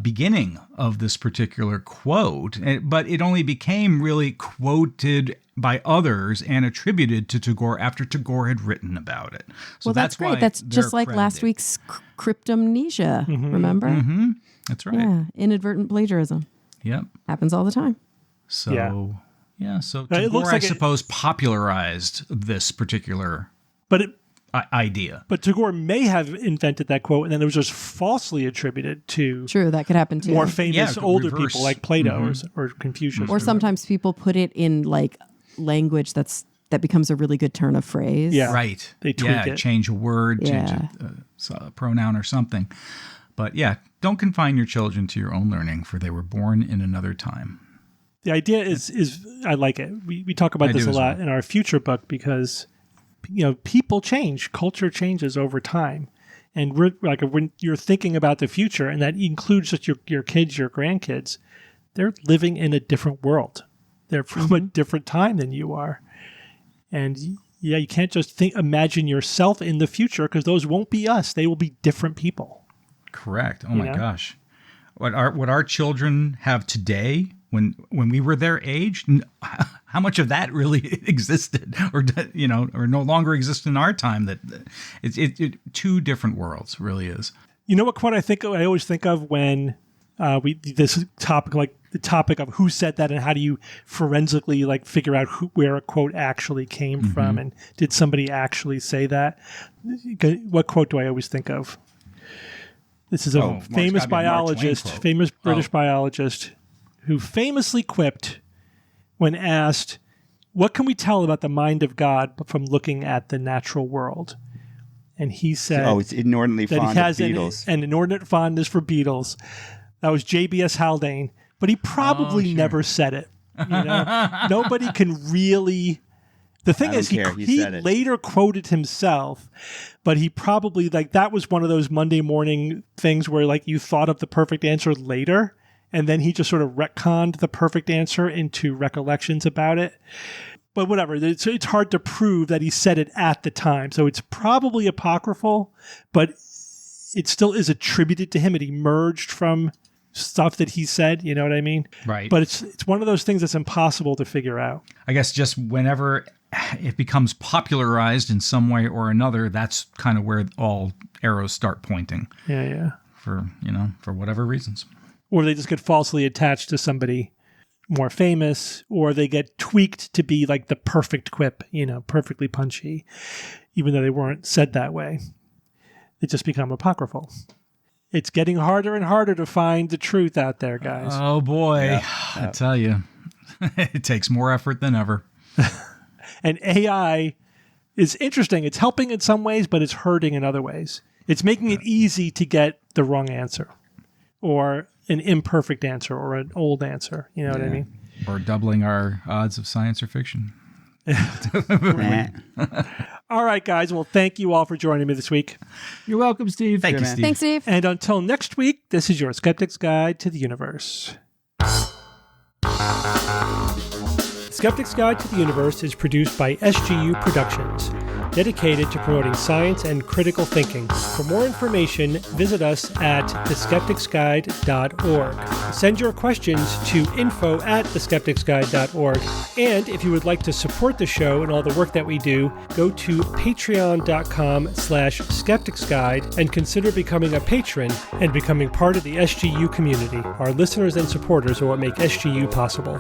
beginning of this particular quote, but it only became really quoted by others and attributed to Tagore after Tagore had written about it. So Well, that's why great. That's they're just like last credited. week's cryptomnesia. Remember? Mm-hmm. That's right. Yeah. Inadvertent plagiarism. Yep. Happens all the time. So so It Tagore, looks like I suppose, popularized this particular But idea. But Tagore may have invented that quote, and then it was just falsely attributed to True, that could happen too. more famous Yeah, older reverse. people like Plato or Confucius. Or sometimes people put it in like language that becomes a really good turn of phrase. Yeah. Right. They tweak it. Change a word, change Yeah. a pronoun or something. But yeah, don't confine your children to your own learning, for they were born in another time. The idea is I like it. We talk about I this do a as lot well. in our future book because people change, culture changes over time, and we're like when you're thinking about the future, and that includes just your kids, your grandkids, they're living in a different world. They're from a different time than you are, and you can't just imagine yourself in the future because those won't be us. They will be different people. Correct. Oh my know? gosh. What our children have today, when we were their age, how much of that really existed, or no longer exists in our time? That it's two different worlds, really is. You know what quote I always think of when this topic, like the topic of who said that and how do you forensically like figure out where a quote actually came from and did somebody actually say that? What quote do I always think of? This is a famous biologist, famous British biologist, who famously quipped when asked, "What can we tell about the mind of God from looking at the natural world?" And he said, it's inordinately that fond he has of Beatles. an inordinate fondness for Beatles. That was JBS Haldane, but he probably never said it. Nobody can really. The thing is, don't care. He he said it. later quoted himself, but he probably that was one of those Monday morning things where you thought of the perfect answer later, and then he just sort of retconned the perfect answer into recollections about it. But whatever, it's hard to prove that he said it at the time. So it's probably apocryphal, but it still is attributed to him. It emerged from stuff that he said, you know what I mean? Right. But it's one of those things that's impossible to figure out. I guess just whenever it becomes popularized in some way or another, that's kind of where all arrows start pointing. Yeah. For whatever reasons. Or they just get falsely attached to somebody more famous, or they get tweaked to be like the perfect quip, perfectly punchy, even though they weren't said that way. They just become apocryphal. It's getting harder and harder to find the truth out there, guys. Oh boy, I tell you, it takes more effort than ever. And AI is interesting. It's helping in some ways, but it's hurting in other ways. It's making it easy to get the wrong answer or an imperfect answer or an old answer. You know what I mean? Or doubling our odds of science or fiction. All right, guys. Well, thank you all for joining me this week. You're welcome, Steve. Thank you, Steve. Thanks, Steve. And until next week, this is your Skeptic's Guide to the Universe. Skeptic's Guide to the Universe is produced by SGU Productions, dedicated to promoting science and critical thinking. For more information, visit us at theskepticsguide.org. Send your questions to info@theskepticsguide.org. And if you would like to support the show and all the work that we do, go to patreon.com/skepticsguide and consider becoming a patron and becoming part of the SGU community. Our listeners and supporters are what make SGU possible.